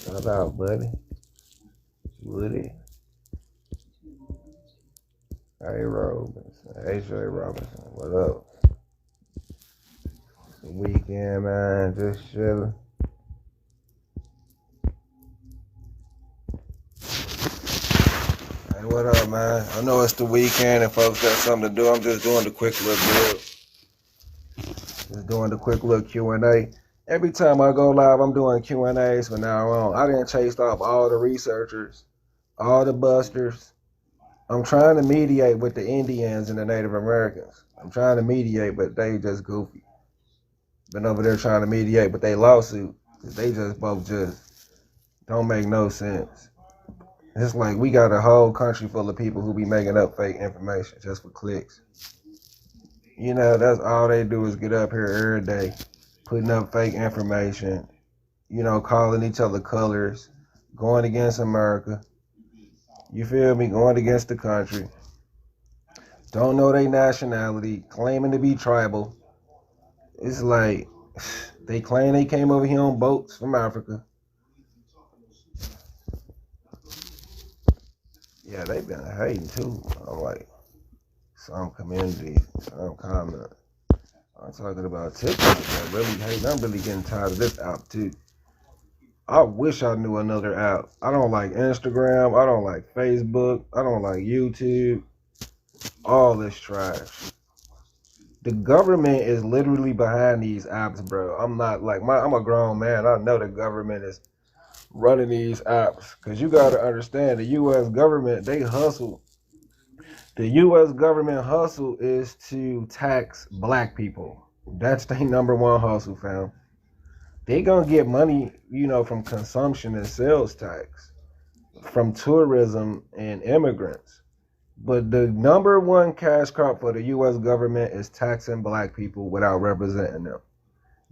Shout out, buddy. Woody. Hey, Robinson. AJ Robinson. What up? It's the weekend, man. Just chilling. Hey, what up, man? I know it's the weekend and folks got something to do. I'm just doing the quick little build. Just doing the quick little Q&A. Every time I go live, I'm doing Q&As from now on. I didn't chase off all the researchers, all the busters. I'm trying to mediate with the Indians and the Native Americans. I'm trying to mediate, but they just goofy. Been over there trying to mediate, but they lawsuit. They just both just don't make no sense. It's like we got a whole country full of people who be making up fake information just for clicks. You know, that's all they do is get up here every day, putting up fake information, you know, calling each other colors, going against America. You feel me? Going against the country. Don't know their nationality, claiming to be tribal. It's like they claim they came over here on boats from Africa. Yeah, they've been hating too. I'm like, some community, some comment. I'm talking about TikTok. I'm really hating. I'm really getting tired of this app too. I wish I knew another app. I don't like Instagram. I don't like Facebook. I don't like YouTube. All this trash. The government is literally behind these apps, bro. I'm not like I'm a grown man. I know the government is running these apps because you got to understand the U.S. government, they hustle. The U.S. government hustle is to tax black people. That's their number one hustle, fam. They gonna get money, you know, from consumption and sales tax, from tourism and immigrants. But the number one cash crop for the U.S. government is taxing black people without representing them.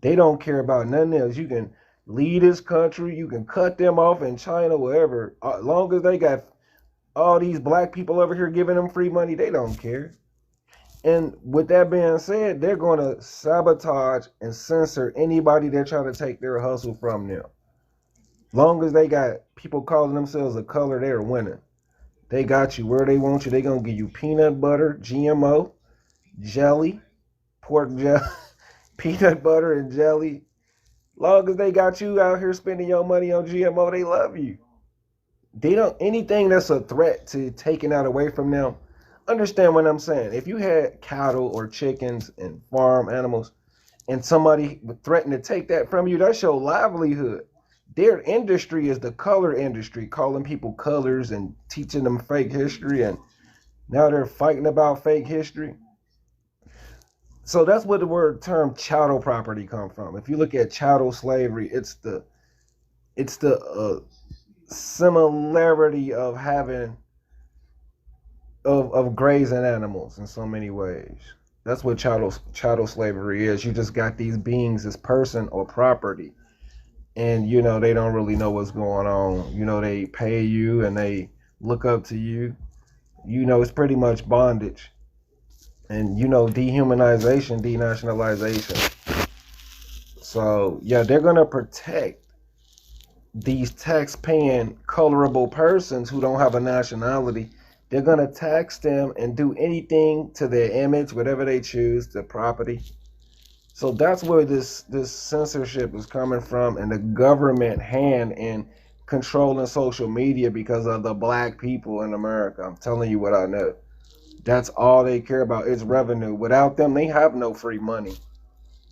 They don't care about nothing else. You can leave this country, you can cut them off in China, wherever. As long as they got all these black people over here giving them free money, they don't care. And with that being said, they're going to sabotage and censor anybody they're trying to take their hustle from them. Long as they got people calling themselves a color, they're winning. They got you where they want you. They're going to give you peanut butter, GMO, jelly, pork jelly, peanut butter and jelly. Long as they got you out here spending your money on GMO, they love you. They don't, anything that's a threat to taking that away from them. Understand what I'm saying? If you had cattle or chickens and farm animals and somebody would threaten to take that from you, that's your livelihood. Their industry is the color industry, calling people colors and teaching them fake history, and now they're fighting about fake history. So that's where the word term chattel property come from. If you look at chattel slavery, it's the similarity of having of grazing animals in so many ways. That's what chattel slavery is. You just got these beings as person or property, and you know they don't really know what's going on. You know they pay you and they look up to you. You know it's pretty much bondage, and you know dehumanization, denationalization. So yeah, they're gonna protect these tax-paying colorable persons who don't have a nationality. They're going to tax them and do anything to their image, whatever they choose, the property. So that's where this censorship is coming from, and the government hand in controlling social media because of the black people in America. I'm telling you what I know. That's all they care about is revenue. Without them, they have no free money.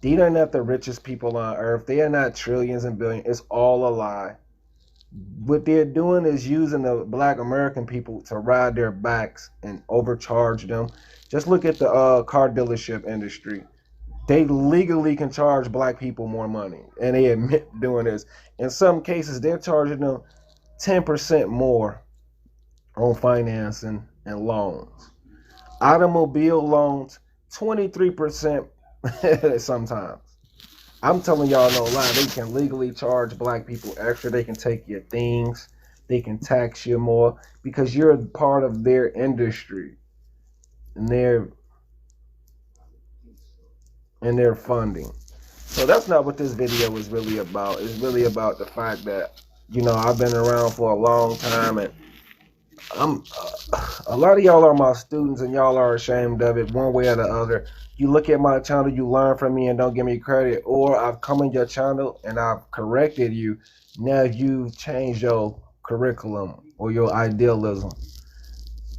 These are not the richest people on earth. They are not trillions and billions. It's all a lie. What they're doing is using the black American people to ride their backs and overcharge them. Just look at the car dealership industry. They legally can charge black people more money, and they admit doing this. In some cases, they're charging them 10% more on financing and loans. Automobile loans, 23% sometimes. I'm telling y'all no lie, they can legally charge black people extra. They can take your things, They can tax you more because you're part of their industry and their funding. So that's not what this video is really about. It's really about the fact that I've been around for a long time, and I'm a lot of y'all are my students, and y'all are ashamed of it one way or the other. You look at my channel, you learn from me, and don't give me credit, or I've come on your channel and I've corrected you. Now you've changed your curriculum or your idealism,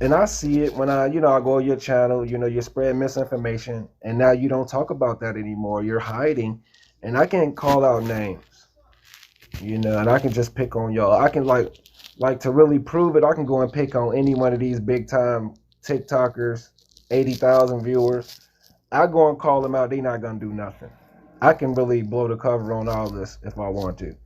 and I see it when I go on your channel. You spread misinformation, and now you don't talk about that anymore. You're hiding, and I can call out names, and I can just pick on y'all. I can like to really prove it. I can go and pick on any one of these big time TikTokers, 80,000 viewers. I go and call them out. They not gonna do nothing. I can really blow the cover on all this if I want to.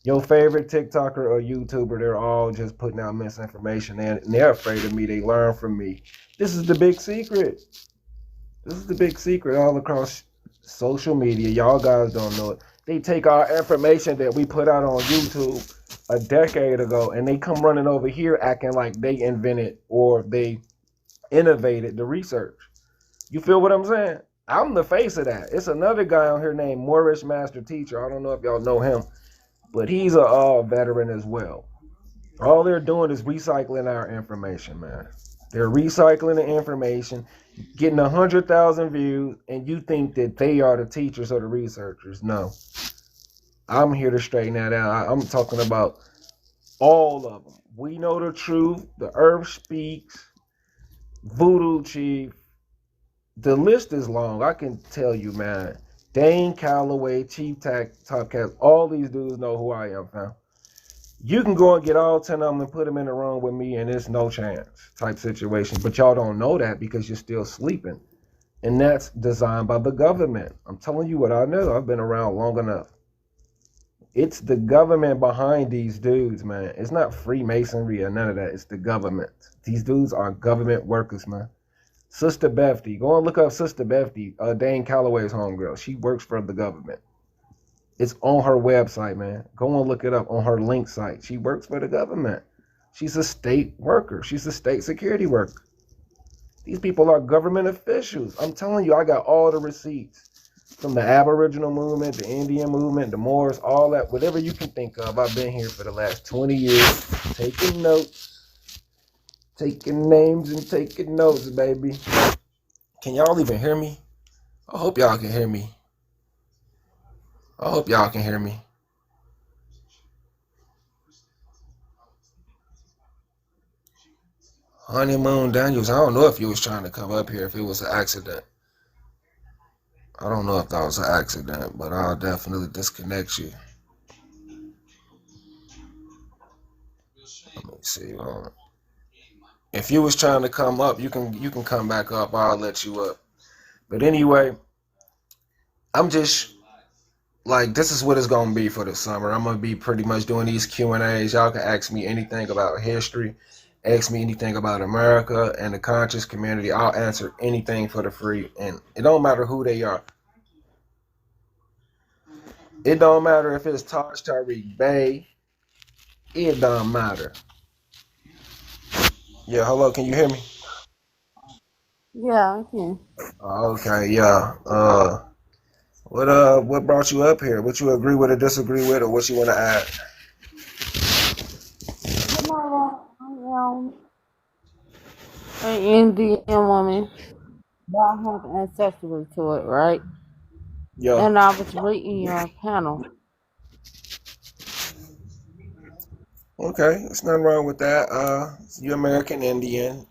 Your favorite TikToker or YouTuber, they're all just putting out misinformation, and they're afraid of me. They learn from me. This is the big secret. This is the big secret all across social media. Y'all guys don't know it. They take our information that we put out on YouTube a decade ago, and they come running over here acting like they invented or they innovated the research. You feel what I'm saying? I'm the face of that. It's another guy on here named Moorish Master Teacher. I don't know if y'all know him, but he's a veteran as well. All they're doing is recycling our information, man. They're recycling the information, getting 100,000 views, and you think that they are the teachers or the researchers. No. I'm here to straighten that out. I'm talking about all of them. We know the truth. The Earth Speaks. Voodoo Chief. The list is long. I can tell you, man. Dane Calloway, Chief Topcast. All these dudes know who I am, fam. You can go and get all 10 of them and put them in the room with me, and it's no chance type situation. But y'all don't know that because you're still sleeping. And that's designed by the government. I'm telling you what I know. I've been around long enough. It's the government behind these dudes, man. It's not Freemasonry or none of that. It's the government. These dudes are government workers, man. Sister Bethany. Go and look up Sister Bethany, Dane Calloway's homegirl. She works for the government. It's on her website, man. Go and look it up on her link site. She works for the government. She's a state worker. She's a state security worker. These people are government officials. I'm telling you, I got all the receipts from the Aboriginal movement, the Indian movement, the Moors, all that, whatever you can think of. I've been here for the last 20 years, taking notes, taking names and taking notes, baby. Can y'all even hear me? I hope y'all can hear me. I hope y'all can hear me. Honeymoon Daniels, I don't know if you was trying to come up here, if it was an accident. I don't know if that was an accident, but I'll definitely disconnect you. Let me see. If you was trying to come up, you can come back up. I'll let you up. But anyway, I'm just like, this is what it's gonna be for the summer. I'm gonna be pretty much doing these Q&As. Y'all can ask me anything about history, ask me anything about America and the conscious community. I'll answer anything for the free, and it don't matter who they are. It don't matter if it's Taj Tariq Bay. It don't matter. Yeah, hello, can you hear me? Yeah, I can. Okay, yeah. What brought you up here? What you agree with or disagree with, or what you want to add? You know what? I am an Indian woman, but I have ancestry to it, right? Yeah. And I was reading your panel. Okay, there's nothing wrong with that. You're American Indian,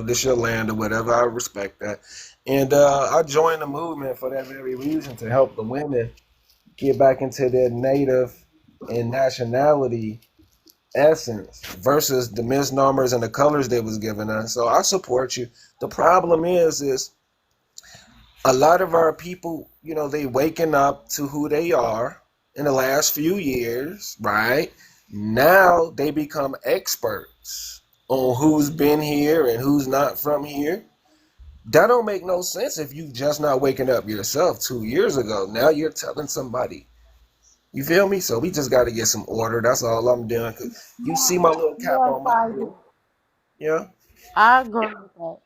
this your land or whatever. I respect that. And I joined the movement for that very reason, to help the women get back into their native and nationality essence versus the misnomers and the colors they was giving us. So I support you. The problem is a lot of our people, they waking up to who they are in the last few years, right? Now they become experts on who's been here and who's not from here. That don't make no sense if you just not waking up yourself 2 years ago. Now you're telling somebody. You feel me? So we just got to get some order. That's all I'm doing. 'Cause you see my little cap Yes, on my I head. do. Yeah. I agree with that.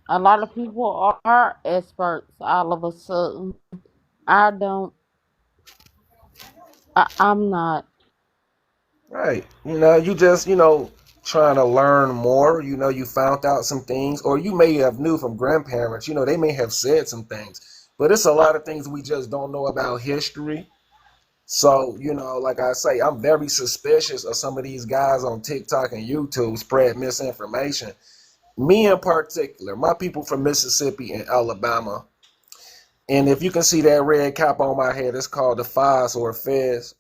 A lot of people are experts all of a sudden. I don't. I'm not. Right. You just, trying to learn more. You found out some things, or you may have knew from grandparents. They may have said some things, but it's a lot of things we just don't know about history. So, like I say, I'm very suspicious of some of these guys on TikTok and YouTube spread misinformation. Me in particular, my people from Mississippi and Alabama. And if you can see that red cap on my head, it's called the Fez or Fez,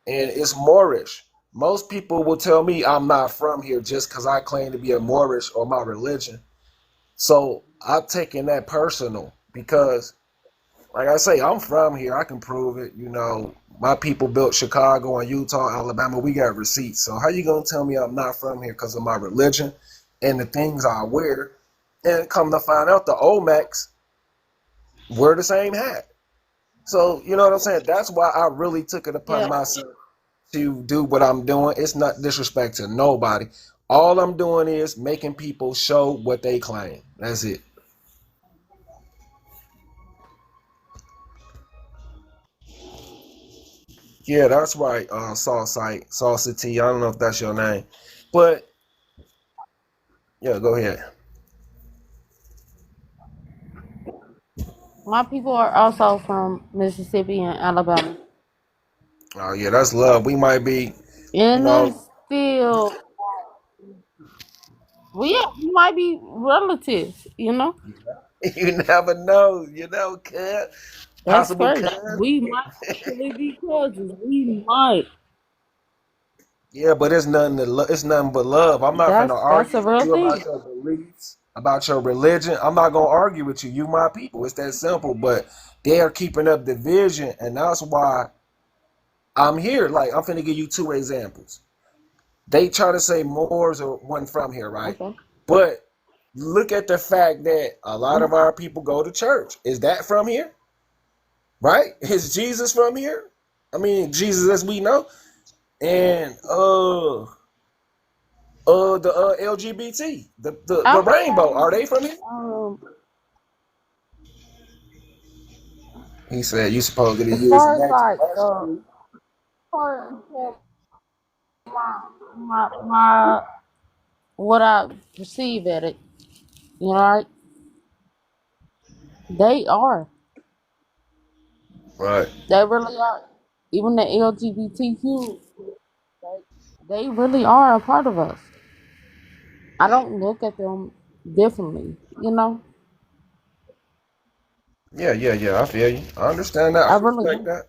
and it's Moorish. Most people will tell me I'm not from here just because I claim to be a Moorish or my religion. So I'm taking that personal because, like I say, I'm from here. I can prove it. My people built Chicago and Utah, Alabama. We got receipts. So how you gonna tell me I'm not from here because of my religion and the things I wear? And come to find out, the Olmecs wear the same hat. So you know what I'm saying? That's why I really took it upon Yeah. myself to do what I'm doing. It's not disrespect to nobody. All I'm doing is making people show what they claim. That's it. Yeah, that's right. Salsa T. I don't know if that's your name, but yeah, go ahead. My people are also from Mississippi and Alabama. Oh yeah, that's love. We might be, you And know, it's still, well, yeah, we might be relatives. you never know. Could That's possible crazy. could. We might actually be cousins. We might. Yeah, but it's nothing but love. I'm not gonna That's argue a with real you about thing. your beliefs, about your religion. I'm not gonna argue with you. You my people. It's that simple. But they are keeping up division, and that's why I'm here. Like I'm finna give you two examples. They try to say Moors or one from here, right? Okay. But look at the fact that a lot of Mhm. our people go to church. Is that from here? Right? Is Jesus from here? I mean, Jesus as we know. And the LGBT, the I would rainbow, say, are they from here? um, He said you supposed to be as using far as that to like bless you. for my what I perceive at it, right? They are. Right. They really are. Even the LGBTQ, they really are a part of us. I don't look at them differently. Yeah, yeah, yeah. I feel you. I understand that. I I really respect do. that.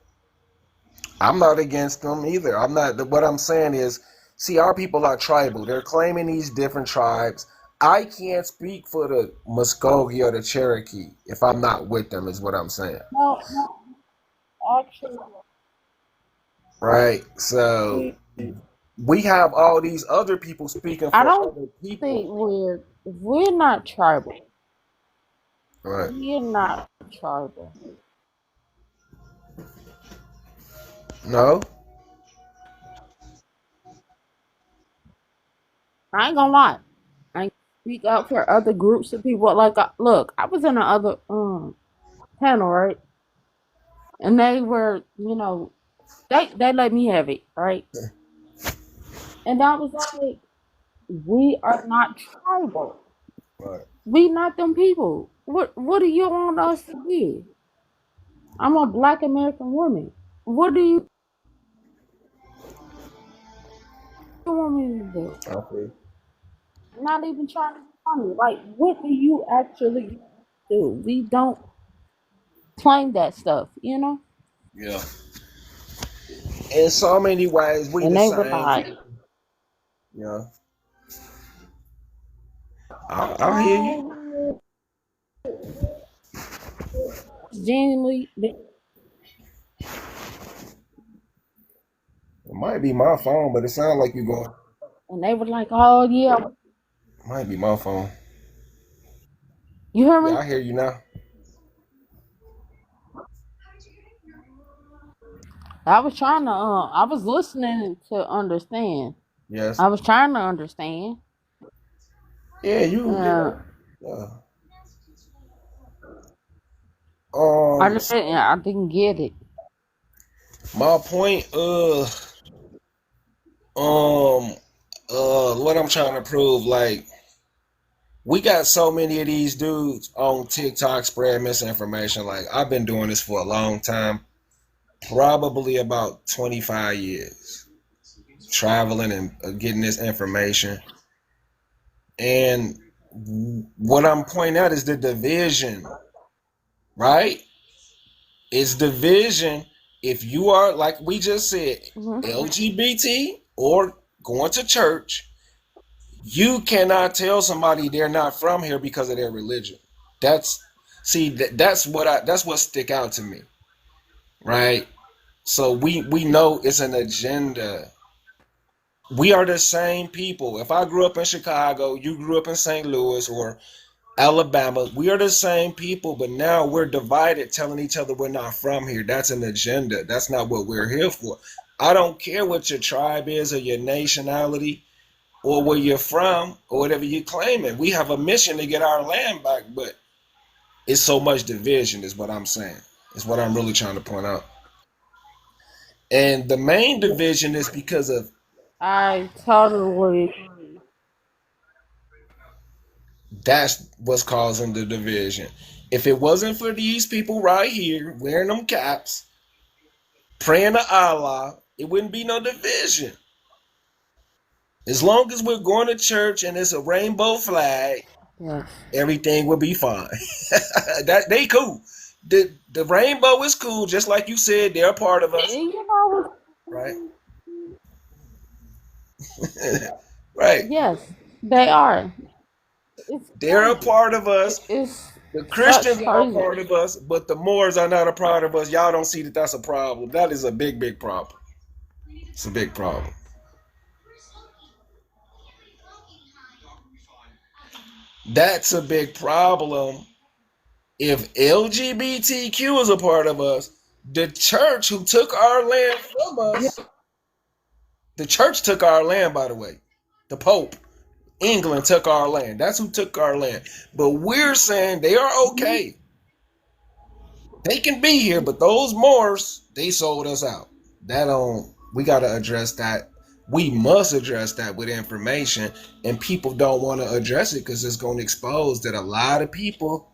I'm not against them either. I'm not. What I'm saying is, see, our people are tribal. They're claiming these different tribes. I can't speak for the Muskogee or the Cherokee if I'm not with them. Is what I'm saying. No, no, actually, Right. So we have all these other people speaking I for don't other think people. we're not tribal. Right. We're not tribal. No. I ain't gonna lie. I ain't speak up for other groups of people. Like, look, I was in the other panel, right? And they were, they let me have it, right? And I was like, we are not tribal. Right. We not them people. What do you want us to be? I'm a black American woman. What do you want me to do? Okay. Not even trying to be funny. Like, what do you actually do? We don't claim that stuff. Yeah. In so many ways, we And the they were same like, people. Yeah. I hear you. oh, genuinely, It might be my phone, but it sounds like you're going. and they were like, oh yeah, It might be my phone. you hear Yeah, me? I hear you now. I was trying to. I was listening to understand. Yes. I was trying to understand. Yeah, you Uh, know. Yeah. I just didn't. I didn't get it. My point, what I'm trying to prove, like, we got so many of these dudes on TikTok spread misinformation. Like, I've been doing this for a long time, probably about 25 years, traveling and getting this information. And what I'm pointing out is the division, right? It's division. If you are, like we just said, Hmm. LGBT or going to church, you cannot tell somebody they're not from here because of their religion. That's see that's what stick out to me, right? So we know it's an agenda. We are the same people. If I grew up in Chicago, you grew up in St. Louis or Alabama, we are the same people, but now we're divided, telling each other we're not from here. That's an agenda. That's not what we're here for. I don't care what your tribe is or your nationality or where you're from or whatever you're claiming. We have a mission to get our land back, but it's so much division, is what I'm saying. Is what I'm really trying to point out. And the main division is because of I totally agree. that's what's causing the division. If it wasn't for these people right here wearing them caps, praying to Allah, it wouldn't be no division. As long as we're going to church and it's a rainbow flag, Yes. everything will be fine. That they cool. The rainbow is cool, just like you said, they're a part of us, And you know, right? Right. yes, they are. It's They're a crazy. part of us. It's The such Christians are a crazy. part of us, but the Moors are not a part of us. Y'all don't see that that's a problem. That is a big, big problem. It's a big problem. That's a big problem. If LGBTQ is a part of us, the church who took our land from Yeah. us, the church took our land, by the way. The Pope, England took our land. That's who took our land. But we're saying they are Mhm. okay. They can be here, but those Moors, they sold us out. That don't we gotta address that. We must address that with information, and people don't want to address it because it's going to expose that a lot of people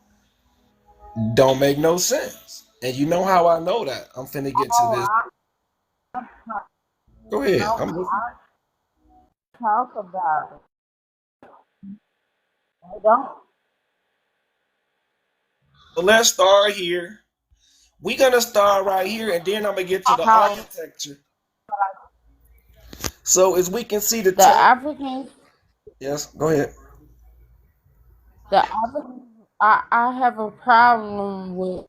don't make no sense. And you know how I know that? I'm finna get to Oh, this. I Go ahead. know. I'm listening. I talk about it. I don't. So let's start here. We're gonna start right here, and then I'm gonna get to the How architecture. So as we can see the the text. Africans, Yes, go ahead. the Africans, I have a problem with.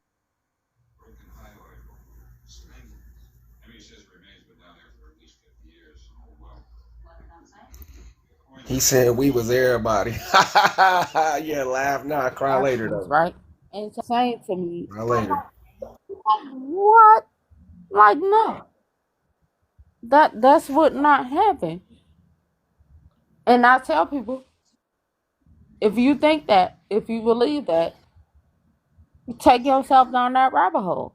He said we was everybody. Yeah, laugh now, cry later Africans, though. right? And saying to me, Cry later. like, what? Like, no, that's what not happen. And I tell people, if you think that, if you believe that, take yourself down that rabbit hole.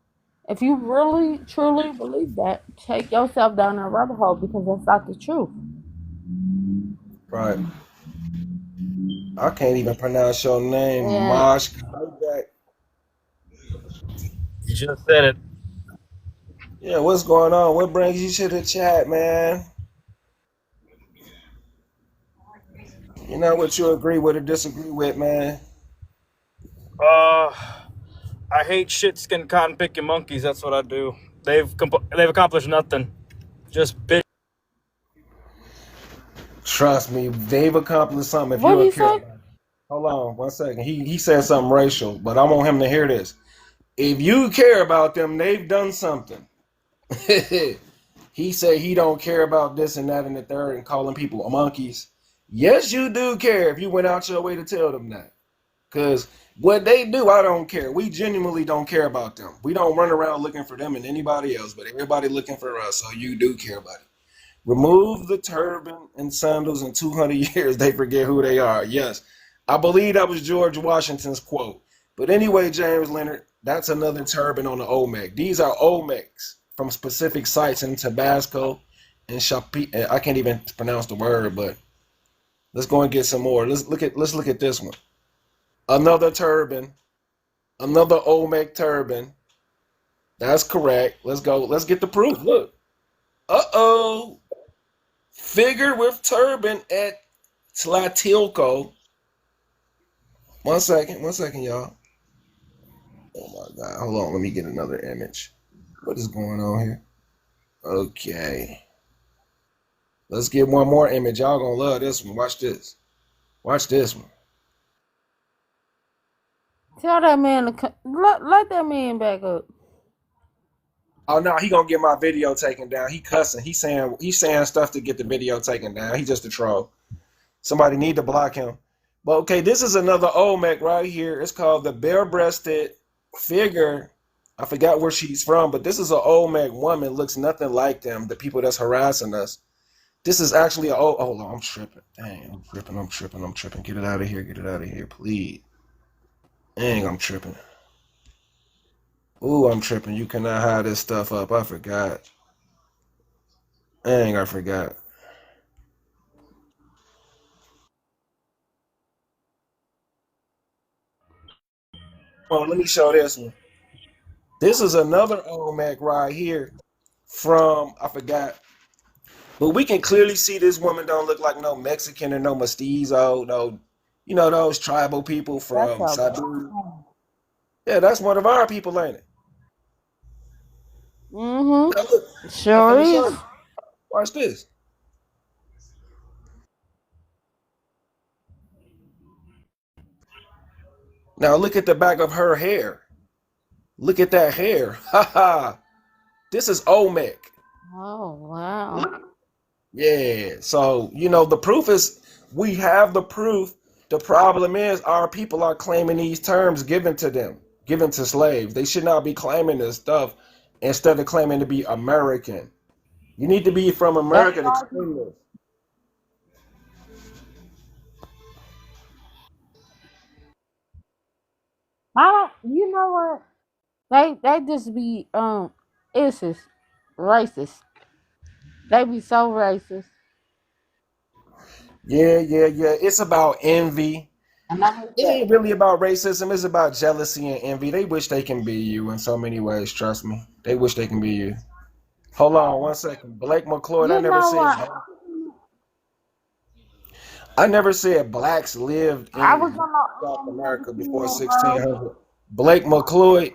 If you really truly believe that, take yourself down that rabbit hole because that's not the truth. Right. I can't even pronounce your name, And Mosh Kojak. You just said it. Yeah, what's going on? What brings you to the chat, man? You know what you agree with or disagree with, man? Uh, I hate shit skin cotton picking monkeys. That's what I do. They've accomplished nothing. Just bitch. Trust me, they've accomplished something if what do you'll you care say? about it. Hold on one second. He said something racial, but I want him to hear this. If you care about them, they've done something. He said he don't care about this and that and the third and calling people monkeys. Yes, you do care if you went out your way to tell them that. Because what they do, I don't care. We genuinely don't care about them. We don't run around looking for them and anybody else, but everybody looking for us. So you do care about it. Remove the turban and sandals in 200 years, they forget who they are. Yes, I believe that was George Washington's quote. But anyway, James Leonard, that's another turban on the Olmec. These are Olmecs from specific sites in Tabasco and Chapi. I can't even pronounce the word, but let's go and get some more. Let's look at this one. Another turban, another Olmec turban. That's correct. Let's go. Let's get the proof. Look. Uh-oh. Figure with turban at Tlatelolco. One second, y'all. Oh my God. Hold on. Let me get another image. What is going on here? Okay. Let's get one more image. Y'all gonna love this one. Watch this. Watch this one. Tell that man to let that man back up. Oh no, he gonna get my video taken down. He cussing. He's saying stuff to get the video taken down. He just a troll. Somebody need to block him. But okay, this is another Olmec right here. It's called the bare-breasted figure. I forgot where she's from, but this is an Olmec woman. Looks nothing like them. The people that's harassing us. This is actually a oh, hold on, I'm tripping. Dang, I'm tripping. Get it out of here. Get it out of here, please. Dang, I'm tripping. Ooh, I'm tripping. You cannot hide this stuff up. I forgot. Dang, I forgot. Oh, let me show this one. This is another Olmec right here from I forgot. But we can clearly see this woman don't look like no Mexican or no mestizo, no, those tribal people That's from all Siberia. right. Yeah, that's one of our people, ain't it? Now look, I'm Sure finna show is. you. Watch this. Now look at the back of her hair. Look at that hair. Ha ha. This is Olmec. Oh wow. Yeah. So, the proof is we have the proof. The problem is our people are claiming these terms given to them, given to slaves. They should not be claiming this stuff instead of claiming to be American. You need to be from That's America to why claim this. I don't. You know what? They just be it's just racist. They be so racist. Yeah, yeah, yeah. It's about envy. And I hate It that. ain't really about racism. It's about jealousy and envy. They wish they can be you in so many ways. Trust me. They wish they can be you. Hold on one second. Blake McClure. You know what? I never said blacks lived I was in South gonna America before her. 1600. Blake McClure.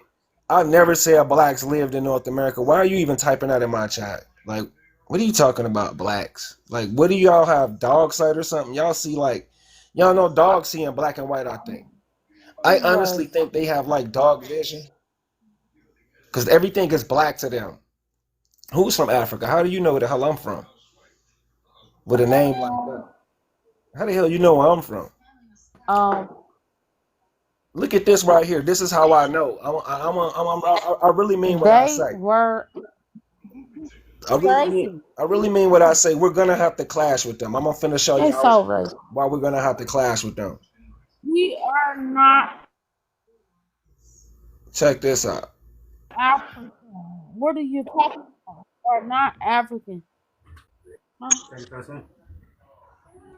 I never said blacks lived in North America. Why are you even typing that in my chat? Like, what are you talking about, blacks? Like, what do y'all have? Dog sight or something? Y'all know dogs see in black and white, I think. I honestly Anyway, think they have like dog vision because everything is black to them. Who's from Africa? How do you know where the hell I'm from with a name like that? How the hell you know where I'm from? um, Look at this right here. This is how I know. I really mean what I they say. were I really mean racist. I really mean what I say. We're gonna have to clash with them. I'm gonna finna show They y'all so racist. why we're gonna have to clash with them. We are not Check this out. African. What are you talking about? We're not African. Huh?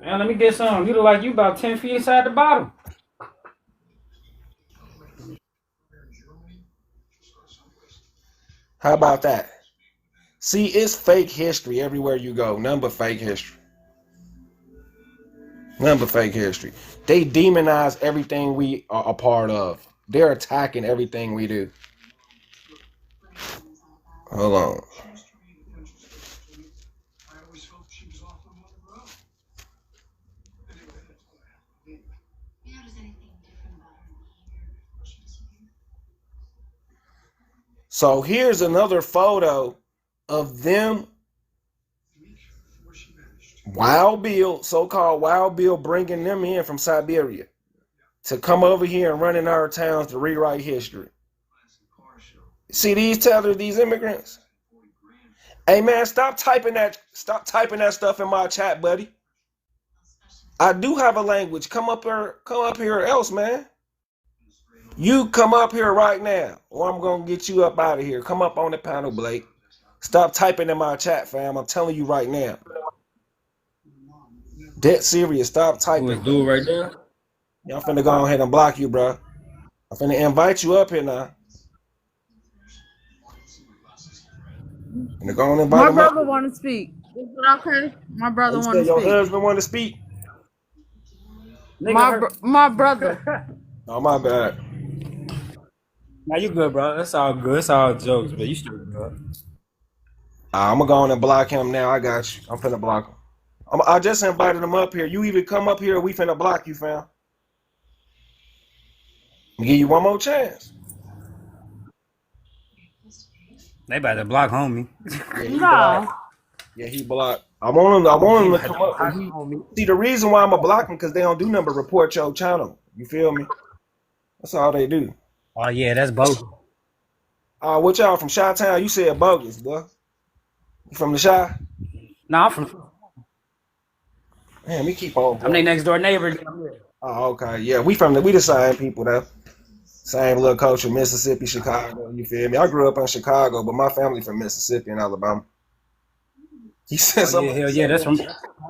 Man, let me get some. You look like you about 10 feet inside the bottom. How about that? See, it's fake history everywhere you go. None but fake history. None but fake history. They demonize everything we are a part of. They're attacking everything we do. Hold on. So here's another photo of them, Wild Bill, so-called Wild Bill, bringing them in from Siberia to come over here and run in our towns to rewrite history. See these tellers, these immigrants. Hey man, stop typing that stuff in my chat, buddy. I do have a language. Come up here else, man. You come up here right now, or I'm gonna get you up out of here. Come up on the panel, Blake. Stop typing in my chat, fam. I'm telling you right now. Dead serious. Stop typing. Who is dude right there? Yeah, I'm finna go ahead and block you, bro. I'm finna invite you up here now. I'm finna go and invite My him up. brother want to speak. Is it okay? My brother You want to said your speak. husband want to speak? My brother. Oh, my bad. Nah, you good, bro. It's all good. It's all jokes, but you still good. I'm gonna go on and block him now. I got you. I'm finna block him. I just invited him up here. You either come up here or we finna block you, fam. I'll give you one more chance. They about to block homie. Yeah, he blocked. No. Yeah, he blocked. I want him to come up. See, the reason why I'm gonna block him because they don't do nothing but report your channel. You feel me? That's all they do. Oh yeah, that's bogus. What y'all from Chi-Town? You said bogus, boy. You from the Chi? Nah, I'm from. Man, we keep on. I'm their next door neighbor. Oh, okay. Yeah, we the same people though. Same little culture, Mississippi, Chicago. You feel me? I grew up in Chicago, but my family from Mississippi and Alabama. He said Oh, something. yeah, hell yeah, that's from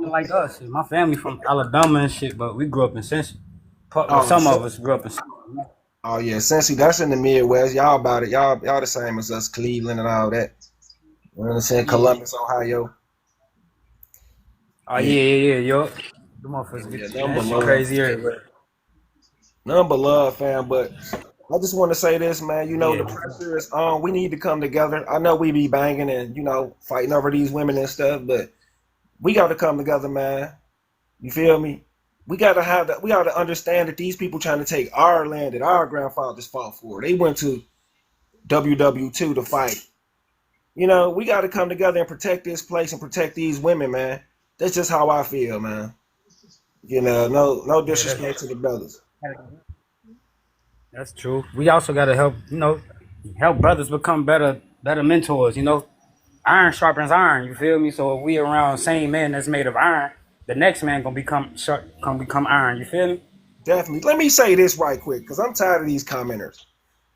like us. My family from Alabama and shit, but we grew up in Cincinnati. Some of us grew up in. Oh yeah, Cincy, that's in the Midwest. Y'all about it. Y'all the same as us, Cleveland and all that. You know what I'm saying? Columbus, Ohio. Oh yeah, yo. The motherfuckers get that shit crazy everywhere. None but love, fam. But I just want to say this, man. You know, the pressure is on. We need to come together. I know we be banging and, fighting over these women and stuff, but we got to come together, man. You feel me? We got to understand that these people trying to take our land that our grandfathers fought for. They went to WW2 to fight. We got to come together and protect this place and protect these women, man. That's just how I feel, man. No disrespect to the brothers. That's true. We also got to help brothers become better mentors. Iron sharpens iron. You feel me? So if we around the same man that's made of iron, the next man gonna become iron. You feel me? Definitely. Let me say this right quick, because I'm tired of these commenters.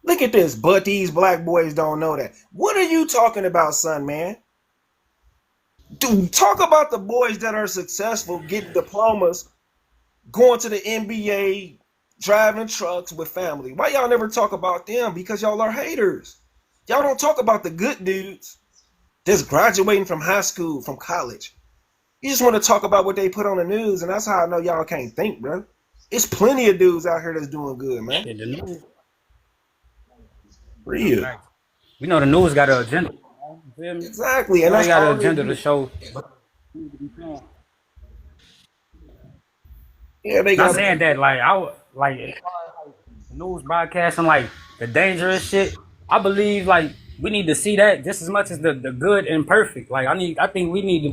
Look at this, but these black boys don't know that. What are you talking about, son, man? Dude, talk about the boys that are successful, getting diplomas, going to the NBA, driving trucks with family. Why y'all never talk about them? Because y'all are haters. Y'all don't talk about the good dudes that's graduating from high school, from college. You just want to talk about what they put on the news, and that's how I know y'all can't think, bro. It's plenty of dudes out here that's doing good, man. Yeah, the news. Real. We know the news got an agenda. Exactly, and they got an agenda to show. Yeah, they got. Not saying that the news broadcasting the dangerous shit. I believe we need to see that just as much as the good and perfect. I think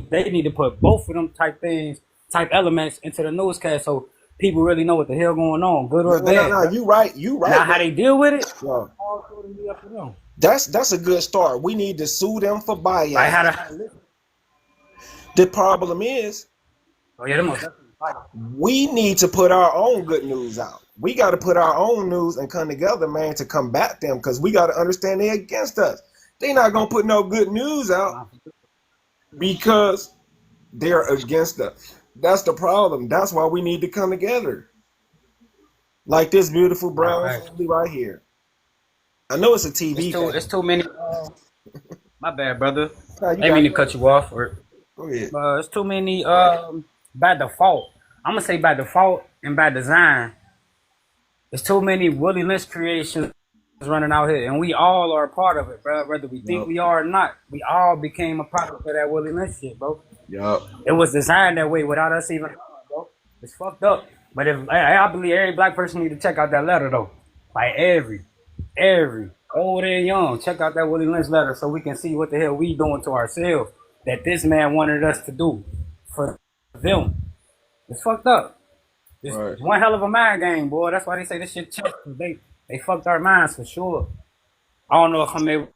they need to put both of them type elements into the newscast so people really know what the hell going on, good or bad. No, you right. Now how they deal with it, that's a good start. We need to sue them for bias. The problem is, we need to put our own good news out. We got to put our own news and come together, man, to combat them, because we got to understand they're against us. They're not going to put no good news out because they're against us. That's the problem. That's why we need to come together. Like this beautiful brown family right here. I know it's a TV. It's too many. My bad, brother. I didn't mean to cut you off. Go ahead. It's too many by default. I'm going to say by default and by design. There's too many Willie Lynch creations running out here, and we all are a part of it, bro. Whether we think we are or not, we all became a product of that Willie Lynch shit, bro. Yup. It was designed that way without us even, bro. It's fucked up. But I believe every black person need to check out that letter though. Like every old and young, check out that Willie Lynch letter so we can see what the hell we doing to ourselves that this man wanted us to do for them. It's fucked up. This Right. is one hell of a mind game, boy. That's why they say this shit chess. They fucked our minds for sure. I don't know if I'm able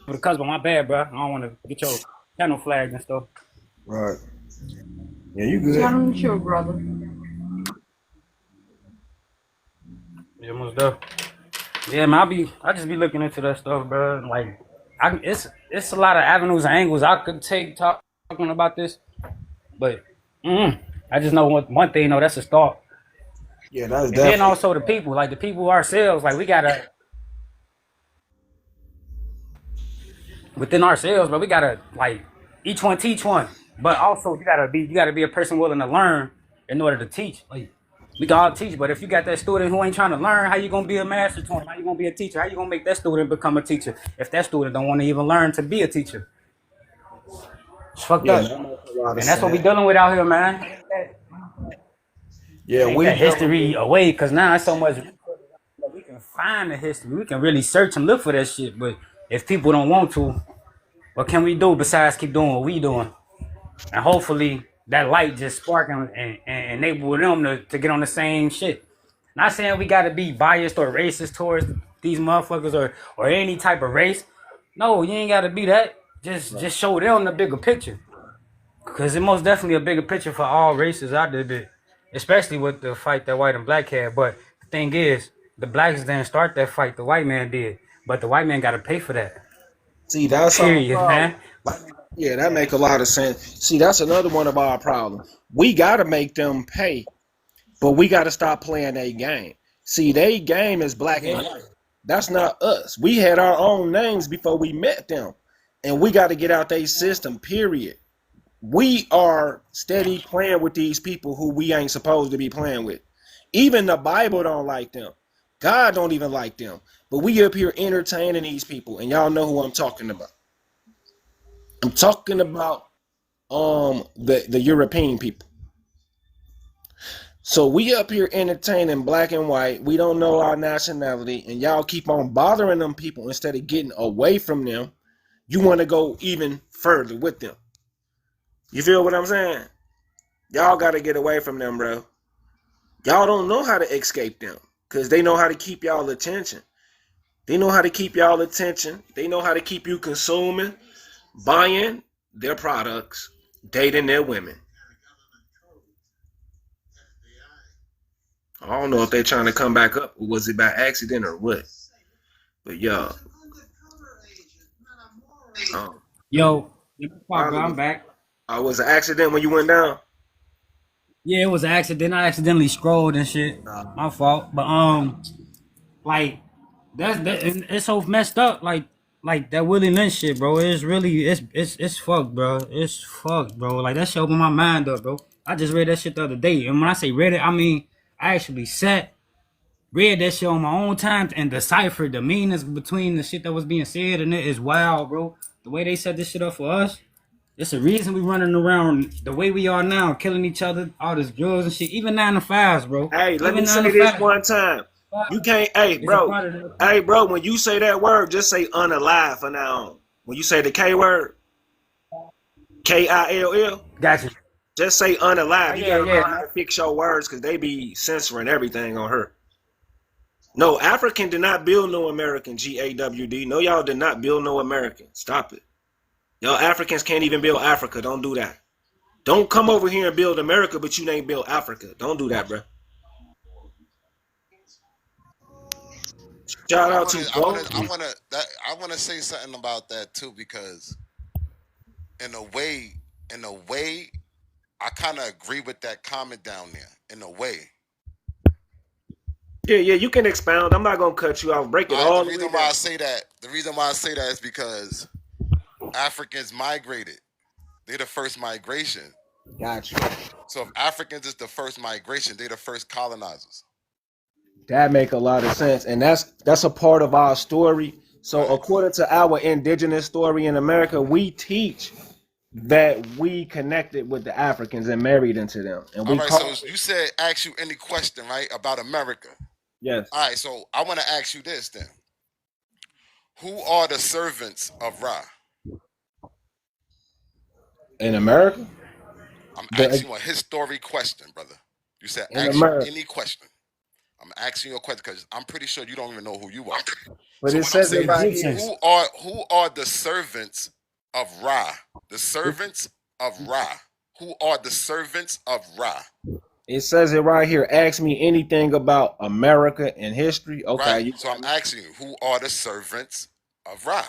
to cuss, but my bad, bro. I don't want to get your channel flagged and stuff. Right. Yeah, you Tell good. them the truth, brother. Yeah, most stuff. Yeah, man. I just be looking into that stuff, bro. Like, it's a lot of avenues and angles I could take talking about this, but I just know one thing. That's a start. Yeah, that's And then definitely also the people, like the people ourselves, like we gotta within ourselves, but we gotta like each one teach one. But also you gotta be a person willing to learn in order to teach. Like we can all teach, but if you got that student who ain't trying to learn, how you gonna be a master to him? How you gonna be a teacher? How you gonna make that student become a teacher if that student don't want to even learn to be a teacher? It's fucked yeah, up. that makes a lot of And that's what we sense. dealing with out here, man. Yeah, Take we that dealing history with away, cause now it's so much. We can find the history. We can really search and look for that shit. But if people don't want to, what can we do besides keep doing what we doing? And hopefully that light just sparking and enable them to get on the same shit. Not saying we gotta be biased or racist towards these motherfuckers or any type of race. No, you ain't gotta be that. Just show them the bigger picture. Cause it most definitely a bigger picture for all races out there, but especially with the fight that white and black had. But the thing is, the blacks didn't start that fight. The white man did, but the white man got to pay for that. see that's our Period, problem. man. Yeah, that make a lot of sense. See, that's another one of our problems. We gotta make them pay, but we gotta stop playing their game. See, their game is black and white. That's not us. We had our own names before we met them. And we gotta get out their system, period. We are steady playing with these people who we ain't supposed to be playing with. Even the Bible don't like them. God don't even like them. But we up here entertaining these people, and y'all know who I'm talking about. I'm talking about the European people. So we up here entertaining black and white. We don't know our nationality, and y'all keep on bothering them people instead of getting away from them. You want to go even further with them. You feel what I'm saying? Y'all got to get away from them, bro. Y'all don't know how to escape them because they know how to keep y'all attention. They know how to keep y'all attention. They know how to keep you consuming, buying their products, dating their women. I don't know if they're trying to come back up or was it by accident or what. But y'all, Yo, bro, probably I'm back. was an accident when you went down. Yeah, it was an accident. I accidentally scrolled and shit. My fault. But like it's so messed up. Like that Willie Lynch shit, bro. It's really it's fucked, bro. It's fucked, bro. Like that shit opened my mind up, bro. I just read that shit the other day, and when I say read it, I mean I actually sat, read that shit on my own time and deciphered the meanings between the shit that was being said, and it is wild, bro. The way they set this shit up for us, it's the reason we running around the way we are now, killing each other, all this drugs and shit. Even 9 to 5s, bro. Hey, let me Even say nine to this five one time. You can't, hey, is a bro. part of the. Hey, bro, when you say that word, just say unalive for now on. When you say the K word, Kill, Gotcha. just say Oh, unalive. You yeah, gotta yeah, learn how man. to fix your words because they be censoring everything on her. No, African did not build no American, GAWD. No, y'all did not build no American. Stop it. Y'all Africans can't even build Africa. Don't do that. Don't come over here and build America, but you ain't build Africa. Don't do that, bro. Shout I out want to to, I want to, I Goldie. want to, I want to say something about that too because in a way, in a way, I kind of agree with that comment down there. In a way, Yeah, yeah, you can expound. I'm not gonna cut you off. Break it all right. The all the way reason why down. I say that, is because Africans migrated. They're the first migration. Got you. So if Africans is the first migration, they're the first colonizers. That make a lot of sense, and that's a part of our story. So, Right. according to our indigenous story in America, we teach that we connected with the Africans and married into them, and All we right. So call it you said ask you any question, right, about America. yes. All right. So I want to ask you this then: who are the servants of Ra? In America, I'm asking you a history question, brother. You said in ask you America. any question. I'm asking you a question because I'm pretty sure you don't even know who you are. But So it what I'm says it saying is, right here. Egyptians. who are the servants of Ra? The servants of Ra. Who are the servants of Ra? It says it right here. Ask me anything about America and history. Okay, Right. you So I'm got me. asking you, who are the servants of Ra?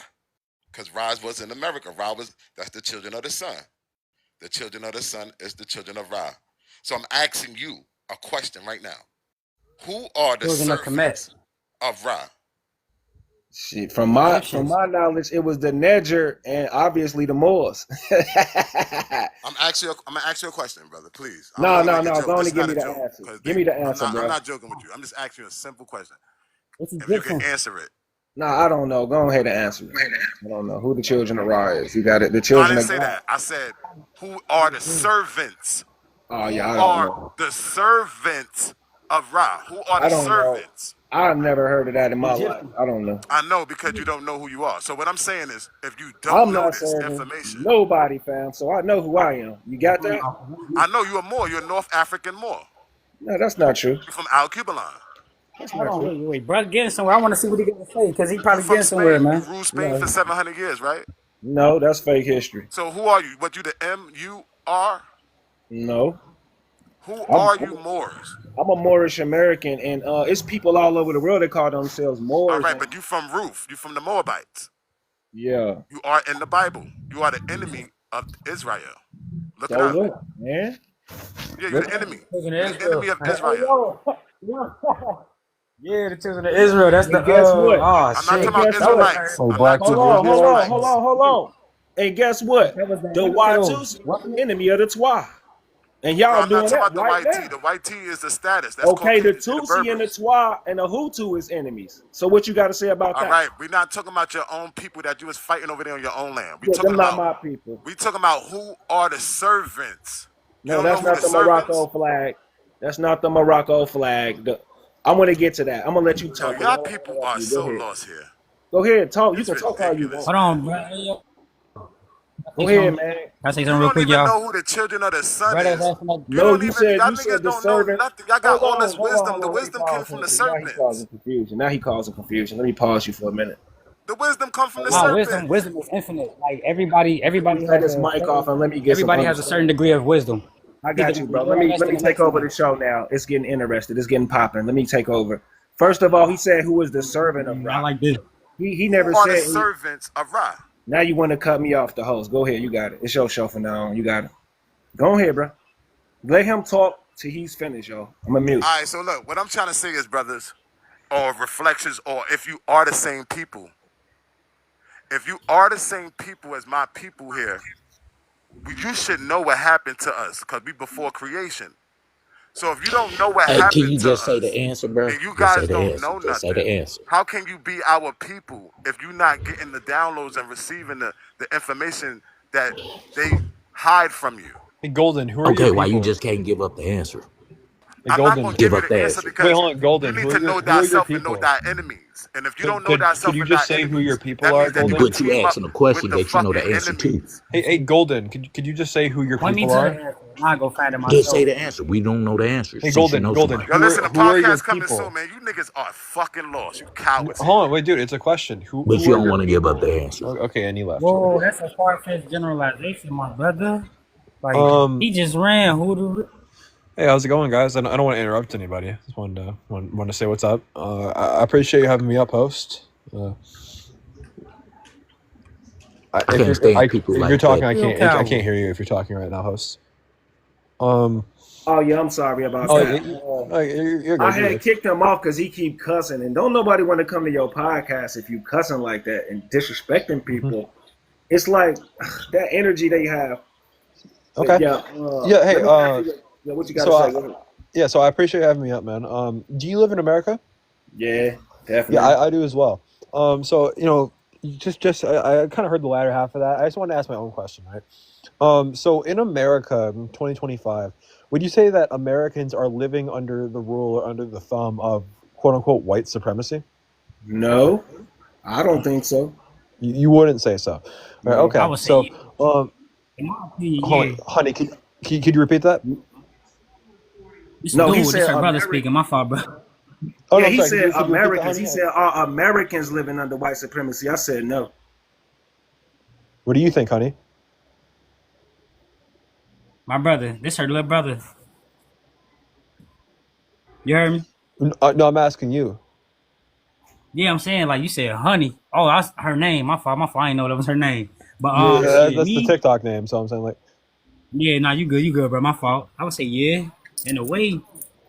Because Ra was in America. That's the children of the sun. The children of the sun is the children of Ra. So I'm asking you a question right now. Who are the Children of Kemet. servants of Ra? Shit, from my Egyptians. knowledge, it was the Niger and obviously the Moors. I'm gonna ask you a question, brother. Please. I don't No, want to no, make a no. joke. Go on This and is give not me a the joke. answer. Because Give me the answer, I'm bro. not joking with you. I'm just asking you a simple question. It's If you can Egyptians. answer it. No, I don't know. Go ahead and answer it. I don't know who the children of Ra is. You got it. The No, I children didn't of say God. that. I said, who are the servants? Oh Who yeah, I don't are know. the servants of Ra? Who are the I don't know. servants? I've never heard of that in my life. Egyptians. I don't know. I know because you don't know who you are. So what I'm saying is, if you don't I'm know not this serving information, nobody, fam. So I know who I am. You got that? I know you are Moor. You're a North African Moor. No, that's not true. You're from Al Cubalan. That's Hold not on, true. wait. Bro, getting somewhere. I want to see what he gonna say because he You probably from getting somewhere, Spain. You man. ruled Spain for No, 700 years, right? no, that's fake history. So who are you? What you the M.U.R.? No, Who I'm are you Moors? I'm a Moorish American, and it's people all over the world that call themselves All Moors. right, And but you from Ruth. You from the Moabites. yeah, You are in the Bible. You are the enemy of Israel. Look it so up. what, man? Yeah, you're Look, the enemy. Children You're of the enemy Israel. of Hey, Israel. yo. Yeah, the children of Israel. That's the and guess what? I'm not And talking shit. about guess That was what? Israelites. So I'm not black Hold talking people about on, hold on, hold Israelites. on, hold on. And guess what? that was the The infidel. Watusi, Wasn't it? enemy of the Twa, and Bro, y'all I'm not doing talking that about the right white tee. now. The white tee is the status. That's Okay, the Caucasians. They're the Tutsi and the Berbers. Twa and the Hutu is enemies. So what you got to say about All that? right, we're not talking about your own people that you was fighting over there on your own land. Yeah, them not my people. We talking about who are the servants. You No, don't know that's who not the the servants? Morocco flag. That's not the Morocco flag. I'm gonna get to that. I'm gonna let you Yo, talk. I y'all don't wanna people interrupt are you. Go so ahead. lost here. Go ahead. Talk. You It's can talk all you ridiculous, want. Hold on, man. bro. Hey, yo. Go ahead, man. Can I say You something real don't quick, even y'all? know who the children of the sun Brothers is. asking like, You No, don't you even, said y'all niggas the don't know servant. nothing. Y'all got Hold all on, this hold on, wisdom. hold The on. Let me wisdom cause came from the now he causing serpents. confusion. Now he causing confusion. Let me pause you for a minute. The wisdom come from the Hold nah, on. serpents. wisdom is infinite. Like everybody Cut has this a mic off certain, and let me get some everybody has a certain understanding. degree of wisdom. I Either got you, gonna be bro. more or less Let than me the take next over one. the show now. It's getting interested. It's getting popping. Let me take over. First of all, he said who is the servant of I Ra. like this. He Who never are the said. servants of Ra? Now you want to cut me off the host. Go ahead. You got it. It's your show from now on. You got it. Go ahead, bro. Let him talk till he's finished, yo. I'm a mute. All right, so look, what I'm trying to say is, brothers, or reflections, or if you are the same people, if you are the same people as my people here, you should know what happened to us because we before creation. So if you don't know what Hey, can happened you to just say us the answer, bro? and you Just say guys the don't answer. know Just say the nothing, answer. how can you be our people if you're not getting the downloads and receiving the information that they hide from you? Hey, Golden, who are your Okay, why you people? just can't give up the answer? Hey, I'm not going Golden. to Give give you up the the answer answer. Wait, because hold on, you Golden. need to know Who are your thyself and know people? thy enemies. And if you don't know Could thyself you and thy just say who your enemies, people that are, means that you Golden? would But you team up asking a with question the that you know the fucking answer to. enemies. Hey, Golden. Could you just say who your Point me people to the are? answer, and I'll go find it Just say myself. the answer. We don't know the answer Hey, since you know so Golden. much. Yo, listen, the Who are your podcast coming soon, people? man. You niggas are fucking lost. You cowards here. Hold on, wait, dude. It's a question. But Who you are don't your want to give up people? the answer. Okay, and he left. Whoa, that's a far-fetched generalization, my brother. Like, Um. he just ran. Who the... Hey, how's it going, guys? I don't want to interrupt anybody. Just wanted to say what's up. I appreciate you having me up, host. I can't stand people If you're like talking, that. Real I can't coward. hear you if you're talking right now, host. Um. Oh yeah, I'm sorry about Oh, that. you're I good. You're had good. kicked him off because he keep cussing, and don't nobody want to come to your podcast if you cussing like that and disrespecting Mm-hmm. people. It's like that energy they have. But Okay. yeah, Yeah. Hey. let me ask you what you got to So say. yeah. So I appreciate you having me up, man. Do you live in America? Yeah, Yeah, definitely. I do as well. So I kind of heard the latter half of that. I just want to ask my own question, right? So in America, in 2025, would you say that Americans are living under the rule or under the thumb of quote unquote white supremacy? No, I don't think so. You wouldn't say so, right? No. I Okay. would say, So, in my opinion, hold on, yeah. honey, Could you repeat that? This No, he dude, this said her brother American. speaking. My fault, bro. Oh Yeah, no, I'm he sorry. said Could you repeat that, Americans. honey? He said, are Americans living under white supremacy? I said no. What do you think, honey? My brother, this her little brother. You heard me? No, I'm asking you. Yeah, I'm saying like you said, honey. Oh, that's her name. My fault. My fault. I didn't know that was her name. But Yeah, shit, that's the me. TikTok name. So I'm saying like, Yeah, nah, you good, bro. My fault. I would say yeah, in a way,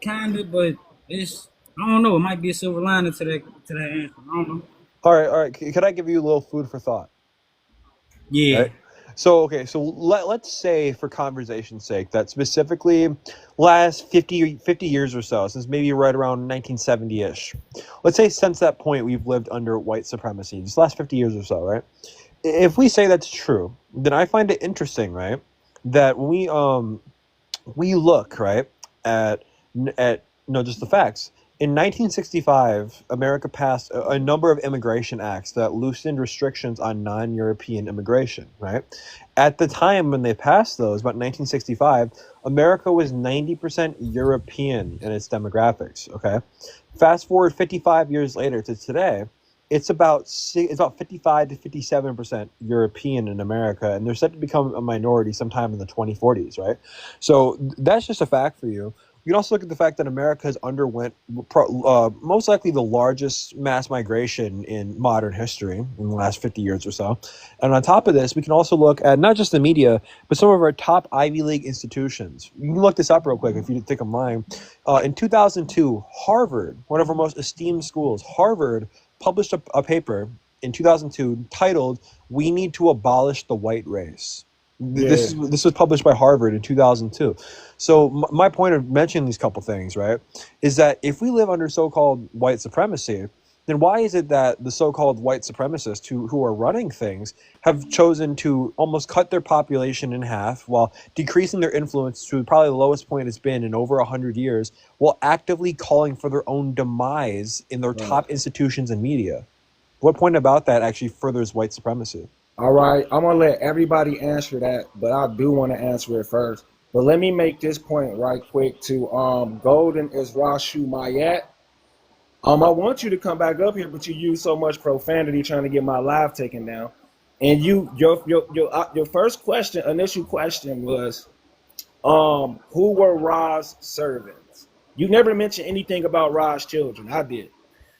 kinda, but it's I don't know. It might be a silver lining to that answer. I don't know. all right. Can I give you a little food for thought? Yeah, Right. So okay, so let's say for conversation's sake that specifically last 50 years or so, since maybe right around 1970-ish. Let's say since that point we've lived under white supremacy, just last 50 years or so, right? If we say that's true, then I find it interesting, right? That we look right at no just the facts. In 1965, America passed a number of immigration acts that loosened restrictions on non-European immigration. Right, at the time when they passed those, about 1965, America was 90% European in its demographics. Okay, fast forward 55 years later to today, it's about 55 to 57% European in America, and they're set to become a minority sometime in the 2040s, right? So that's just a fact for you. You can also look at the fact that America has underwent most likely the largest mass migration in modern history in the last 50 years or so. And on top of this, we can also look at not just the media, but some of our top Ivy League institutions. You can look this up real quick if you think of mine. In 2002, Harvard, one of our most esteemed schools, Harvard published a paper in 2002 titled "We Need to Abolish the White Race." Yeah. This was published by Harvard in 2002. So my point of mentioning these couple things, right, is that if we live under so-called white supremacy, then why is it that the so-called white supremacists who are running things have chosen to almost cut their population in half while decreasing their influence to probably the lowest point it's been in over 100 years, while actively calling for their own demise in their Right. top institutions and media? What point about that actually furthers white supremacy? All right. I'm gonna let everybody answer that, but I do want to answer it first. But let me make this point right quick to Golden is Rashu Mayat. I want you to come back up here, but you use so much profanity trying to get my live taken down. And your first question, initial question was, who were Ra's servants? You never mentioned anything about Ra's children. I did.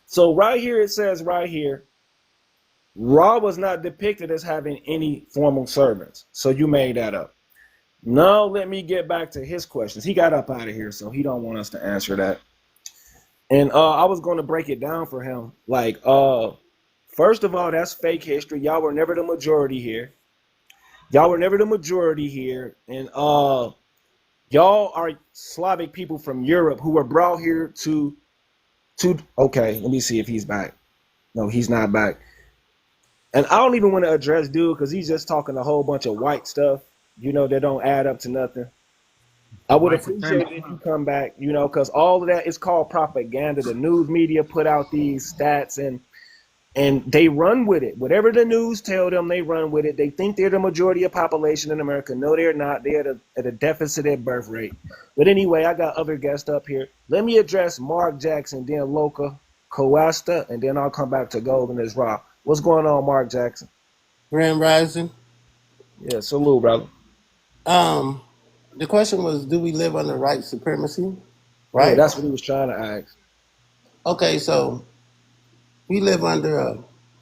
So right here it says right here, Ra was not depicted as having any formal servants. So you made that up. Now let me get back to his questions. He got up out of here, so he don't want us to answer that. And I was going to break it down for him. Like, first of all, that's fake history. Y'all were never the majority here. Y'all were never the majority here. And y'all are Slavic people from Europe who were brought here to okay, let me see if he's back. No, he's not back. And I don't even want to address dude because he's just talking a whole bunch of white stuff, that don't add up to nothing. I would white appreciate supremacy. it if you come back, because all of that is called propaganda. The news media put out these stats and they run with it. Whatever the news tell them, they run with it. They think they're the majority of population in America. No, they're not. They're at a deficit at birth rate. But anyway, I got other guests up here. Let me address Mark Jackson, then Loca Coasta, and then I'll come back to Golden as Raw. What's going on, Mark Jackson? Grand Rising. Yeah, salute, brother. Um, the question was, do we live under white supremacy? Yeah, Right? that's what he was trying to ask. Okay, so we live under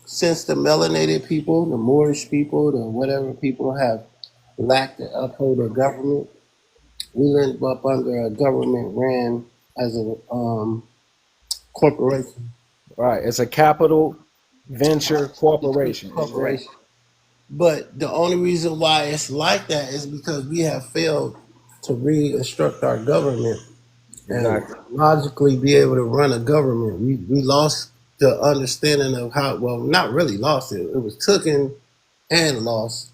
since the melanated people, the Moorish people, the whatever people have lacked to uphold their government. We live up under a government ran as a corporation. Right, it's a capital venture corporation. Exactly. Corporation. But the only reason why it's like that is because we have failed to re-instruct our government and Exactly. logically be able to run a government. We lost the understanding of how, well, not really lost it. It was taken and lost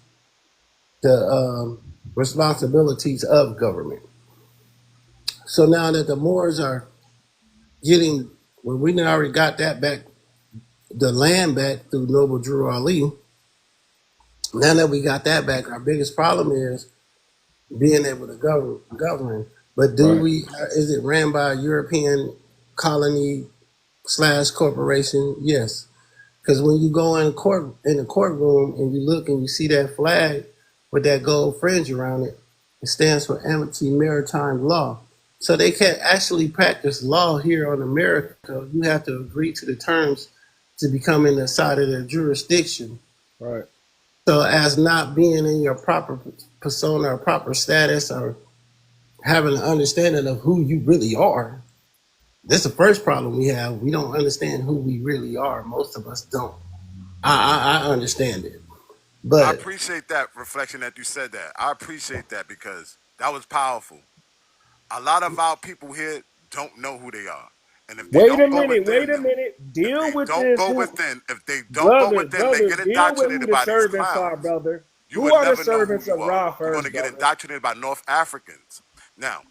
the responsibilities of government. So now that the Moors are getting, well, we already got that back, the land back through Noble Drew Ali. Now that we got that back, our biggest problem is being able to govern. But do Right. we? Is it ran by a European colony slash corporation? Yes. Because when you go in the courtroom and you look and you see that flag with that gold fringe around it, it stands for Amity Maritime Law. So they can't actually practice law here on America. You have to agree to the terms to become in the side of their jurisdiction. Right. So as not being in your proper persona or proper status or having an understanding of who you really are. That's the first problem we have. We don't understand who we really are. Most of us don't. I understand it. I But appreciate that reflection that you said that. I appreciate that because that was powerful. A lot of our people here don't know who they are. And if they Wait a don't go minute. Wait within, a minute. Deal with this. Who, if they don't go within, they brother, get deal with who indoctrinated the by these servants are, clowns. brother. You Who would are the never know who servants of you are. Ra You're going first, to get brother? indoctrinated by North Africans. Now,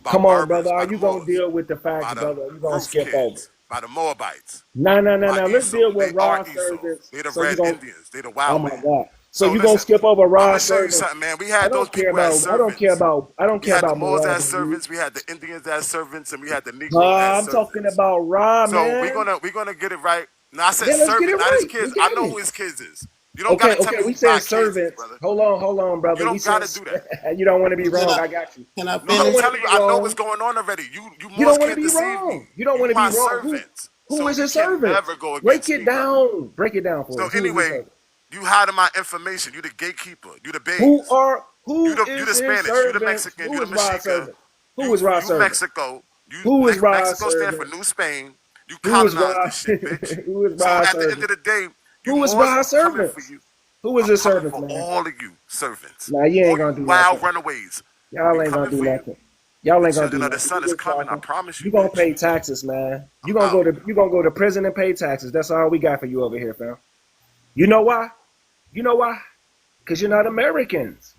by Come on, brother. Berbers, Are by the you gonna Moors, deal with the facts, by the brother? Or you gonna roof skip over? kids, by the Moabites, No, no, no, by no. Let's Esau. deal They with are Ra Esau. servants. They're the So you red gonna? Indians. They're the Oh wild my man. God. So So you gonna listen, skip over I'm Ra gonna show you servants? something, man. We I had those don't care people as about. I don't care servants. about. I don't We care had the about Moors Moab as and you. servants. We had the Indians as servants, and we had the Negro as I'm talking servants. about Ra, So man. we're gonna get it right. Now I said Yeah, let's get it servant, not his right. We kids. I got know it. who his kids is. You don't gotta Okay, tell okay. me We who said my kids is, servants. brother. Hold on, You brother. We don't said gotta do that. you don't want to be can wrong. I I got you. can I No, You I'm don't finish? want to telling be you, I know what's wrong. going on already. You You Moors don't want to can't be deceive me. wrong. You don't You want to be my wrong. servants. Who So is you his can servant? never go Break against it me, brother. down. Break it down for So us. Who is his anyway, servant? you hiding my information. You the gatekeeper. You the babes. Who You is the his Spanish. You the servants? Mexican. You Who the is Ra's Mexica. servant? Who is Ra's You servant? Mexico. Who is Ra's Mexico stand for servant? New Spain. You Who is colonized Ra? this shit, bitch. Who is So Ra's at the end of servant? the day, you Who is Moors, I'm Ra's coming for servants? you. Who is I'm his coming servants, for man? all of you servants. Nah, you All ain't you gonna do wild nothing. runaways. We Y'all ain't gonna coming do for you. nothing. Y'all The ain't gonna do children of the nothing. You sun is just coming. I talking. promise you, You gonna bitch. pay taxes, man. I'm out. You gonna go to prison and pay taxes. That's all we got for you over here, fam. You know why? You know why? Because you're not Americans.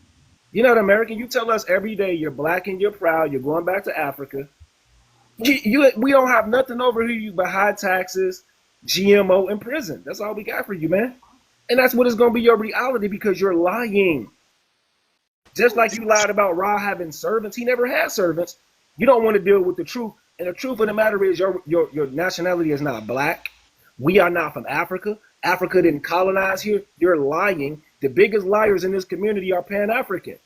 You're not American. You tell us every day you're black and you're proud. You're going back to Africa. We don't have nothing over here but high taxes, GMO, and prison. That's all we got for you, man. And that's what is going to be your reality because you're lying. Just like you lied about Ra having servants, he never had servants. You don't want to deal with the truth. And the truth of the matter is your nationality is not black. We are not from Africa. Africa didn't colonize here. You're lying. The biggest liars in this community are Pan-African.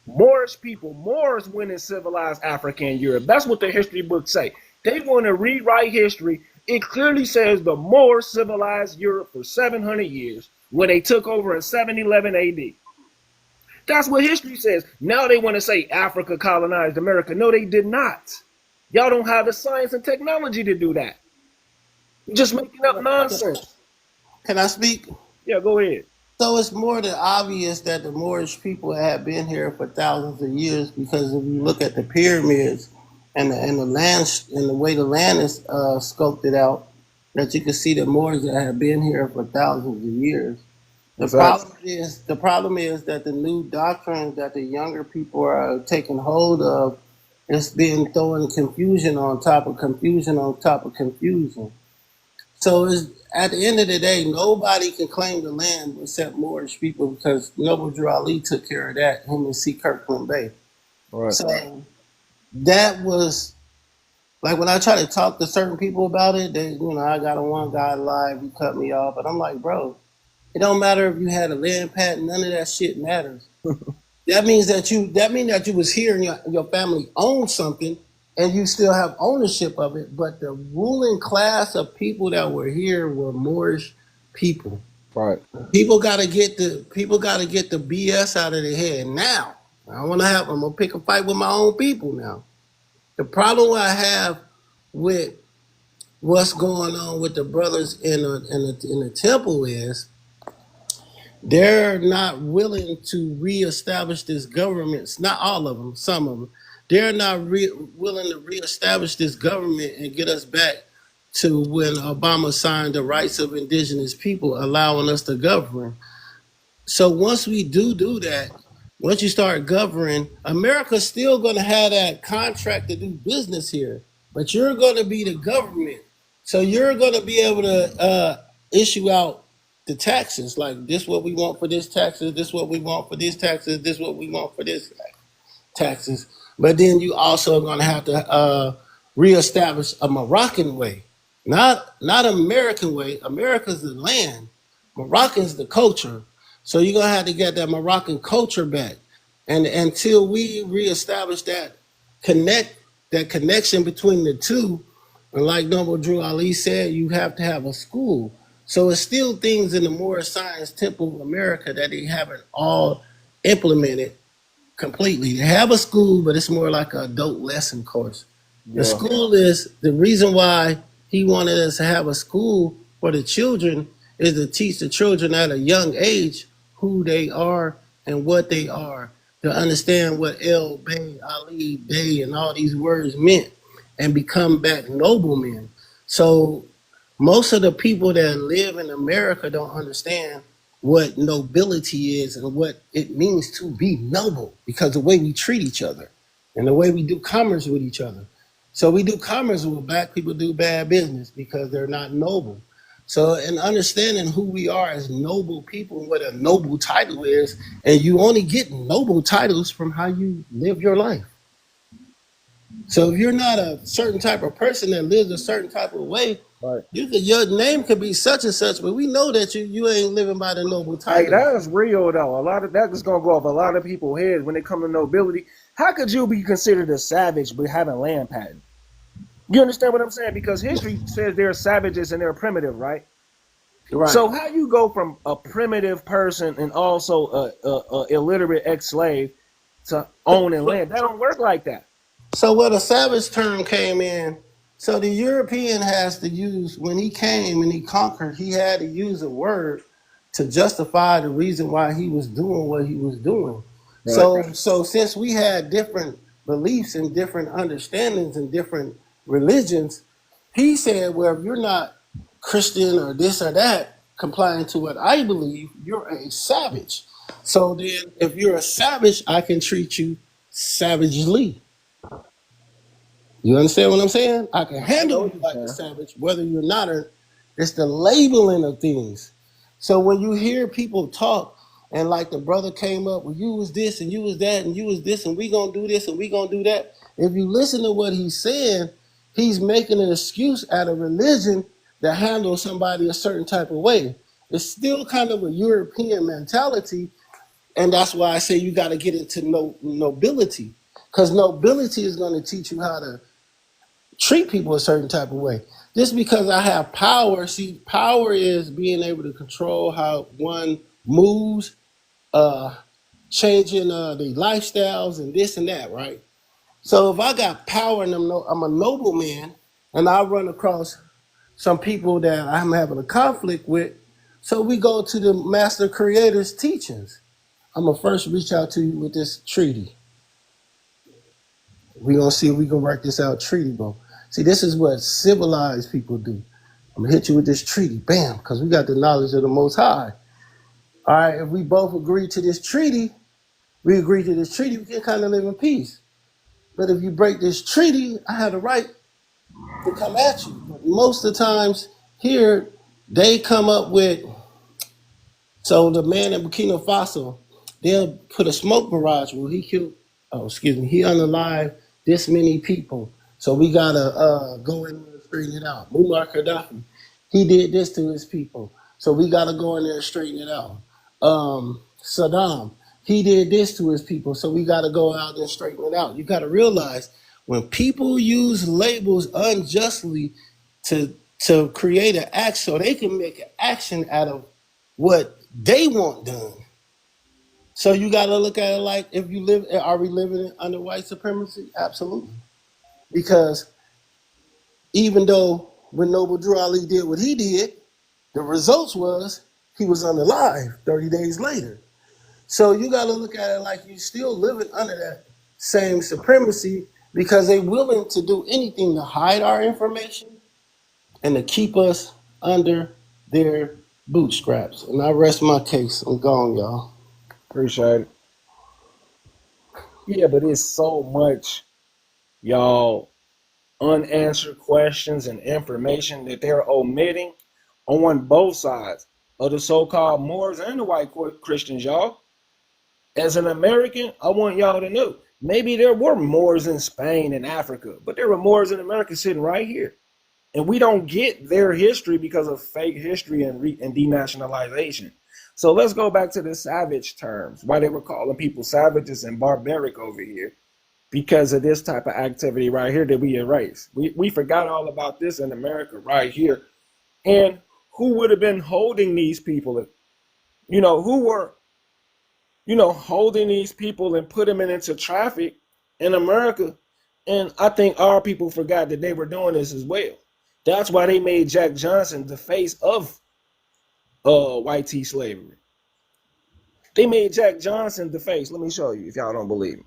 Moorish people, Moors went and civilized Africa and Europe. That's what the history books say. They want to rewrite history. It clearly says the Moors civilized Europe for 700 years when they took over in 711 AD. That's what history says. Now they want to say Africa colonized America. No, they did not. Y'all don't have the science and technology to do that. You're just making up nonsense. Can I speak? Yeah, go ahead. So it's more than obvious that the Moorish people have been here for thousands of years because if you look at the pyramids and the land and the way the land is sculpted out, that you can see the Moors that have been here for thousands of years. Exactly. The problem is that the new doctrines that the younger people are taking hold of is being throwing confusion on top of confusion on top of confusion. So it's, at the end of the day, nobody can claim the land except Moorish people because Noble Drew Ali took care of that, him and C. Kirkland Bay. All right. So that was like when I try to talk to certain people about it, I got a one guy live, he cut me off, but I'm like, bro, it don't matter if you had a land patent, none of that shit matters. That means that you was here and your family owned something and you still have ownership of it. But the ruling class of people that were here were Moorish people. Right. People gotta get the BS out of their head now. I'm gonna pick a fight with my own people now. The problem I have with what's going on with the brothers in the temple is they're not willing to reestablish this government. Not all of them, some of them. They're not willing to reestablish this government and get us back to when Obama signed the rights of indigenous people, allowing us to govern. So once we do that, once you start governing, America's still going to have that contract to do business here, but you're going to be the government. So you're going to be able to issue out the taxes. Like this what we want for this taxes, this what we want for this taxes, this what we want for this taxes. But then you also going to have to reestablish a Moroccan way, not American way. America's the land, Moroccan's the culture. So you're gonna have to get that Moroccan culture back, and until we reestablish that connection between the two, and like Noble Drew Ali said, you have to have a school. So it's still things in the Moorish Science Temple of America that they haven't all implemented completely. They have a school, but it's more like an adult lesson course. The Yeah. school is the reason why he wanted us to have a school for the children is to teach the children at a young age who they are and what they are, to understand what El Bay, Ali, Day, and all these words meant, and become back noblemen. So most of the people that live in America don't understand what nobility is and what it means to be noble because the way we treat each other and the way we do commerce with each other. So we do commerce with black people do bad business because they're not noble. So in understanding who we are as noble people and what a noble title is, and you only get noble titles from how you live your life. So if you're not a certain type of person that lives a certain type of way, Right. your name could be such and such, but we know that you ain't living by the noble Hey, title. that is real though. A lot of that is gonna go off a lot of people's heads when it comes to nobility. How could you be considered a savage but having land patent? You understand what I'm saying? Because history says they're savages and they're primitive, right? Right. So how you go from a primitive person and also a illiterate ex-slave to owning land? That don't work like that. So what a savage term came in. So the European has to use when he came and he conquered, he had to use a word to justify the reason why he was doing what he was doing. Right. So since we had different beliefs and different understandings and different religions, he said, well, if you're not Christian or this or that, complying to what I believe, you're a savage. So then if you're a savage, I can treat you savagely. You understand what I'm saying? I can I handle know you what you're like a saying. savage, whether you're not or it's the labeling of things. So when you hear people talk and like the brother came up, well, you was this and you was that and you was this and we gonna do this and we gonna do that. If you listen to what he's saying, he's making an excuse out of religion to handle somebody a certain type of way. It's still kind of a European mentality, and that's why I say you got to get into nobility, because nobility is going to teach you how to treat people a certain type of way. Just because I have power, see, power is being able to control how one moves, uh, changing the lifestyles and this and that, right? So if I got power and I'm a nobleman, and I run across some people that I'm having a conflict with, so we go to the master creator's teachings. I'm gonna first reach out to you with this treaty. We're gonna see if we can work this out treaty, bro. See, this is what civilized people do. I'm gonna hit you with this treaty, bam, because we got the knowledge of the Most High. All right, if we both agree to this treaty, we agree to this treaty, we can kind of live in peace. But if you break this treaty, I have the right to come at you. But most of the times here, they come up with, so the man in Burkina Faso, they'll put a smoke barrage where he killed, oh, excuse me, he unalived this many people. So we gotta go in there and straighten it out. Muammar Gaddafi, he did this to his people. So we gotta go in there and straighten it out. Saddam, he did this to his people. So we gotta go out and straighten it out. You gotta realize when people use labels unjustly to create an act so they can make an action out of what they want done. So you got to look at it like, if you live, are we living under white supremacy? Absolutely. Because even though when Noble Drew Ali did what he did, the results was he was unalive 30 days later. So you got to look at it like you still living under that same supremacy, because they willing to do anything to hide our information and to keep us under their bootstraps. And I rest my case. I'm gone, y'all. Appreciate it. Yeah, but it's so much, y'all, unanswered questions and information that they're omitting on both sides. of the so-called Moors and the white Christians, y'all. As an American, I want y'all to know maybe there were Moors in Spain and Africa, but there were Moors in America sitting right here. And we don't get their history because of fake history and denationalization. So let's go back to the savage terms, why they were calling people savages and barbaric over here because of this type of activity right here that we erase. We forgot all about this in America right here. And who would have been holding these people? Who were holding these people and put them into traffic in America. And I think our people forgot that they were doing this as well. That's why they made Jack Johnson the face of white tea slavery. They made Jack Johnson the face. Let me show you if y'all don't believe me.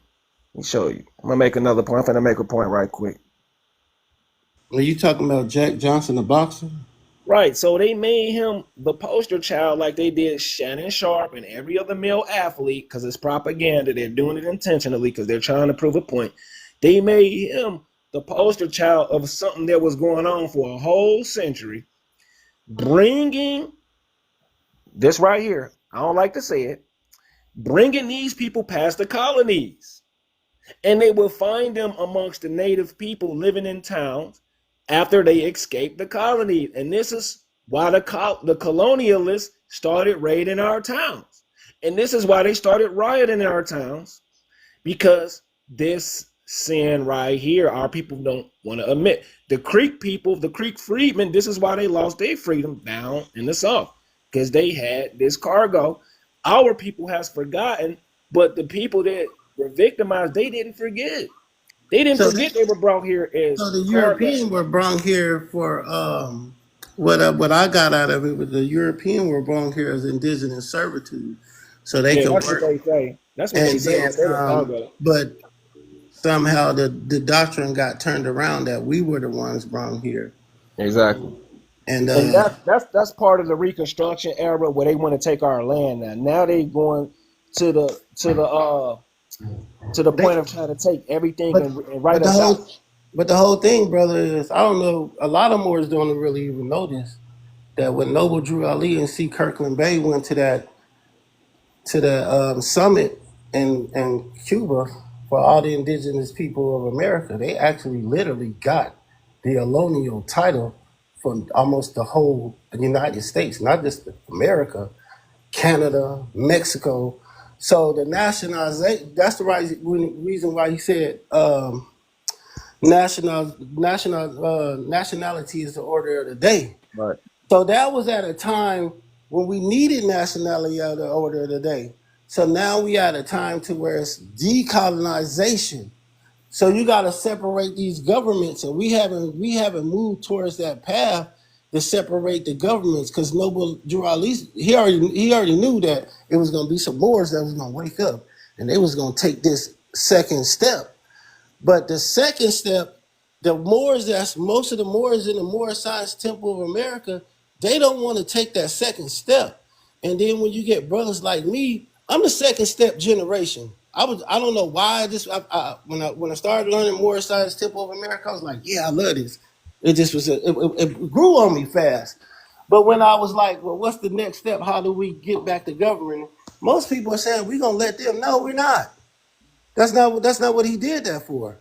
Let me show you. I'm gonna make another point. I'm gonna make a point right quick. Are you talking about Jack Johnson, the boxer? Right, so they made him the poster child like they did Shannon Sharp and every other male athlete because it's propaganda. They're doing it intentionally because they're trying to prove a point. They made him the poster child of something that was going on for a whole century, bringing this right here. I don't like to say it, bringing these people past the colonies. And they will find them amongst the native people living in towns after they escaped the colony. And this is why the colonialists started raiding our towns. And this is why they started rioting in our towns, because this sin right here, our people don't want to admit. The Creek people, the Creek freedmen, this is why they lost their freedom down in the South, because they had this cargo. Our people has forgotten, but the people that were victimized, they didn't forget. They didn't So, forget they were brought here as so the cargo. European were brought here for what I got out of it was the European were brought here as indigenous servitude, so they Yeah, could that's what work. they say. That's what they And say, then, that they were cargo. but somehow the doctrine got turned around that we were the ones brought here, Exactly. and And that's part of the Reconstruction era where they want to take our land now. Now they going to the they point of trying to take everything but and write but the us out. whole but the whole thing, brother, is I don't know. A lot of Moors don't really even notice that when Noble Drew Ali and C. Kirkland Bay went to the summit in Cuba for all the indigenous people of America, they actually literally got the colonial title for almost the whole United States, not just America, Canada, Mexico. So the nationalization, that's the right reason why he said nationality is the order of the day. Right. So that was at a time when we needed nationality of the order of the day. So now we at a time to where it's decolonization. So you got to separate these governments, and we haven't moved towards that path to separate the governments because Noble Drew Ali he already knew that it was going to be some Moors that was going to wake up, and they was going to take this second step. But the second step, the Moors, that's most of the Moors in the Moor Science Temple of America, they don't want to take that second step. And then when you get brothers like me, I'm the second step generation. I don't know why this when I started learning Moor Science Temple of America, I was like, yeah, I love this. It just it grew on me fast. But when I was like, well, what's the next step? How do we get back to governing? Most people are saying we're gonna let them. No, we're not. That's not what he did that for.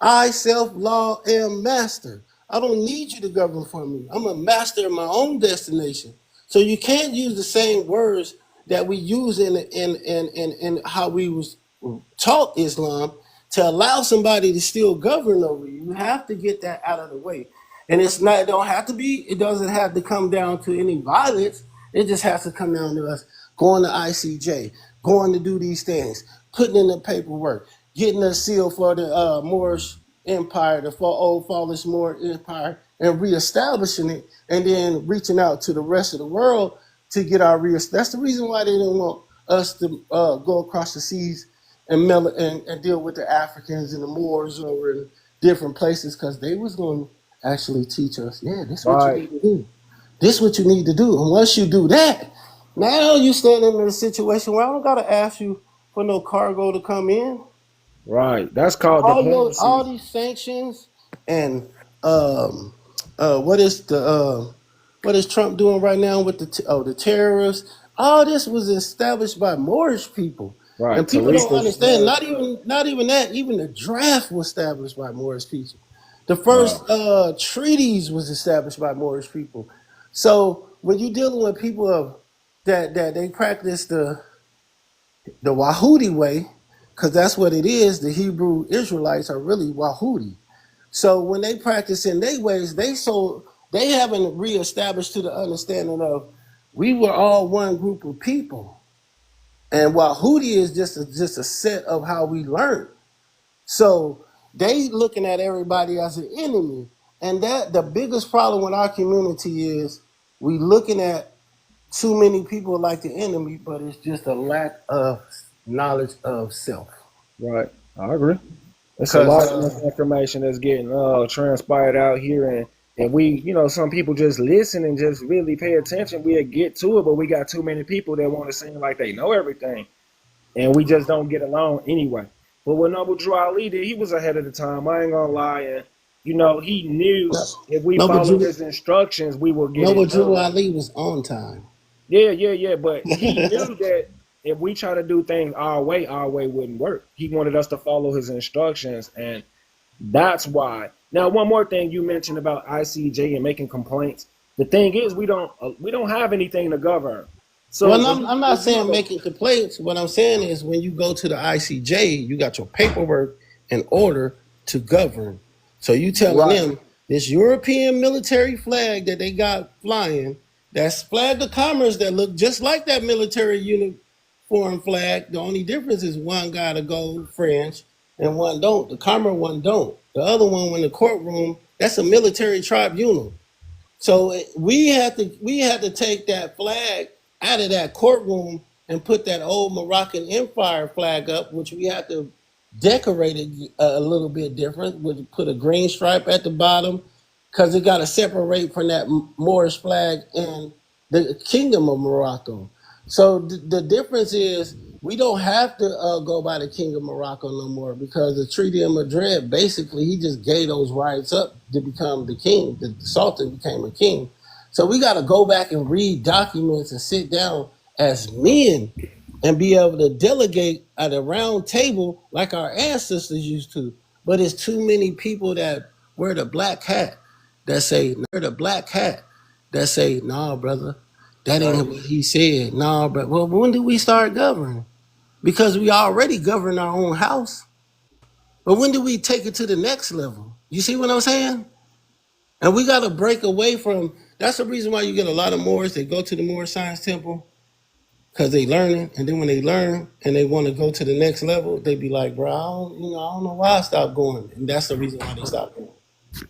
I self law am master. I don't need you to govern for me. I'm a master of my own destination. So you can't use the same words that we use in how we was taught Islam to allow somebody to still govern over you. You have to get that out of the way. And it doesn't have to come down to any violence. It just has to come down to us going to ICJ, going to do these things, putting in the paperwork, getting a seal for the Moorish Empire, the old fallish Moorish Empire, and reestablishing it, and then reaching out to the rest of the world to get our That's the reason why they didn't want us to go across the seas and deal with the Africans and the Moors over in different places, because they was going to actually teach us, yeah, this is what you Right. need to do. This is what you need to do. And once you do that, now you stand in a situation where I don't gotta ask you for no cargo to come in. Right. That's called All diplomacy. these sanctions and what is the What is Trump doing right now with the terrorists? All this was established by Moorish people, Right. and people don't Tariqas. understand. Not even that. Even the draft was established by Moorish people. The Right. first treaties was established by Moorish people. So when you're dealing with people of that they practice the Wahudi way, because that's what it is. The Hebrew Israelites are really Wahudi. So when they practice in their ways, they haven't reestablished to the understanding of we were all one group of people, and Wahudi is just a set of how we learn. So they looking at everybody as an enemy, and that the biggest problem with our community is we looking at too many people like the enemy, but it's just a lack of knowledge of self. Right. I agree. It's a Because lot of misinformation that's getting transpired out here, and we, some people just listen and just really pay attention. We'll get to it, but we got too many people that want to seem like they know everything, and we just don't get along anyway. But what Noble Drew Ali did, he was ahead of the time. I ain't gonna lie, and he knew if we Noble followed Drew, his instructions, we would get Noble it Drew done. Ali was on time. Yeah, yeah, yeah. But he knew that if we try to do things our way wouldn't work. He wanted us to follow his instructions, and that's why. Now, one more thing you mentioned about ICJ and making complaints. The thing is, we don't have anything to govern. So Well, I'm not saying making complaints. What I'm saying is when you go to the ICJ, you got your paperwork in order to govern. So you telling right, them this European military flag that they got flying, that's flag of commerce that look just like that military uniform flag. The only difference is one got a gold fringe and one don't. The commerce one don't. The other one, when the courtroom, that's a military tribunal. So we had to take that flag out of that courtroom and put that old Moroccan Empire flag up, which we had to decorate it a little bit different. We put a green stripe at the bottom because it got to separate from that Moorish flag and the Kingdom of Morocco. So the difference is we don't have to go by the King of Morocco no more because the Treaty of Madrid basically he just gave those rights up to become the king. The Sultan became a king. So we got to go back and read documents and sit down as men and be able to delegate at a round table like our ancestors used to. But it's too many people that wear the black hat that say, nah, brother, that right. ain't what he said. Nah, but well, when did we start governing? Because we already govern our own house. But when do we take it to the next level? You see what I'm saying? And we got to break away from. That's the reason why you get a lot of Moors. They go to the Moor Science Temple because they learning, and then when they learn and they want to go to the next level, they be like, bro, I don't know why I stopped going, and that's the reason why they stopped going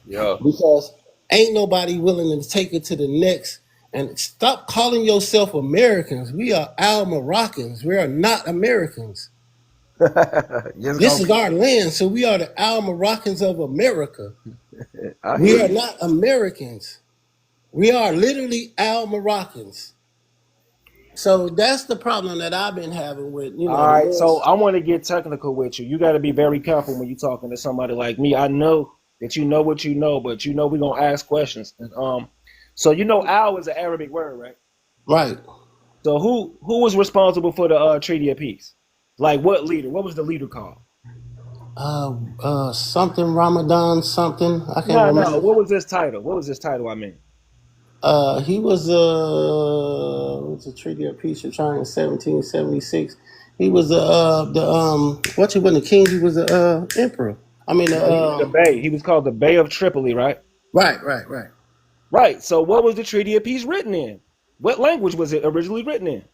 Yeah. because ain't nobody willing to take it to the next. And stop calling yourself Americans. We are Al Moroccans. We are not Americans. Just This gonna is our land, so we are the Al Moroccans of America. I hear We are you. not Americans. We are literally Al Moroccans. So that's the problem that I've been having with, All the right. So Moors. I want to get technical with you. You got to be very careful when you're talking to somebody like me. I know that you know what you know, but we're gonna ask questions. And so Al is an Arabic word, right? Right. So who was responsible for the Treaty of Peace? Like what leader? What was the leader called? Something Ramadan, something. I can't No, no. remember. What was his title? What was his title? I mean. He was what's the Treaty of Peace you're trying in 1776. He was what you wasn't the king, he was the emperor. I mean No, he was the Bey. He was called the Bey of Tripoli, right? right. Right. So what was the Treaty of Peace written in? What language was it originally written in?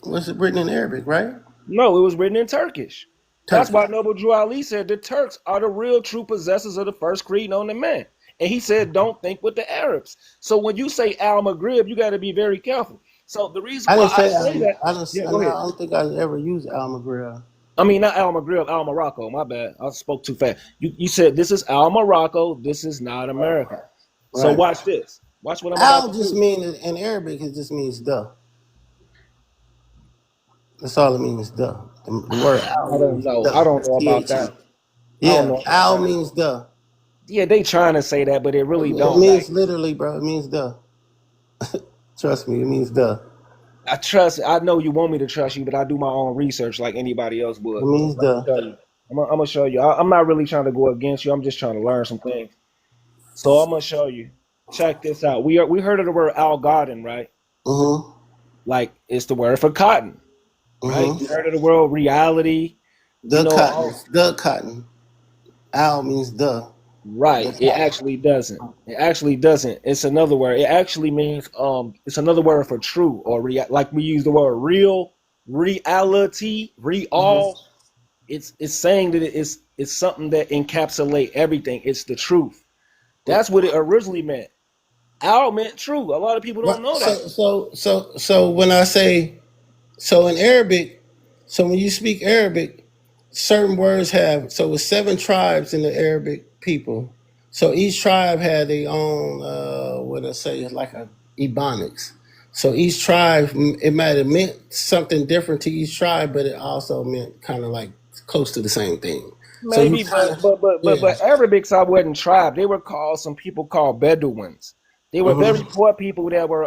Was it written in Arabic, right? No, it was written in Turkish. That's why Turkish. Noble Drew Ali said the Turks are the real true possessors of the first creed known to man. And he said, don't think with the Arabs. So when you say Al Maghrib, you got to be very careful. So the reason I why didn't I say say that, yeah, I go ahead. don't think I ever used Al Maghrib. I mean, not Al Maghrib, Al Morocco. My bad. I spoke too fast. You said this is Al Morocco. This is not America. So Right. watch this. Watch what I'm about Al to just do. means in Arabic it just means duh. That's all it means, duh. The word I Al don't means know. I duh. don't know about THE. that. I don't Yeah, know about Al that. means duh. Yeah, they trying to say that, but it really It don't. Like, means literally, bro. It means duh. Trust me, it means the. I know you want me to trust you, but I do my own research like anybody else would. It means Let me the. show you. I'm gonna show you. I'm not really trying to go against you. I'm just trying to learn some things. So I'm gonna show you. Check this out. We heard of the word Al garden, right? Mm-hmm. Like it's the word for cotton, right? We Mm-hmm. heard of the word reality. You The know, cotton. all It's the cotton. Owl means the right. It cotton. actually doesn't. It actually doesn't. It's another word. It actually means it's another word for true or like we use the word real, reality, Mm-hmm. real. It's saying that it's something that encapsulate everything. It's the truth. That's what it originally meant. Al meant true. A lot of people don't But know that. so when I say so in Arabic, so when you speak Arabic, certain words have so it's 7 tribes in the Arabic people. So each tribe had their own what I say is like a ebonics. So each tribe it might have meant something different to each tribe, but it also meant kind of like close to the same thing. So you Maybe, kind but of but but but yeah. but Arabics I wasn't tribe. They were called some people called Bedouins. They were very Mm-hmm. poor people that were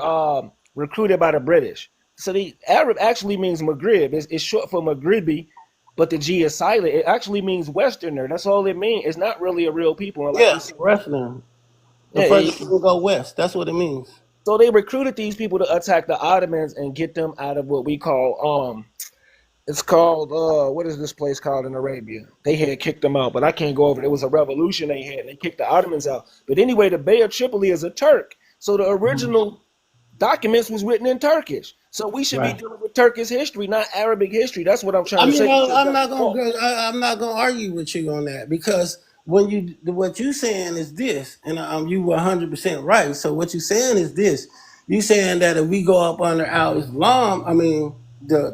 recruited by the British. So the Arab actually means Maghrib. It's short for Maghribi, but the G is silent. It actually means Westerner. That's all it means. It's not really a real people. And like Yeah, you said, wrestling. The yeah. furthest you can go west. That's what it means. So they recruited these people to attack the Ottomans and get them out of what we call it's called what is this place called in Arabia? They had kicked them out, but I can't go over it. It was a revolution they had. They kicked the Ottomans out. But anyway, the Bey of Tripoli is a Turk. So the original documents was written in Turkish. So we should be Right. dealing with Turkish history, not Arabic history. That's what I'm trying I to mean, say. You just I'm got not it gonna wrong. go. I'm not gonna argue with you on that because when you what you saying is this, and you 100% right. So what you saying is this. You saying that if we go up under Al Islam, I mean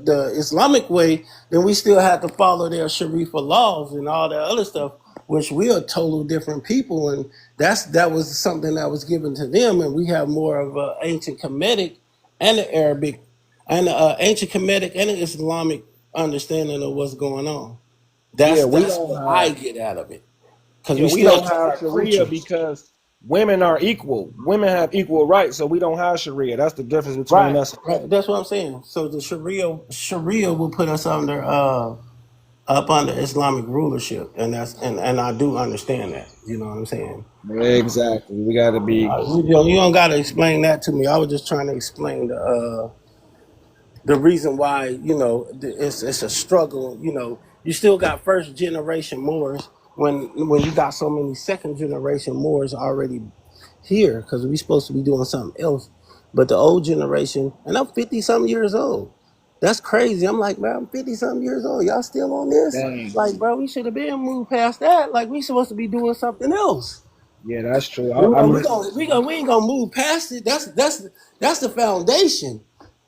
the Islamic way, then we still have to follow their Sharifa laws and all that other stuff, which we are total different people, and that was something that was given to them, and we have more of an ancient Kemetic and the Arabic and ancient Kemetic and an Islamic understanding of what's going on. Yeah, That's what I get out of it because we we still don't keep have the Sharia cultures. because women are equal. Women have equal rights, so we don't have Sharia. That's the difference between Right, us and right. them. That's what I'm saying. So the Sharia will put us under up under Islamic rulership, and and I do understand that. You know what I'm saying? Exactly. We got to be. You don't got to explain that to me. I was just trying to explain the reason why it's a struggle. You still got first generation Moors when you got so many second generation Moors already here because we supposed to be doing something else. But the old generation, and I'm 50 something years old. That's crazy. I'm like, man, I'm 50 something years old. Y'all still on this? Dang. Like, bro, we should have been moved past that. Like, we supposed to be doing something else. Yeah, that's true. You I know, miss. we ain't gonna move past it. That's the foundation.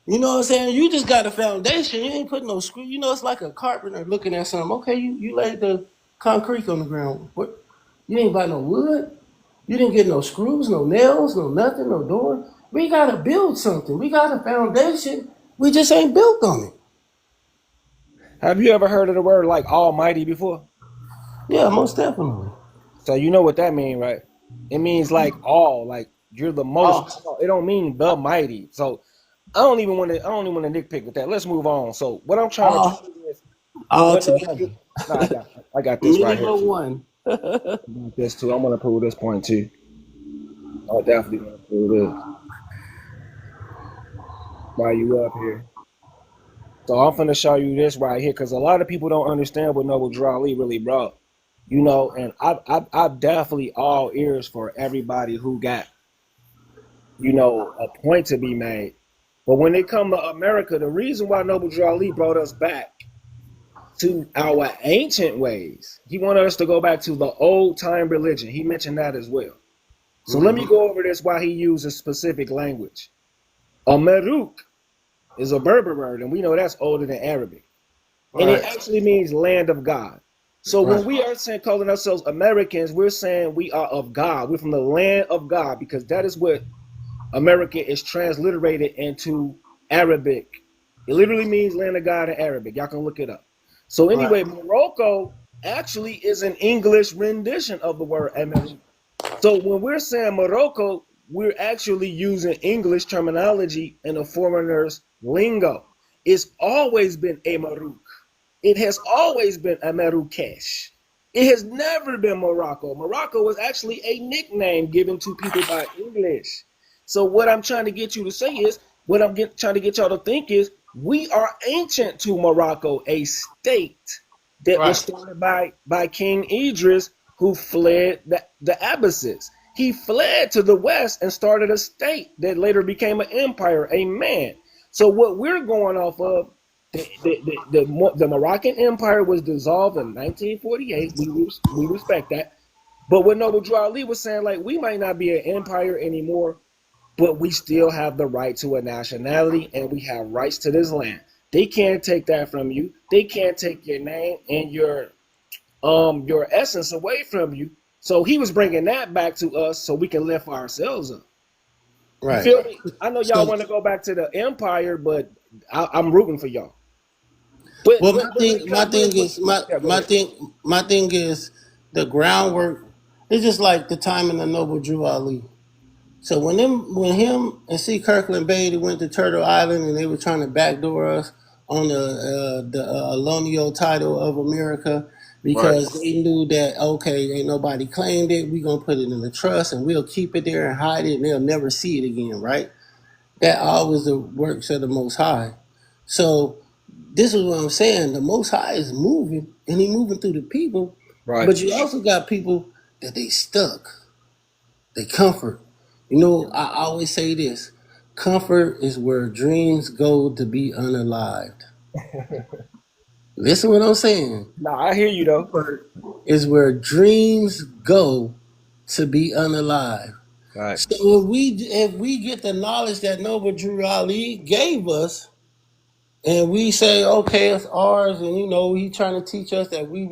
You know what I'm saying? You just got a foundation. You ain't putting no screw. You know, it's like a carpenter looking at something. Okay, you laid the concrete on the ground. What? You ain't buy no wood. You didn't get no screws, no nails, no nothing, no door. We gotta build something. We got a foundation. We just ain't built on it. Have you ever heard of the word like Almighty before? Yeah, most definitely. So you know what that means, right? It means like all, like you're the most. Oh, It don't mean the mighty. So I don't even want to. I don't even want to nitpick with that. Let's move on. So what I'm trying to tell all, you is, all when together. no, I got this right Many here but too. one. I got this too. I'm gonna prove this point too. I definitely gonna prove this while you up here. So I'm gonna show you this right here because a lot of people don't understand what Noble Drew Ali really brought. And I've definitely all ears for everybody who got a point to be made. But when it come to America, the reason why Noble Drew Ali brought us back to our ancient ways, he wanted us to go back to the old time religion. He mentioned that as well. So let me Mhm. go over this why he uses specific language. Ameruk is a Berber word, and we know that's older than Arabic. And it Right, actually means land of God. So when right, we are saying calling ourselves Americans, we're saying we are of God. We're from the land of God because that is what America is transliterated into Arabic. It literally means land of God in Arabic. Y'all can look it up. So right. anyway, Morocco actually is an English rendition of the word America. So when we're saying Morocco, we're actually using English terminology in a foreigner's lingo. It's always been a Maruk. It has always been a Marrakesh. It has never been Morocco. Morocco was actually a nickname given to people by English. So what I'm trying to get you to say is, trying to get y'all to think is, we are ancient to Morocco, a state that was Right. started by King Idris, who fled the Abbasids. He fled to the west and started a state that later became an empire, a man. So what we're going off of, the Moroccan Empire was dissolved in 1948. We respect that. But what Noble Drew Ali was saying, like, we might not be an empire anymore, but we still have the right to a nationality and we have rights to this land. They can't take that from you. They can't take your name and your essence away from you. So he was bringing that back to us so we can lift ourselves up. You Right. feel me? I know y'all So, want to go back to the empire, but I'm rooting for y'all. But well, but when it comes, yeah, go ahead. my thing is the groundwork. It's just like the time in the Noble Drew Ali. So when him and C. Kirkland Beatty went to Turtle Island and they were trying to backdoor us on the colonial title of America Right, because they knew that, okay, ain't nobody claimed it, we gonna put it in the trust and we'll keep it there and hide it and they'll never see it again, right? That always the works of the Most High. So this is what I'm saying. The Most High is moving and he moving through the people, right, but you also got people that they stuck. They comfort. You know, I always say this: comfort is where dreams go to be unalived. Listen, what I'm saying. Nah, I hear you though. Comfort is where dreams go to be unalived. Right, So if we get the knowledge that Noble Drew Ali gave us, and we say, okay, it's ours, and he's trying to teach us that we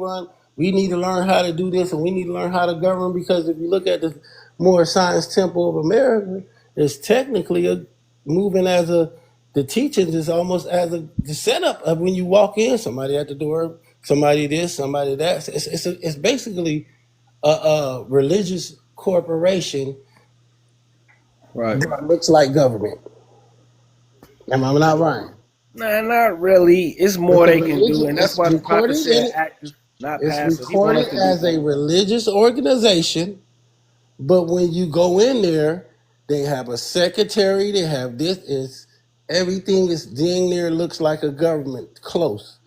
need to learn how to do this, and we need to learn how to govern. Because if you look at the more science temple of America, it's technically moving as the teachings is almost as the setup of when you walk in, somebody at the door, somebody this, somebody that. It's basically a religious corporation right. that looks like government. Am I not right? Nah, not really. It's It's more a they can do, religion. and that's It's why the prophet recorded said in active, not It's passive. He want us recorded to do as a both. religious organization, but when you go in there, they have a secretary. They have this. Is everything is dang near looks like a government close.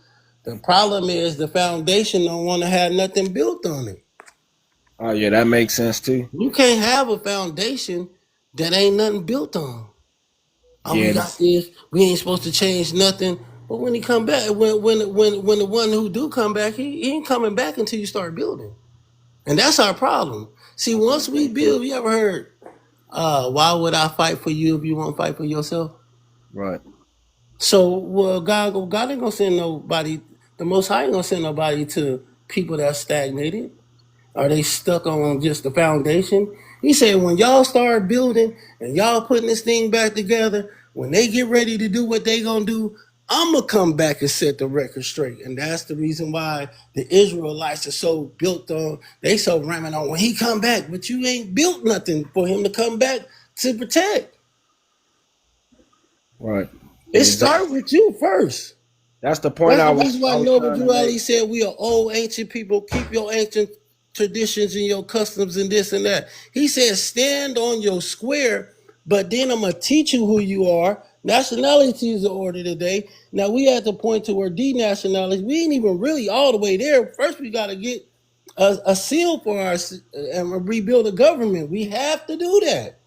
The problem is the foundation don't want to have nothing built on it. Oh yeah, that makes sense too. You can't have a foundation that ain't nothing built on. Oh, we Yeah, got this. We ain't supposed to change nothing. But when he come back, when the one who do come back, he ain't coming back until you start building. And that's our problem. See, once we build, you ever heard, why would I fight for you if you won't fight for yourself? right, So, well, God ain't gonna send nobody, the Most High ain't gonna send nobody to people that's stagnated. Are they stuck on just the foundation? He said, when y'all start building and y'all putting this thing back together, when they get ready to do what they gonna do, I'm gonna come back and set the record straight. And that's the reason why the Israelites are so built on, they so ramming on when he come back, but you ain't built nothing for him to come back to protect. right. It Exactly. starts with you first. That's the point That's I the was reason why I was Noble trying to Drew make. Ali said we are old ancient people. Keep your ancient traditions and your customs and this and that. He said stand on your square, but then I'm gonna teach you who you are. Nationality is the order today. Now we at the point to where denationality, we ain't even really all the way there. First we gotta get a seal for our and rebuild a government. We have to do that.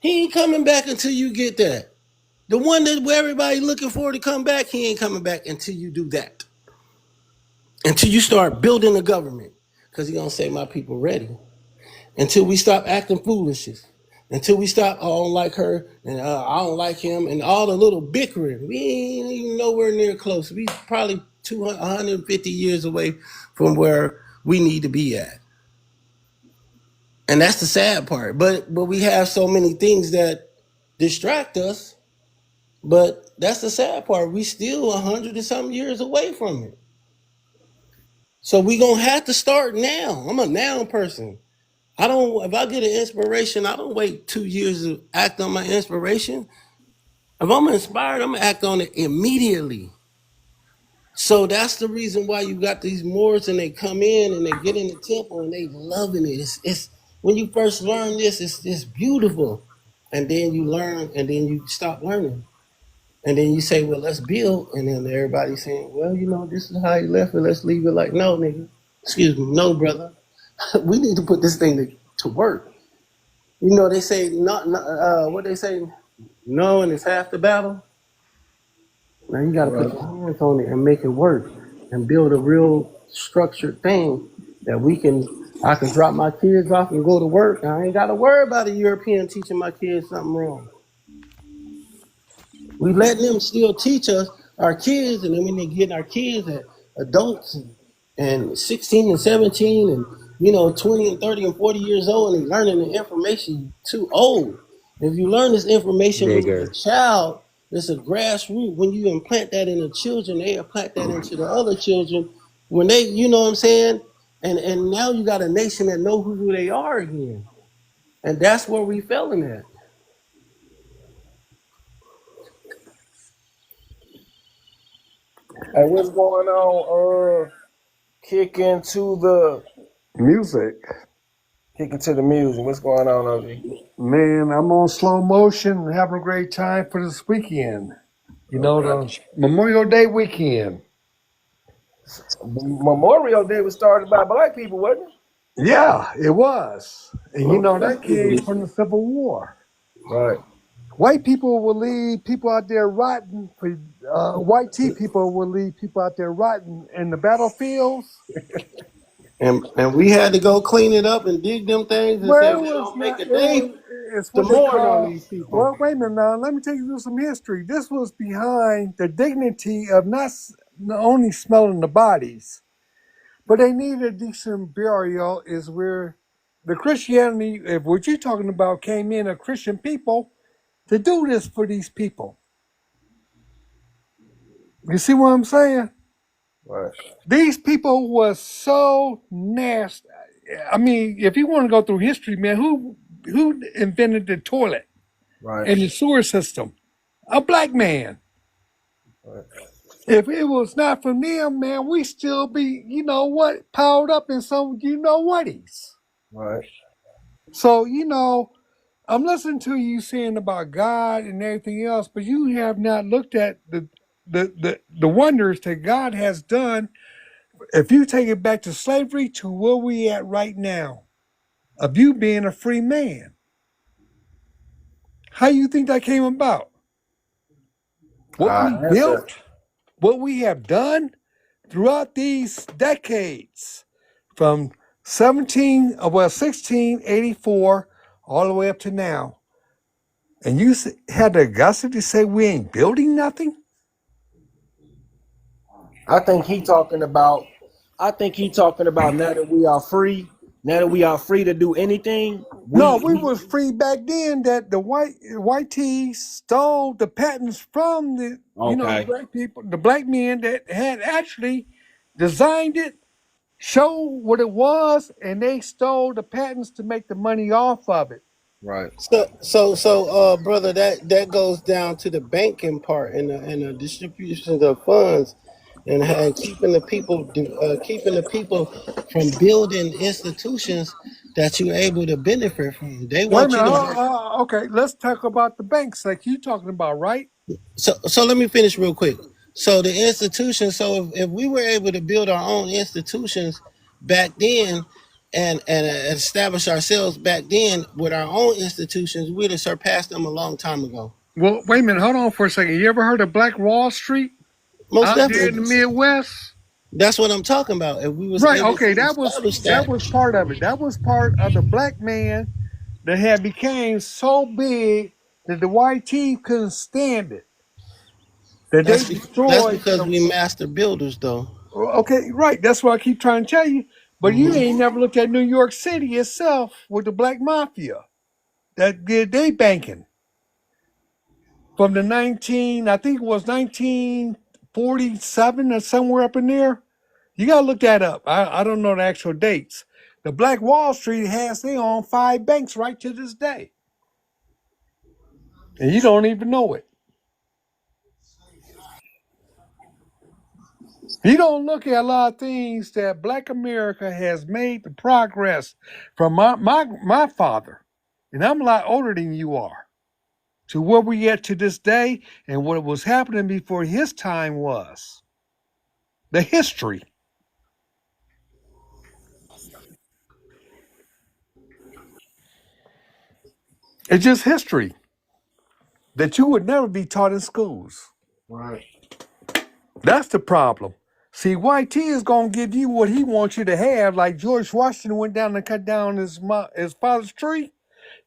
He ain't coming back until you get that. The one that where everybody looking for to come back, he ain't coming back until you do that. Until you start building a government. Because he's gonna say my people ready. Until we stop acting foolishness. Until we stop, I don't like her and I don't like him and all the little bickering. We ain't even nowhere near close. We probably 200, 150 years away from where we need to be at. And that's the sad part. But we have so many things that distract us. But that's the sad part. We still 100 and something years away from it. So we gonna have to start now. I'm a now person. I don't. If I get an inspiration, I don't wait 2 years to act on my inspiration. If I'm inspired, I'm gonna act on it immediately. So that's the reason why you got these Moors and they come in and they get in the temple and they loving it. It's when you first learn this, it's beautiful, and then you learn and then you stop learning, and then you say, well, let's build, and then everybody's saying, well, this is how you left it. Let's leave it like no, nigga. Excuse me, no, brother. We need to put this thing to work. They say not what they say, no, and it's half the battle. Now you got to put Right. your hands on it and make it work and build a real structured thing that I can drop my kids off and go to work. I ain't got to worry about a European teaching my kids something wrong. We letting them still teach us our kids, and then when they get our kids at adults and 16 and 17 and 20 and 30 and 40 years old, and they learning the information too old. If you learn this information when you're a Nigger. child, it's a grassroots. When you implant that in the children, they implant that into the other children. When they, you know what I'm saying? And now you got a nation that know who they are again. And that's where we failing at. Hey, what's going on? Kick into the Music. Kick into the music. What's going on, OG? Man, I'm on slow motion, having a great time for this weekend. Okay. The Memorial Day weekend. Memorial Day was started by black people, wasn't Yeah, it was. And it? that came from the Civil War. Right. White people will leave people out there rotting. White tea people will leave people out there rotting in the battlefields. And we had to go clean it up and dig them things and say Well, it we're was gonna make not. a It was. day It's to what they mourn on call. these people. Well, wait a minute now. Let me take you through some history. This was behind the dignity of not only smelling the bodies, but they needed a decent burial. Is where the Christianity, if what you're talking about, came in a Christian people to do this for these people. You see what I'm saying? Right. These people was so nasty. I mean, if you want to go through history, man, who invented the toilet Right. and the sewer system? A black man. Right. If it was not for them, man, we still be, piled up in some, whaties. Right. So, I'm listening to you saying about God and everything else, but you have not looked at the wonders that God has done. If you take it back to slavery to where we at right now, of you being a free man, how you think that came about? What we Answer. built, what we have done throughout these decades, from 1684 all the way up to now, and you had the audacity to say we ain't building nothing? I think he talking about. I think he talking about now that we are free. Now that we are free to do anything, No, we we was free back then. That the white tees stole the patents from the okay. black people, the black men that had actually designed it, showed what it was, and they stole the patents to make the money off of it. Right. So, brother, that goes down to the banking part and the distribution of funds and keeping the people from building institutions that you're able to benefit from. They Wait a want you minute. to work. Okay, let's talk about the banks like you talking about, right? So let me finish real quick. So the institutions. So if we were able to build our own institutions back then, and establish ourselves back then with our own institutions, we'd have surpassed them a long time ago. Well, wait a minute. Hold on for a second. You ever heard of Black Wall Street Most out there in definitely, the Midwest? that's what I'm talking about. If we was Right. able Okay. to That was establish that that, was part of it. That was part of the black man that had became so big that the white teeth couldn't stand it. That they that's destroyed because the. we master builders, though. Okay, right. That's what I keep trying to tell you. But you Hmm. ain't never looked at New York City itself with the black mafia that did they banking from the 19. I think it was 1947 or somewhere up in there. You gotta look that up. I don't know the actual dates, The Black Wall Street has their own 5 banks right to this day. And you don't even know it. You don't look at a lot of things that Black America has made the progress from my father, and I'm a lot older than you are, to where we at to this day and what was happening before his time was. The history. It's just history that you would never be taught in schools. Right. That's the problem. See, YT is going to give you what he wants you to have, like George Washington went down and cut down his father's tree.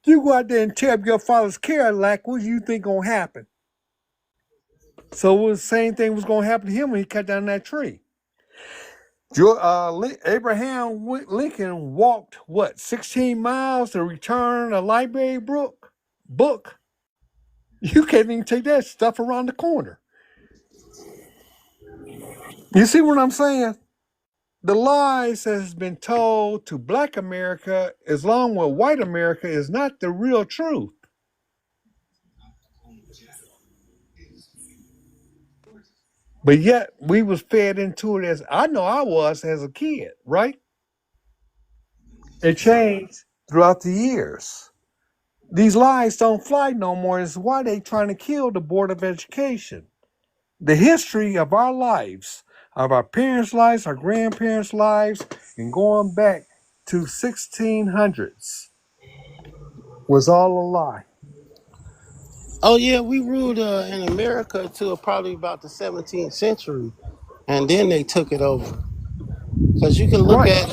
You go out there and tear up your father's Cadillac, what do you think going to happen? So it was the same thing was going to happen to him when he cut down that tree. Abraham Lincoln walked, 16 miles to return a library book? You can't even take that stuff around the corner. You see what I'm saying? The lies that has been told to Black America, as long with white America, is not the real truth. But yet we was fed into it as I know I was as a kid, right? It changed throughout the years. These lies don't fly no more. It's why they trying to kill the Board of Education. The history of our lives, of our parents' lives, our grandparents' lives, and going back to 1600s was all a lie. Oh yeah, we ruled in America till probably about the 17th century, and then they took it over. Because Right.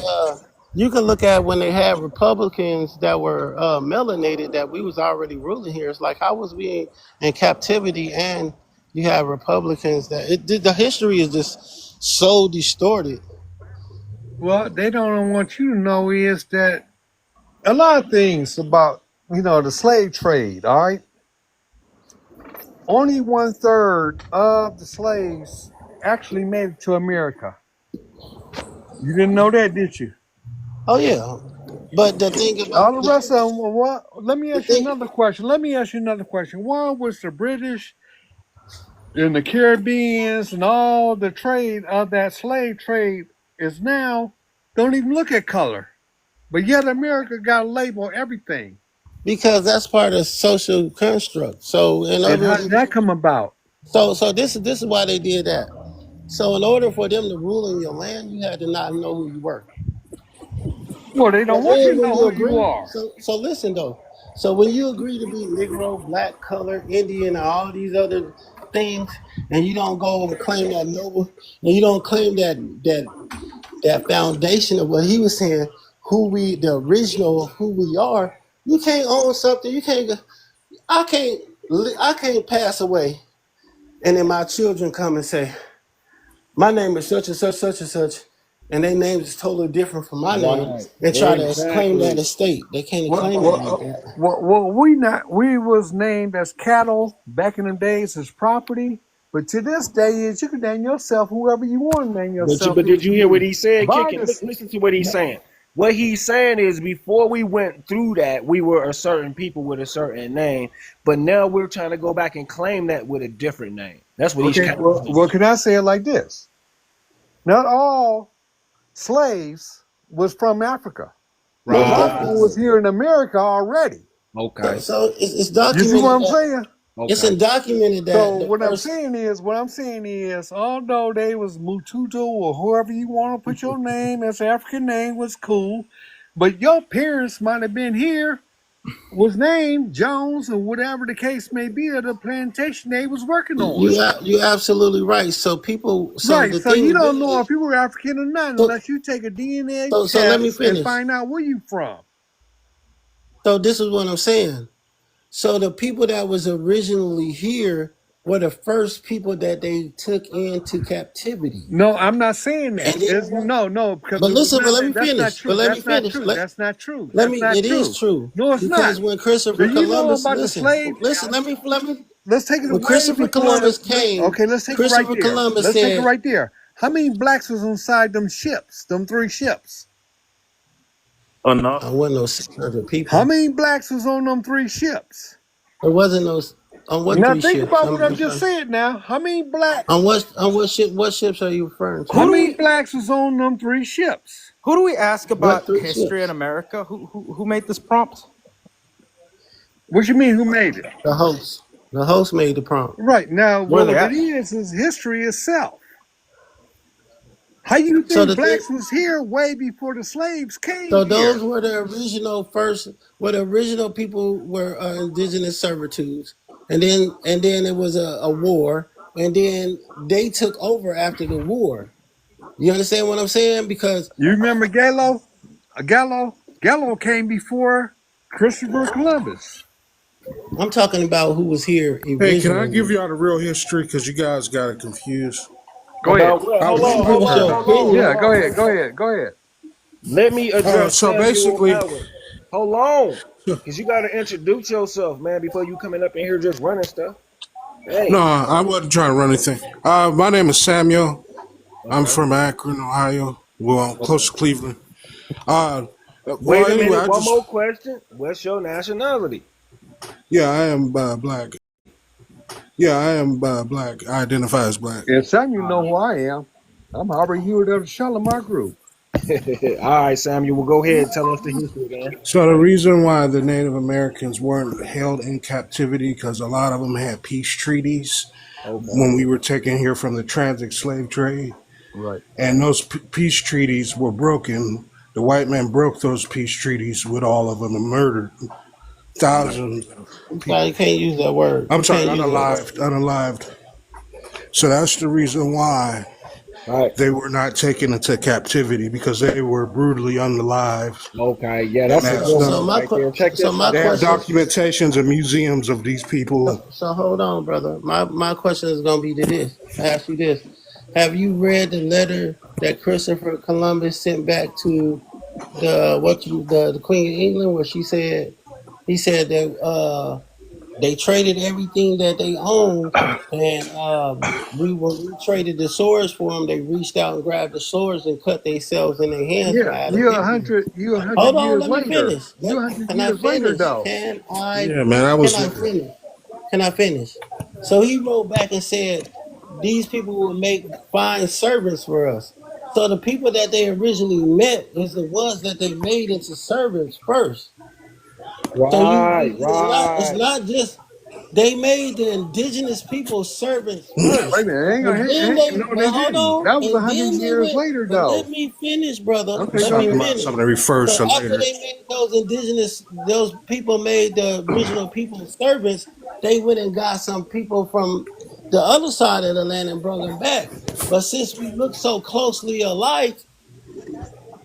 you can look at when they had Republicans that were melanated that we was already ruling here. It's like how was we in captivity and you have Republicans the history is just so distorted. Well, they don't want you to know is that a lot of things about, the slave trade, all right? Only 1/3 of the slaves actually made it to America. You didn't know that, did you? Oh yeah, but the thing about All the rest of them were what? Let me the ask you thing another question. Why was the British and the Caribbeans and all the trade of that slave trade is now don't even look at color? But yet America got to label everything. because that's part of social construct. So in And order how did that come about? so this is why they did that. So in order for them to rule in your land, you had to not know who you were. Well, they don't And want you then to when know you who you agree, are. so listen though. So when you agree to be Negro, black, color, Indian, and all these other things, and you don't go and claim that noble, and you don't claim that foundation of what he was saying, the original of who we are, you can't own something. You can't. I can't. I can't pass away, and then my children come and say, "My name is such and such," and their name is totally different from my name, Right. and try to claim that Exactly. estate. They can't Well, claim it like well, that we was named as cattle back in the days as property, but to this day is you can name yourself whoever you want to name yourself But if did you you hear what do. he said, By Kicking? this, Listen to what he's saying. What he's saying is before we went through that, we were a certain people with a certain name, but now we're trying to go back and claim that with a different name. That's what he's okay, kind of saying. well, can I say it like this? Not all slaves was from Africa. A most lot of them Right. definitely. was here in America already. So, Okay. so it's You see what documented I'm that saying? it's Okay. undocumented So that the first what I'm saying is, although they was Mututo or whoever you want to put your name as African name was cool, but your parents might have been here, was named Jones or whatever the case may be of the plantation they was working on. you're absolutely right. So people, so Right. the So you thing don't being know is, if you were African or not so unless you take a DNA so let me test and finish. find out where you from. So this is what I'm saying. So the people that was originally here were the first people that they took into captivity, No, I'm not saying and that. then It's, no, because but it was listen, but not let that. me finish. But let me That's not finish. true. That's not true. Let That's me. not It is true. true No, it's not. because when Do Christopher you know Columbus, about the listen, slave? listen. Let me. Let's take it When way Christopher before. Columbus came, Okay, let's take it right Christopher there. Columbus Let's take it said, right there. How many blacks was inside them ships? Them 3 ships. Enough. I wasn't no 600 How people. many blacks was on them 3 ships? There wasn't no on what Now three think ships? about what I just said. Now, how many On what ship? What ships are you referring how Who to? do many we blacks was on them 3 ships? who do we ask What about three history in ships? America? Who made this prompt? What you mean? Who made it? The host. The host made the prompt. Right now, Where are they what it at? is history itself. How you So think the thing. blacks was here way before the slaves came So here? those were the original first. Where the original people were indigenous servitudes, and then it was a war, and then they took over after the war. You understand what I'm saying? Because You remember Gallo? Gallo came before Christopher Columbus. I'm talking about who was here Hey, can I give originally. y'all the real history? Because you guys got it confused. Go ahead. About what? I Hold was, You on, can give hold us on, your hold on, opinion. hold Yeah, go on, ahead. hold Go on. ahead. Go ahead. Let me address so Samuel basically, Howard. Hold on. Because you got to introduce yourself, man, before you coming up in here just running stuff. no, Hey. I wasn't trying to run anything. My name is Samuel. I'm Okay. from Akron, Ohio. Well, Okay. close to Cleveland. Uh, well, Wait a anyway, minute. One more question. What's your nationality? yeah, I am black. Yeah, I am black. I identify as black. And some you know who I am. I'm Aubrey Hewitt of the Shalimar Group. All right, Samuel. Well, go ahead and tell us the history, man. So the reason why the Native Americans weren't held in captivity because a lot of them had peace treaties Okay. when we were taken here from the transit slave trade. Right. And those peace treaties were broken. The white man broke those peace treaties with all of them and murdered thousands of I'm sorry, you people. can't use that word. I'm You sorry, can't use that word. unalived. So that's the reason why All right. they were not taken into captivity because they were brutally unalived. Okay. Yeah, And that's a that's good So done. one my right there. Check so this my They out. have question. documentations and museums of these people. So hold on, brother. My question is gonna be to this. I ask you this: have you read the letter that Christopher Columbus sent back to the Queen of England, where he said that they traded everything that they owned, and when we traded the swords for them, they reached out and grabbed the swords and cut themselves in their hands for Yeah, Adam Israel. you a hundred Hold on, years let me later. finish. You 100 Can I years later finish? though. Yeah, man, I Can was I there. finish? Can I finish? So he wrote back and said, these people will make fine servants for us. So the people that they originally met is the ones that they made into servants first. So Right. it's Right. not just they made the indigenous people servants Wait first. a minute, And then no, they they but hold didn't. on. That was a And hundred then they years went, later but let though. me finish, brother. I'm Okay, Let go me talking ahead. about finish. some of the refers So to after later. they made those people made the original people servants, they went and got some people from the other side of the land and brought them back. But since we look so closely alike,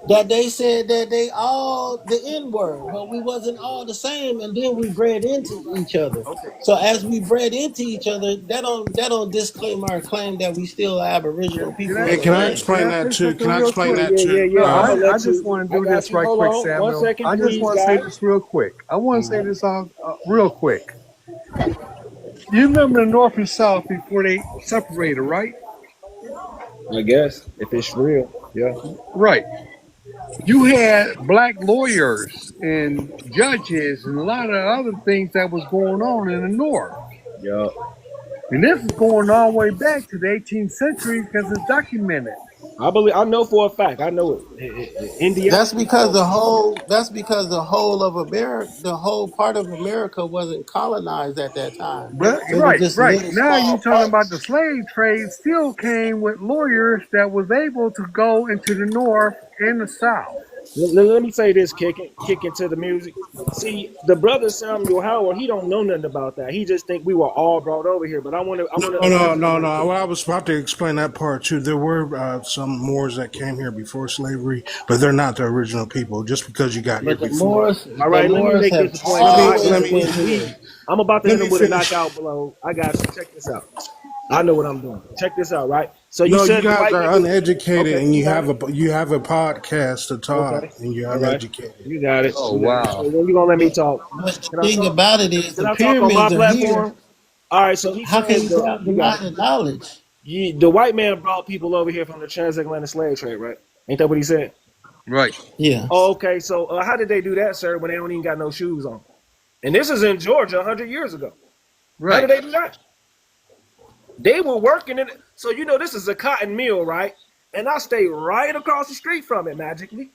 that they said that they all the N word, but we wasn't all the same, and then we bred into each other. Okay. So as we bred into each other, that don't disclaim our claim that we still Aboriginal people Hey, of the can I land. Can explain I that say too? something Can I real explain Yeah, quick? that yeah, yeah, too? yeah. No, I'm gonna I let just you. want to I do got this you. right Hold quick, on. One Samuel. second, I just please, want to say guys. this real quick. I want to say this all real quick. You remember the North and South before they separated, right? I guess if it's real, yeah. Right. You had black lawyers and judges and a lot of other things that was going on in the North. Yeah. And this is going all the way back to the 18th century because it's documented. I believe. I know for a fact. I know it. Indiana. Oh, That's because the whole of America, the whole part of America wasn't colonized at that time. But It was right, just right. little Now you small talking about the parts. slave trade still came with lawyers that was able to go into the North and the South. let me say this. Kick into the music. See, the brother Samuel Howard. He don't know nothing about that. He just think we were all brought over here. But I want to. I No, want to no, address that no, real no. quick. Well, I was about to explain that part too. There were some Moors that came here before slavery, but they're not the original people. Just because you got here But the before. Moors, All the right. Let me Moors make have this point. Let All me right. always let me been We. here. I'm about to let hit me him with a finish. knockout blow. I got you. Check this out. I know what I'm doing. Check this out. Right. So you No, you said the guys white are people. uneducated, Okay. and You got it. you have a podcast to talk, Okay. and you're All right. uneducated. You got it. Oh You got it. So wow. when you gonna let me But talk? but Can the I thing talk? about it is Can the I talk on my pyramids are here. platform? All right. So he's How can saying you the you got deny it. the knowledge? The white man brought people over here from the transatlantic slave trade, right? Ain't that what he said? Right. Yeah. Oh, okay, so how did they do that, sir, when they don't even got no shoes on? And this is in Georgia 100 years ago. How Right. did they do that? They were working in it. So, this is a cotton mill, right? And I stay right across the street from it magically.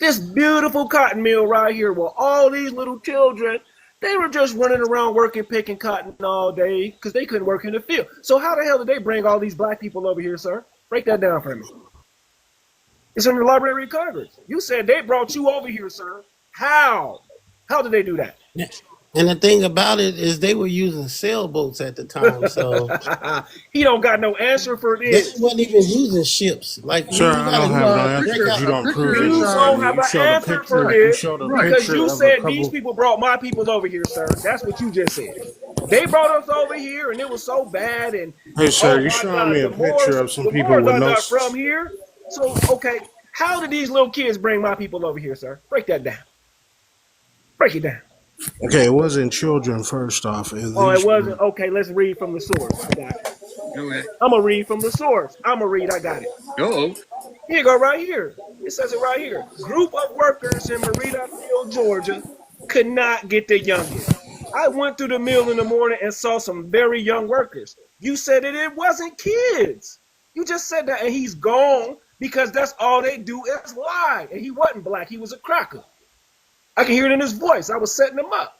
This beautiful cotton mill right here where all these little children, they were just running around working, picking cotton all day because they couldn't work in the field. So how the hell did they bring all these black people over here, sir? Break that down for me. It's in the Library of Congress. You said they brought you over here, sir. How? How did they do that? And the thing about it is they were using sailboats at the time, so He don't got no answer for they this. wasn't even using ships. Like Sir, you I gotta don't have no Well, answer break because out. you a don't prove picture it. is You You, don't you, have you an showed a answer for picture. right. You this showed a Right. because picture you of a said these couple. people brought my people over here, sir. That's what you just said. They brought us over here and it was so bad and Hey, sir, oh you my showing me God, a picture of some the people Moors with are no. not from here. So okay, how did these little kids bring my people over here, sir? Break that down. Break it down. Okay, it wasn't children first off. Oh, it These wasn't were. okay. Let's read from the source. I got it. Okay. I'm gonna read from the source. I'm gonna read. I got it. Oh. Here you go, right here. It says it right here. Group of workers in Marita Field, Georgia, could not get the youngest. I went through the mill in the morning and saw some very young workers. You said that it wasn't kids. You just said that, and he's gone because that's all they do is lie. And he wasn't black. He was a cracker. I can hear it in his voice. I was setting him up.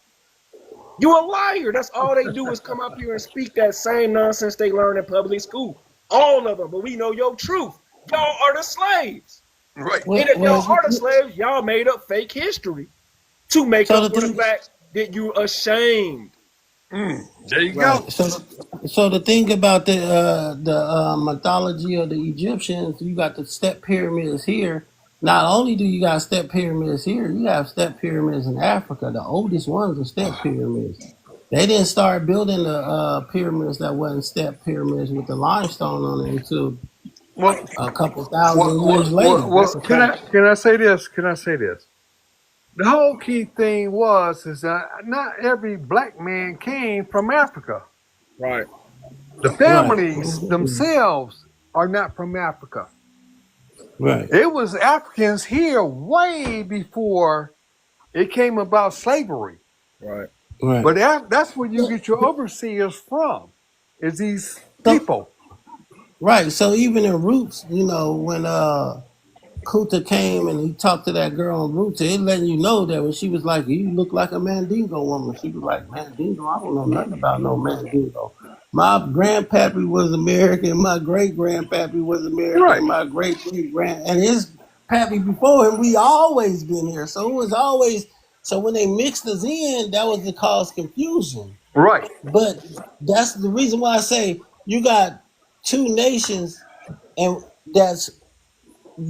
You a liar. That's all they do is come up here and speak that same nonsense they learn in public school. All of them. But we know your truth. Y'all are the slaves. Right. And Well, if y'all well, are the slaves, y'all made up fake history to make so up the for the thing, fact that you're ashamed. There you go. right? So the thing about the mythology of the Egyptians, you got the step pyramids here. Not only do you got step pyramids here, you have step pyramids in Africa. The oldest ones are step pyramids. They didn't start building the pyramids that wasn't step pyramids with the limestone on it until Well, a couple well, thousand well, years well, later. That's well, a can fact. I say this? Can I say this? The whole key thing is that not every black man came from Africa. Right. The Right. families themselves are not from Africa. Right. It was Africans here way before it came about slavery. Right. Right. But that's where you get your overseers from, is these So people. right. So even in Roots, when Kuta came and he talked to that girl on Roots, it letting you know that when she was like, "You look like a Mandingo woman," she was like, "Mandingo? I don't know nothing about no Mandingo. My grandpappy was American. My great grandpappy was Right, American. My great great grand and his pappy before him. We always been here. So it was always. So when they mixed us in, that was to cause confusion. right, But that's the reason why I say you got two nations and that's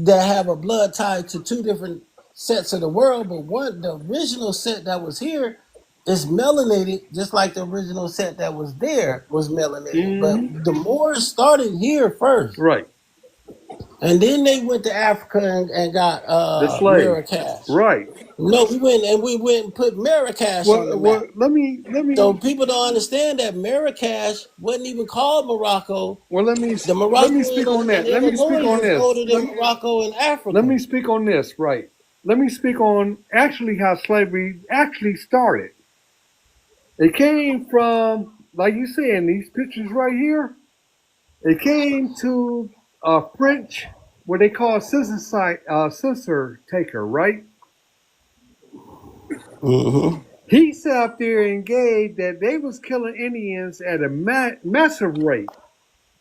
that have a blood tie to two different sets of the world, but the original set that was here is melanated, just like the original set that was there was melanated. But hmm the Moors started here first, right. and then they went to Africa and got The slave, Marrakesh. right. No, we went and put Marrakesh on the Well, map. let me, So people don't understand that Marrakesh wasn't even called Morocco. well, The let me Morocco speak on in that. Let me speak Illinois on was this. older than Morocco in Let Africa. me speak on this. Right. Let me speak on actually how slavery actually started. It came from, like you say in these pictures right here. It came to a French, what they call scissor taker, right? Mm-hmm. He sat up there and gave that they was killing Indians at a massive rate.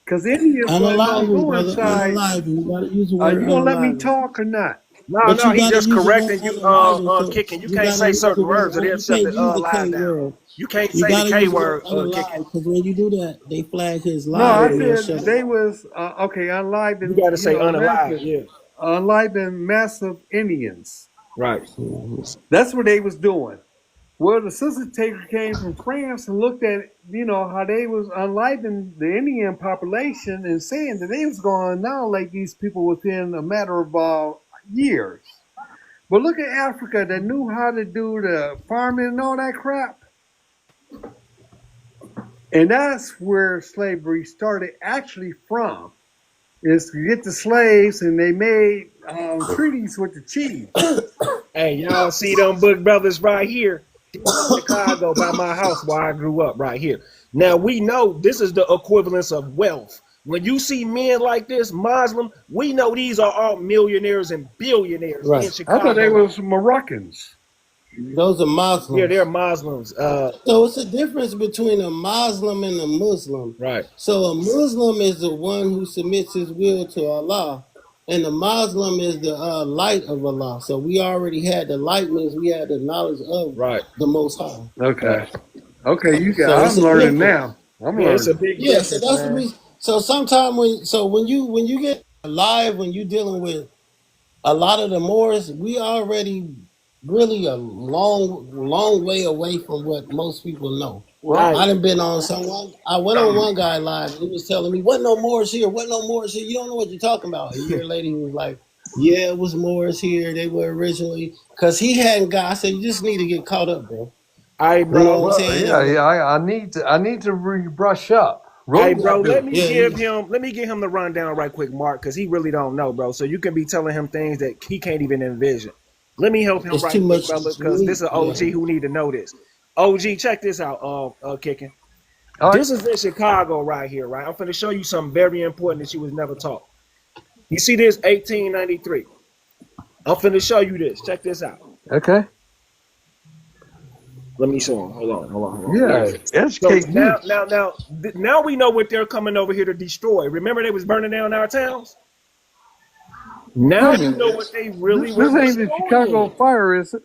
Because Indians wasn't going to Unaliving, go brother. inside. Unaliving. You gotta use the word You going to let me unaliving. talk or not? No, But no, you he gotta just use the word correcting you, unaliving. So kicking. You you can't gotta say use the certain word words or they'll you shut can't the use the line K down. word. You can't You say the gotta K use the word word, kicking. unalive because when you do that, they flag his No, live I Yeah. and they'll shut said him they down. was, okay, You got to say unalive. massive, Yeah. massive Indians. Right. Mm-hmm. That's what they was doing. Well, the scissor taker came from France and looked at, how they was unliving the Indian population and saying that they was going to annihilate these people within a matter of years. But look at Africa that knew how to do the farming and all that crap. And that's where slavery started actually from. is to get the slaves, and they made treaties with the chiefs. Hey, y'all see them book brothers right here? This is Chicago by my house where I grew up right here. Now we know this is the equivalence of wealth. When you see men like this, Muslim, we know these are all millionaires and billionaires Right. in I thought they Chicago. was Moroccans. Those are Yeah, they're Muslims. Muslims. So it's a difference between a Muslim and a Muslim. Right, So a Muslim is the one who submits his will to Allah, and the Muslim is the light of Allah. So we already had the light means we had the knowledge of right, the Most High. right. Okay. Okay, you got. So it's I'm a learning difference. now. I'm Yeah, it's a learning. big Yeah. So difference, that's the man. reason. So sometimes when you get alive, when you dealing with a lot of the Moors, we already really a long way away from what most people know. Well, I Hey, done been on someone. I went on one guy live. He was telling me, "What no Moors here? What no Moors here? You don't know what you're talking about." A year later, he was like, "Yeah, it was Moors here. They were originally because he hadn't got." I said, "You just need to get caught up, bro." hey, You know what bro. I'm well, saying? yeah, And yeah. I need to brush up. Hey, Roland bro, do. yeah, let me give him the rundown right quick, Mark, because he really don't know, bro. So you can be telling him things that he can't even envision. Let me help him it's too right quick, much brother, for because this me. is an Yeah, OG who need to know this. OG, check this out, kicking. All right. This is in Chicago right here, right? I'm finna show you something very important that you was never taught. You see this 1893. I'm finna show you this. Check this out. Okay. Let me show him. Hold on. Yeah. Look. So Educate me. now we know what they're coming over here to destroy. Remember they was burning down our towns? Now Wait a you know minute. what they really were This ain't the Chicago destroying. fire, is it?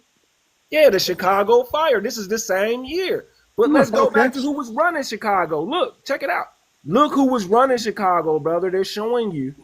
Yeah, the Chicago fire. This is the same year. But let's go Okay. back to who was running Chicago. Look, check it out. Look who was running Chicago, brother. They're showing you.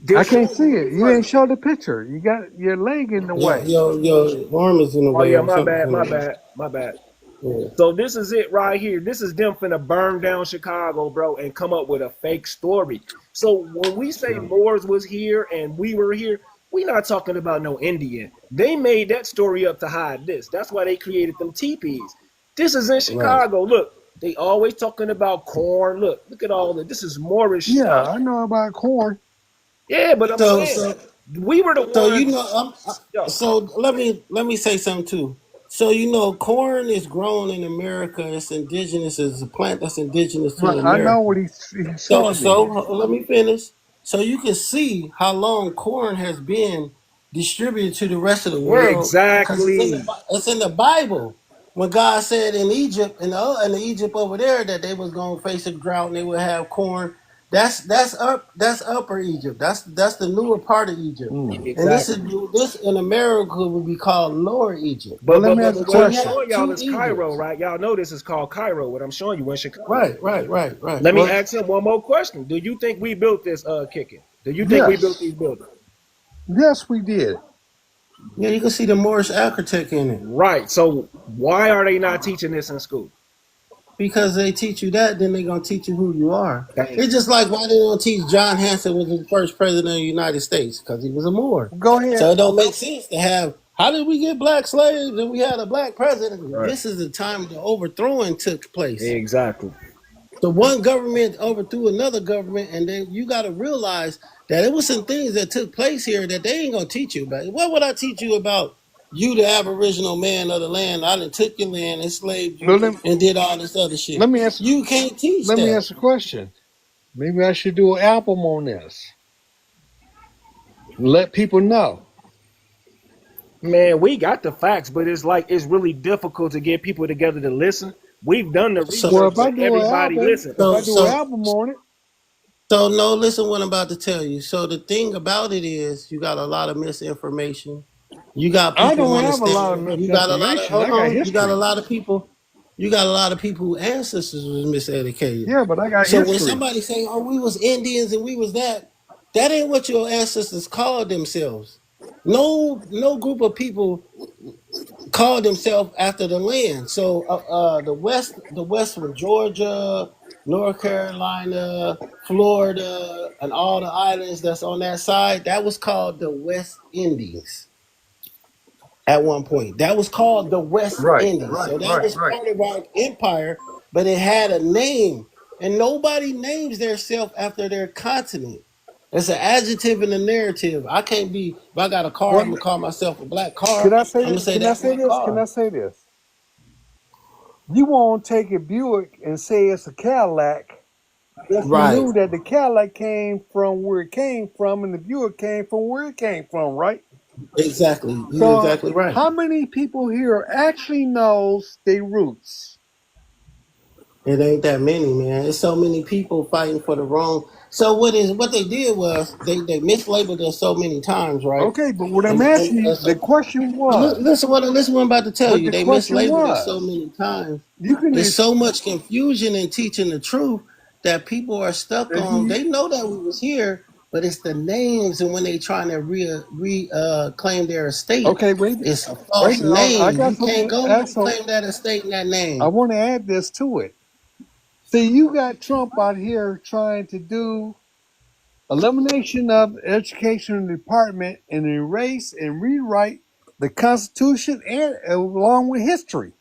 They're I can't showing you see who it. was You running. ain't show the picture. You got your leg in the way. your arm is in the Oh way yeah, or my something. bad, my bad, my bad. Yeah. So this is it right here. This is them finna burn down Chicago, bro, and come up with a fake story. So when we say Moors was here and we were here, we not talking about no Indian. They made that story up to hide this. That's why they created them teepees. This is in Right. Chicago. Look, they always talking about corn. Look at all that. This is Moorish Yeah, stuff. I know about corn. Yeah, but I'm So saying so we were the So you ones. know, Yo, so let me say something too. So you know, corn is grown in America. It's indigenous. It's a plant that's indigenous to Right, I know America. what he's So showing me. let me finish. So you can see how long corn has been distributed to the rest of the world because exactly. it's in the Bible. When God said in Egypt in the Egypt over there that they was gonna face a drought and they would have corn, that's upper Egypt. That's the newer part of Egypt. Hmm. And Exactly. this in America would be called Lower Egypt. Well, let me ask a But what So I'm you question. have showing y'all two is Cairo, Egypts. right? Y'all know this is called Cairo. What I'm showing you in Chicago. Right. Let me Well, ask him one more question. Do you think we built this kicking? Do you think we built Yes. these buildings? Yes, we did. yeah, you can see the Moorish architect in it. Right. So why are they not teaching this in school? Because they teach you that, then they're gonna teach you who you are. Thank It's you. just like why they don't teach John Hanson was the first president of the United States because he was a Moor. Go ahead. So it don't make sense to have. How did we get black slaves and we had a black president? Right. This is the time the overthrowing took place. Exactly. So one government overthrew another government, and then you got to realize that it was some things that took place here that they ain't gonna teach you about. What would I teach you about? You, the Aboriginal man of the land, I done took your land, enslaved you, Well, and did all this other shit. let me ask. You can't teach Let me that. ask a question. Maybe I should do an album on this. Let people know. Man, we got the facts, but it's like it's really difficult to get people together to listen. We've done the So, Well, research, if I but do an everybody album, listen. if so, I do an so, album on it, so, no. Listen, what I'm about to tell you. So the thing about it is, you got a lot of misinformation. You got I people don't want to have a lot of stand. You got a lot of. misinformation. Hold I got on. You got a history. lot of people. You got a lot of people whose ancestors was miseducated. Yeah, but I got So when history. somebody say, "Oh, we was Indians and we was that," that ain't what your ancestors called themselves. No group of people called themselves after the land. So the West from Georgia, North Carolina, Florida, and all the islands that's on that side, that was called the West Indies at one point. That was called the West Right, Indies. right, So that right, was right. part of our empire, but it had a name. And nobody names themselves after their continent. It's an adjective and a narrative. I can't be. If I got a car, I'm Well, gonna call myself a black car. can I I'm say? gonna say Can I that's say my this? Can car. I say this? You won't take a Buick and say it's a Cadillac. If you Right. knew that the Cadillac came from where it came from, and the Buick came from where it came from, right? Exactly. You're So, exactly right. how many people here actually knows their roots? It ain't that many, man. There's so many people fighting for the wrong. So what they did was they mislabeled us so many times, right? Okay, but what I'm And asking you, the so question was, listen what I'm about to tell what you. the They question mislabeled us was. so many times. You can, It's so much confusion in teaching the truth that people are stuck if on. you, They know that we was here, but it's the names, and when they trying to claim their estate, okay, wait, it's a wait, false I name. got You something can't to go ask. and So, claim that estate in that I name. want to add this to it. See, you got Trump out here trying to do elimination of the education department and erase and rewrite the Constitution and along with history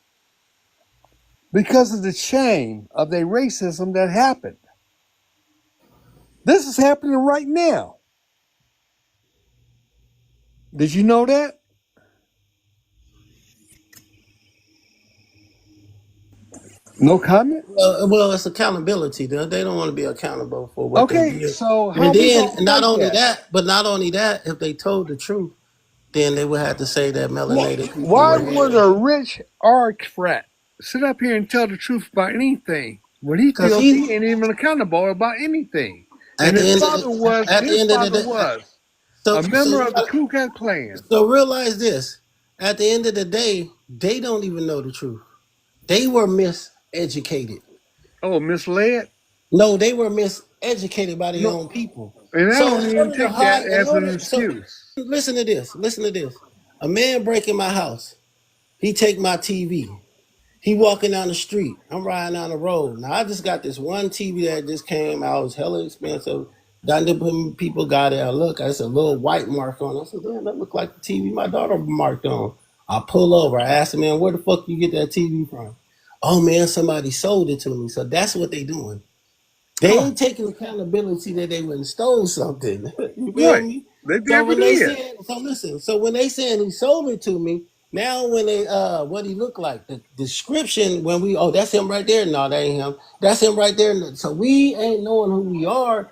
because of the shame of the racism that happened. This is happening right now. Did you know that? No comment? Well, it's accountability. They don't want to be accountable for what they Okay, did. so how And we then, gonna not fight only that? that, but not only that, if they told the truth, then they would have to say that melanated people Why were would here. a rich aristocrat sit up here and tell the truth about anything when he Because feels he, he ain't even accountable about anything? And at the end of at the his end of the father day, was so a member you of the got Ku Klux Klan. so realize this. At the end of the day, they don't even know the truth. They were miseducated. Oh, misled? No, they were miseducated by their No, own people. and I So don't in even order to take that hide, in as an order, so excuse. listen to this. Listen to this. A man breaking my house. He take my TV. He walking down the street. I'm riding down the road. Now I just got this one TV that just came out. It's hella expensive. People got it. I look, it's a little white mark on it. I said, damn, that look like the TV my daughter marked on. I pull over. I ask him, man, where the fuck you get that TV from? Oh man, somebody sold it to me. So that's what they doing. They Oh, ain't taking accountability that they went and stole something. You feel right. me? They So never when they did. said, so listen, so when they saying he sold it to me, now when they what he look like, the description when we that's him right there. No, that ain't him. That's him right there. So we ain't knowing who we are.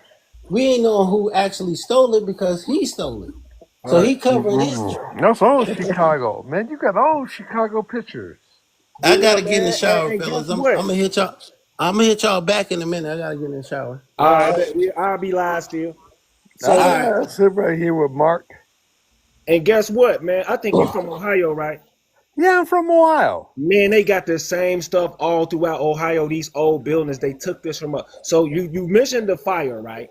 We ain't knowing who actually stole it because he stole it. So Right. he covering his tracks. That's old Chicago. Man, you got old Chicago pictures. I Yeah, gotta get in the man. shower, And guess fellas. what? I'm gonna hit y'all. I'm gonna hit y'all back in a minute. I gotta get in the shower. All right, I'll be live still. So, All right. I sit right here with Mark. and guess what, man? I think you from Ohio, right? Yeah, I'm from Ohio. Man, they got the same stuff all throughout Ohio. These old buildings, they took this from us. So you mentioned the fire, right?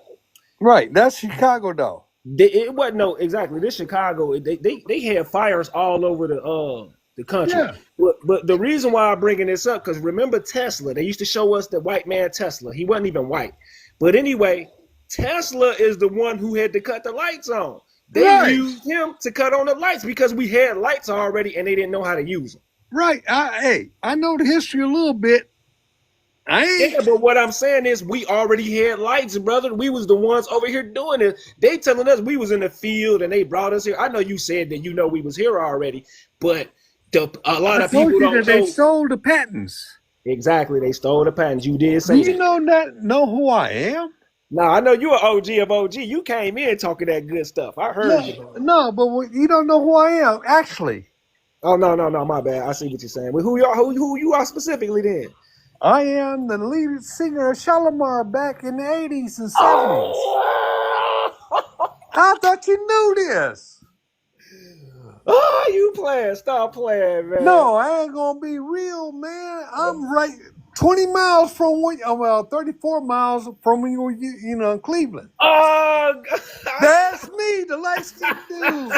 Right, that's Chicago though. It wasn't no exactly this Chicago. They had fires all over the country. Yeah. But the reason why I'm bringing this up because remember Tesla? They used to show us the white man Tesla. He wasn't even white. But anyway, Tesla is the one who had to cut the lights on. They Right. used him to cut on the lights because we had lights already and they didn't know how to use them. Right. I know the history a little bit. I Yeah, ain't but what I'm saying is we already had lights, brother. We was the ones over here doing it. They telling us we was in the field and they brought us here. I know you said that you know we was here already, but a lot I of told people you don't that they know stole the patents. exactly. They stole the patents. You did Do say you that. know who I am? Now I know you an OG of OG. You came in talking that good stuff. I heard you, No, man. no, but you don't know who I am, actually. Oh no, my bad. I see what you're saying. Well, who you are? Who you are specifically then? I am the lead singer of Shalimar back in the 80s and 70s. Oh, I thought you knew this. oh, you playing? Stop playing, man. No, I ain't gonna be real, man. I'm right 20 miles from well, 34 miles from when you know, in Cleveland. Oh, That's me, the light skinned dude.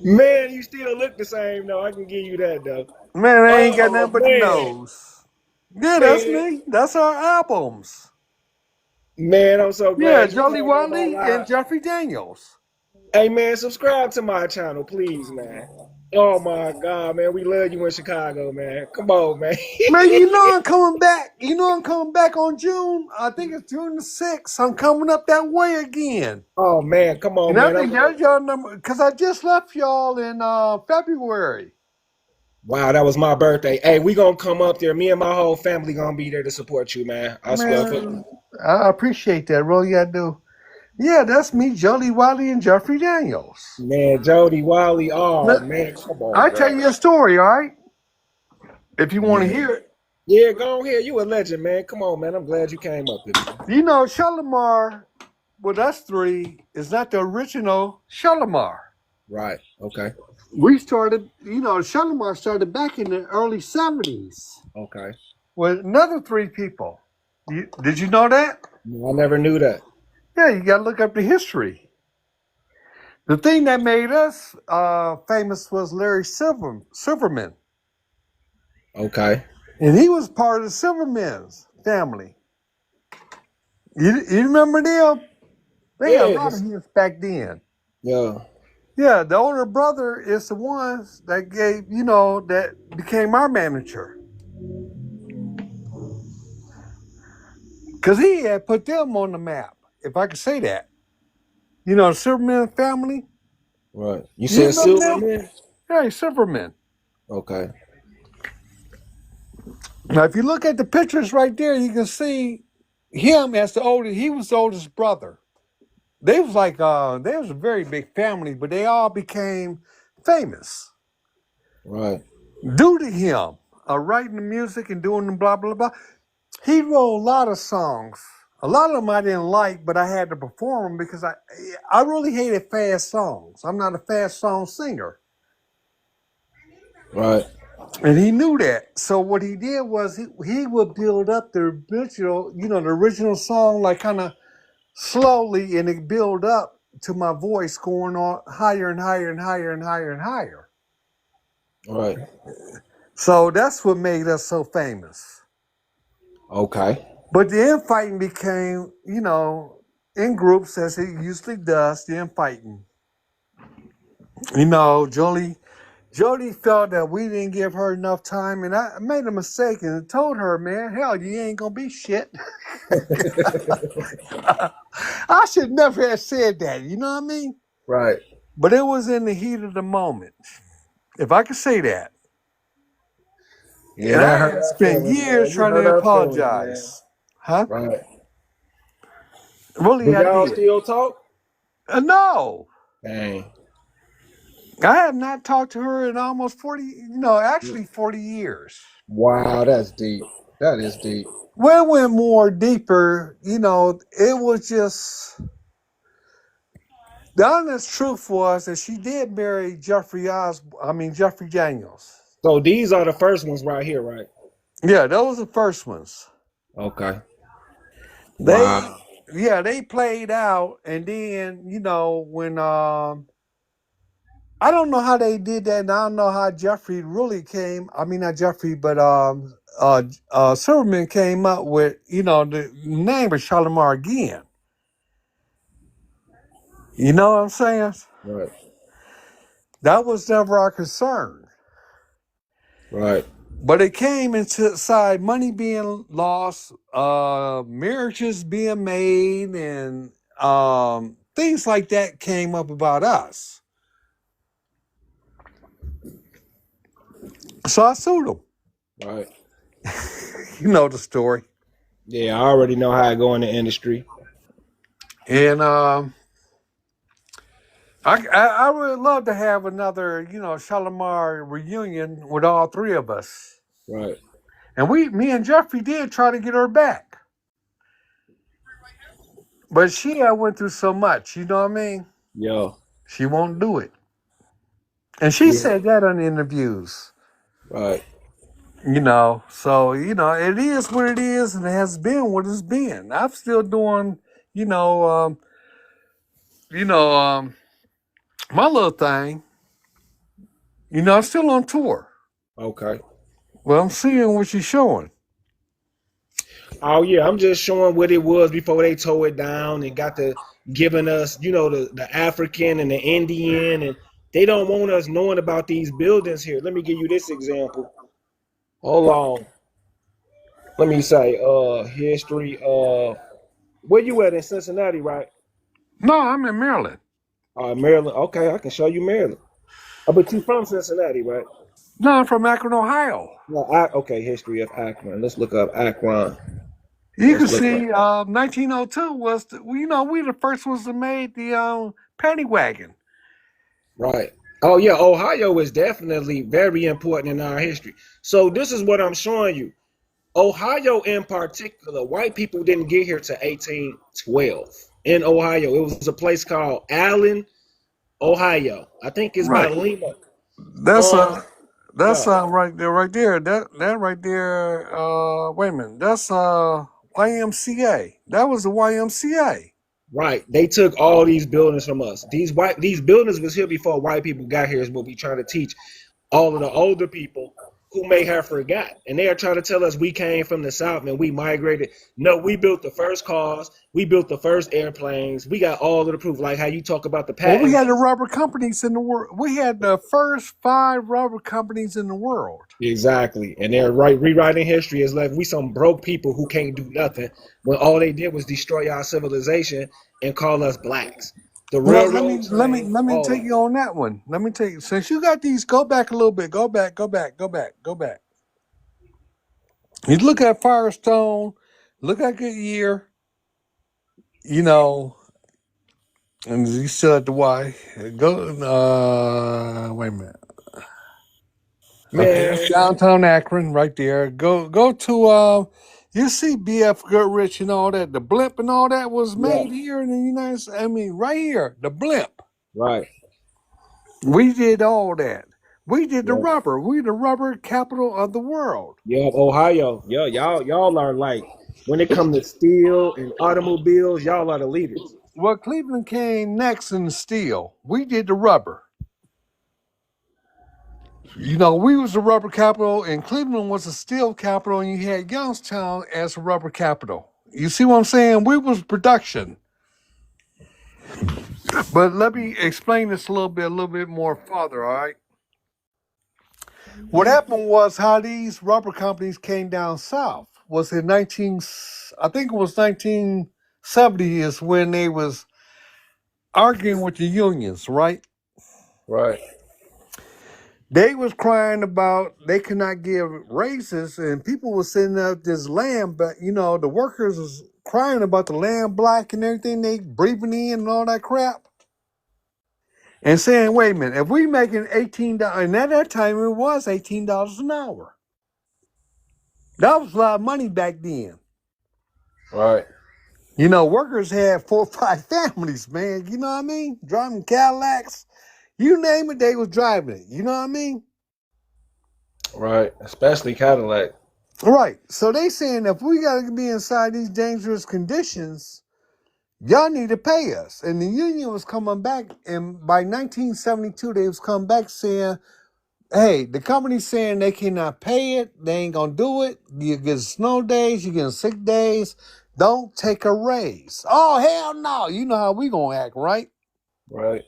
man, you still look the same though. I can give you that though. Man, I ain't got Oh nothing but the man, nose. Yeah, that's man, me. That's our albums. man, I'm so Yeah, glad you Jolly came on my Wiley and live. Jeffrey Daniels. Hey man, subscribe to my channel, please, man. Oh my God, man, we love you in Chicago, man. Come on, man. Man, you know I'm coming back. You know I'm coming back on June. I think it's June the 6th. I'm coming up that way again. Oh man, come on, And I man. think that's y'all number because I just left y'all in February. Wow, that was my birthday. Hey, we gonna come up there. Me and my whole family gonna be there to support you, man. I swear. Man, I appreciate that. Really, I do. Yeah, that's me, Jody Wiley, and Jeffrey Daniels. Man, Jody, Wiley. Oh Look, man, come on, I tell bro. you a story, all right? If you want to Man. hear it. Yeah, go on here. You a legend, man. Come on, man. I'm glad you came up here, man. You know, Shalimar, with us three, is not the original Shalimar. Right. Okay. We started, Shalimar started back in the early 70s Okay. with another three people. Did you know that? No, I never knew that. Yeah, you got to look up the history. The thing that made us famous was Larry Silverman. Okay. And he was part of the Silverman's family. You remember them? They had a Yeah. lot of hits back then. Yeah. Yeah, the older brother is the ones that that became our manager. Because he had put them on the map, if I could say that. You know, the Silverman family. Right. You You said remember Silver them? Man? Hey, Silverman. Okay. Now, if you look at the pictures right there, you can see him as the oldest. He was the oldest brother. They was they was a very big family, but they all became famous Right. due to him writing the music and doing the blah blah blah. He wrote a lot of songs. A lot of them I didn't like, but I had to perform them because I really hated fast songs. I'm not a fast song singer. Right. And he knew that. So what he did was he would build up the original song like kind of slowly, and it build up to my voice going on higher and higher and higher and higher and higher. Right. So that's what made us so famous. Okay. But the infighting became, in groups as it usually does, the infighting. You know, Jody felt that we didn't give her enough time, and I made a mistake and told her, man, hell, you ain't gonna be shit. I should never have said that, you know what I mean? Right. But it was in the heat of the moment, if I could say that. Yeah, And that I hurt had our spent feelings, man. years You trying hurt to our feelings, man. apologize. Huh? Right. Really, Do I y'all did. still talk? No. Dang. I have not talked to her in almost 40 years. Wow, that's deep. That is deep. When it went more deeper, it was just the honest truth was that she did marry Jeffrey Daniels. So these are the first ones right here, right? Yeah, those were the first ones. Okay. They Wow. they played out, and then, when I don't know how they did that, and I don't know how Jeffrey really came. I mean, not Jeffrey, but Silverman came up with, the name of Shalimar again. You know what I'm saying? Right. That was never our concern. Right. But it came inside money being lost, marriages being made, and things like that came up about us. So I sued them. Right. You know the story. Yeah, I already know how I go in the industry. And I would love to have another, Shalimar reunion with all three of us. Right. And me and Jeffrey did try to get her back. But she had went through so much, you know what I mean? Yo. She won't do it. And she Yeah. said that on the interviews. Right. So, it is what it is, and it has been what it's been. I'm still doing, you know, um, my little thing. I'm still on tour. Okay. Well, I'm seeing what you're showing. Oh yeah, I'm just showing what it was before they tore it down and got the giving us, the African and the Indian and They don't want us knowing about these buildings here. Let me give you this example. Hold on. Let me say, history. Where you at in Cincinnati, right? No, I'm in Maryland. Maryland. Okay, I can show you Maryland. But you from Cincinnati, right? No, I'm from Akron, Ohio. No, okay, history of Akron. Let's look up Akron. You can Let's look up. see 1902 was, we the first ones that made the paddy wagon. Right. Oh yeah, Ohio is definitely very important in our history. So this is what I'm showing you. Ohio in particular, white people didn't get here to 1812. In Ohio, it was a place called Allen, Ohio. I think it's by Right. Lima. That's Um, that's yeah, right there, right there. That right there. Wait a minute. That's YMCA. That was the YMCA. right. They took all these buildings from us. These buildings was here before white people got here. Is what we trying to teach all of the older people who may have forgot. And they are trying to tell us we came from the South and we migrated. No, we built the first cars. We built the first airplanes. We got all of the proof, like how you talk about the Well, we patents. had the rubber companies in the world. We had the first 5 rubber companies in the world. Exactly. And they're right rewriting history as like we some broke people who can't do nothing when all they did was destroy our civilization and call us blacks. The Well, railroad train, let me all take of you on that one. Let me take since you got these. Go back a little bit. Go back. Go back. Go back. Go back. You look at Firestone. Look at Goodyear. You know, and you still at the Y. Go. Wait a minute. it. Okay, that's Man, downtown Akron, right there. Go to. You see B.F. Goodrich and all that. The blimp and all that was yeah, made here in the United States. I mean, right here, the blimp. right. We did all that. We did the Yeah. rubber. We the rubber capital of the world. Yeah, Ohio. Yeah, y'all are like when it comes to steel and automobiles, y'all are the leaders. Well, Cleveland came next in steel. We did the rubber. We was the rubber capital, and Cleveland was the steel capital, and you had Youngstown as a rubber capital. You see what I'm saying? We was production. But let me explain this a little bit more further, all right? What happened was how these rubber companies came down south was in I think it was 1970 is when they was arguing with the unions, right? Right, They was crying about they could not give raises, and people was sitting up this land, but the workers was crying about the land black and everything they breathing in and all that crap, and saying, "Wait a minute, if we making $18, and at that time it was $18 an hour, that was a lot of money back then." right, Workers had 4 or 5 families, man. You know what I mean? Driving Cadillacs, you name it, they was driving it. You know what I mean? right. Especially Cadillac. Right. So they saying if we got to be inside these dangerous conditions, y'all need to pay us. And the union was coming back, and by 1972, they was coming back saying, hey, the company's saying they cannot pay it. They ain't going to do it. You get snow days, you get sick days. Don't take a raise. Oh, hell no. You know how we going to act, right? Right,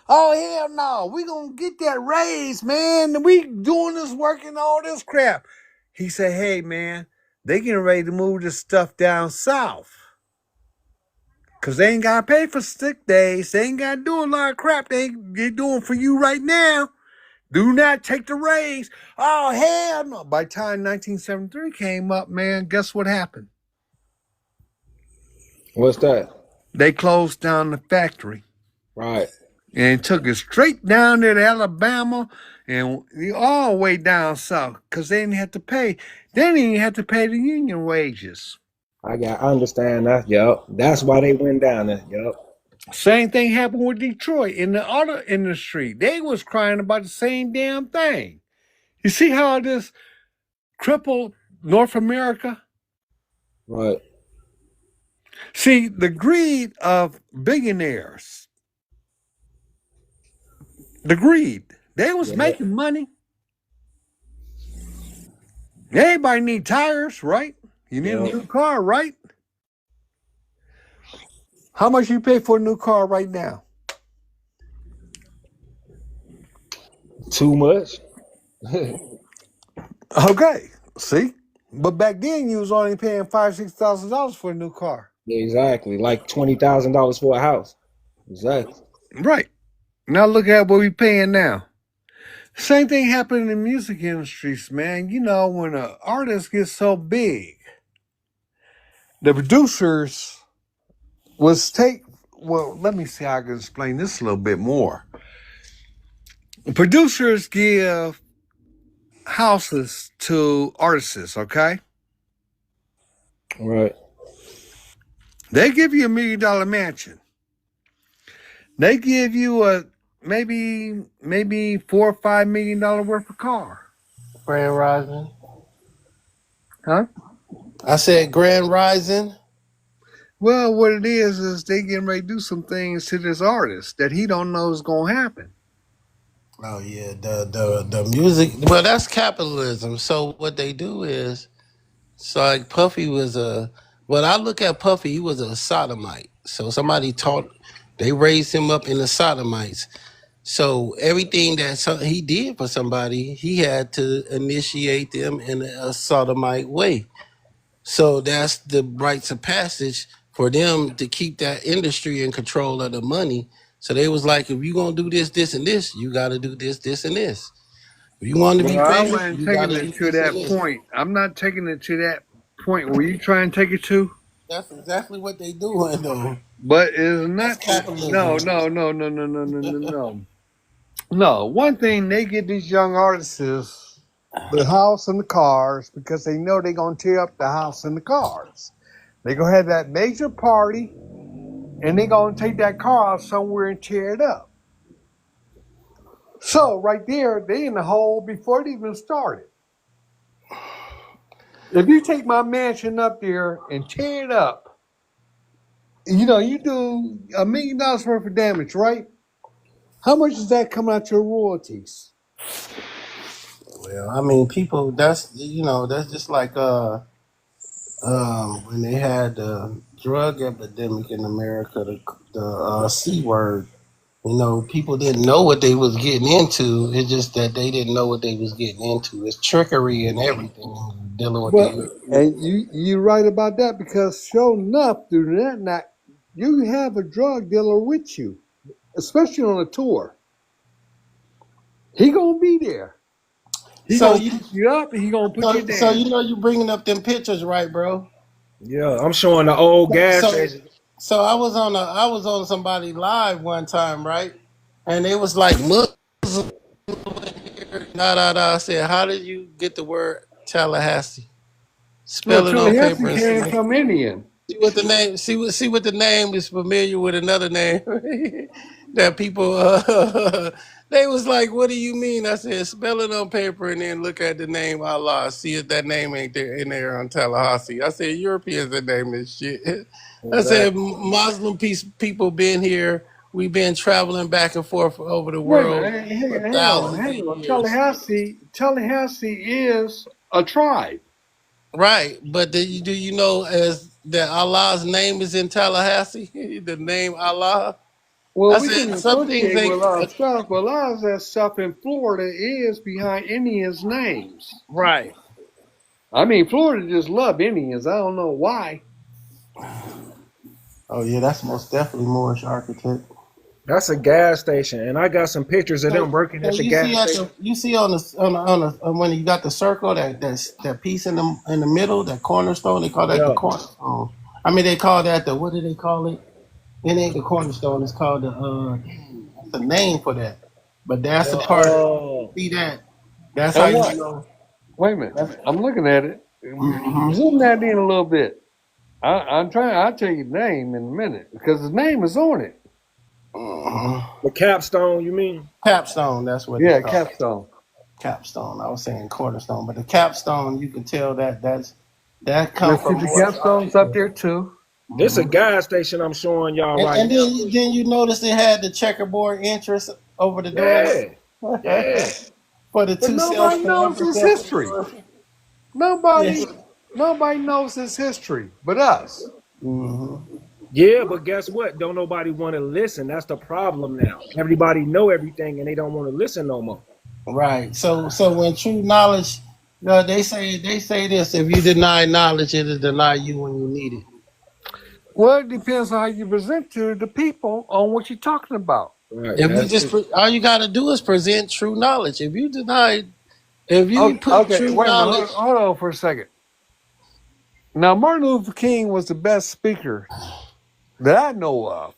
Oh, hell no. We going to get that raise, man. We doing this work and all this crap. He said, hey, man, they getting ready to move this stuff down south. Because they ain't got to pay for sick days. They ain't got to do a lot of crap they doing for you right now. Do not take the raise. Oh, hell no. By the time 1973 came up, man, guess what happened? what's that? They closed down the factory. Right, And took it straight down there to Alabama and all the way down south because they didn't have to pay. They didn't even have to pay the union wages. I understand that. Yup, that's why they went down there. Yup, Same thing happened with Detroit in the auto industry. They was crying about the same damn thing. You see how this crippled North America? right. See, the greed of billionaires, the greed, they was Yep, making money. Everybody need tires, right? You need a yep. new car, right? How much you pay for a new car right now? Too much. Okay, see? But back then you was only paying $5,000-$6,000 for a new car. Exactly. Like $20,000 for a house. Exactly. Right. Now look at what we paying now. Same thing happened in the music industries, man. You know, when an artist gets so big, the producers was take well, let me see how I can explain this a little bit more. Producers give houses to artists, okay? Right. They give you $1 million mansion. They give you a maybe $4 or $5 million worth of car. Grand Rising. Huh? I said Grand Rising. Well, what it is they getting ready to do some things to this artist that he don't know is gonna happen. Oh yeah, the music. Well, that's capitalism. So what they do is, so like Puffy was a. When I look at Puffy, he was a sodomite. So somebody taught, they raised him up in the sodomites. So everything that he did for somebody, he had to initiate them in a sodomite way. So that's the rites of passage for them to keep that industry in control of the money. So they was like, if you gonna do this, this, and this, you got to do this, this, and this. If you want to Well, be I famous, wasn't you got taking to it do to this and that this. point. I'm not taking it to that point where you trying to take it to. That's exactly what they doing though. But it's That's not. capitalism. No. No. One thing they get these young artists the house and the cars because they know they're gonna tear up the house and the cars. They gonna have that major party and they gonna take that car out somewhere and tear it up. So right there, they in the hole before it even started. If you take my mansion up there and tear it up, you know, you do $1 million worth of damage, right? How much is that coming out your royalties? Well, I mean, people. That's that's just like when they had the drug epidemic in America, the C word. People didn't know what they was getting into. It's just that they didn't know what they was getting into. It's trickery and everything dealing with the Well, youth. and you're right about that because sure enough, do that not you have a drug dealer with you, especially on a tour. He gonna be there. He So gonna you, pick you up and he gonna put you so down. you bringing up them pictures, right, bro? Yeah, I'm showing the old gas So station. so I was on somebody live one time, right? And it was like Muslim. I said, how did you get the word Tallahassee? Well, Spell it on paper Tallahassee and came see. from Indian. See what the name. See what the name is familiar with another name that people. They was like, "What do you mean?" I said, "Spell it on paper and then look at the name Allah. See if that name ain't there in there on Tallahassee." I said, "Europeans that name this shit." I said, Exactly. "Muslim people been here. We've been traveling back and forth over the Wait a world minute, for hang thousands of on. years." Tallahassee is a tribe. Right, but do you know as that Allah's name is in Tallahassee? The name Allah. Well, I we can said some things associate with ain't a lot of stuff, but a lot of that stuff in Florida is behind Indians' names. right. I mean, Florida just love Indians. I don't know why. Oh yeah, that's most definitely Moorish architect. That's a gas station, and I got some pictures of them So, working so at the you see gas at station. the you see on the when you got the circle that piece in the middle, that cornerstone, they call that the Yeah. cornerstone. I mean they call that the, what do they call it? It ain't the cornerstone, it's called the that's the name for that. But that's the part, Oh. see that, that's how On you what? know. Wait a minute. That's, I'm looking at it. mhm. Zoom that in a little bit. I'm trying. I'll tell you the name in a minute because his name is on it. Mhm. The capstone, you mean? Capstone, that's what it's Yeah, called. capstone. Capstone. I was saying cornerstone, but the capstone, you can tell that come Let's see from the Moorish capstones up architecture. there too. This a Hmm. gas station I'm showing y'all right And now. then you notice it had the checkerboard entrance over the doorway Yeah. Yeah. for the But two self, nobody the knows upper his self and the history. lower. Yeah. Nobody knows his history but us. Hmm. Yeah, but guess what? Don't nobody want to listen. That's the problem now. Everybody know everything and they don't want to listen no more. Right. So when true knowledge, they say this: if you deny knowledge, it'll deny you when you need it. Well, it depends on how you present to the people on what you're talking about. Right. If we That's just it. all you got to do is present true knowledge. If you Okay, put okay, true wait a minute. knowledge, Hold on for a second. Now, Martin Luther King was the best speaker that I know of.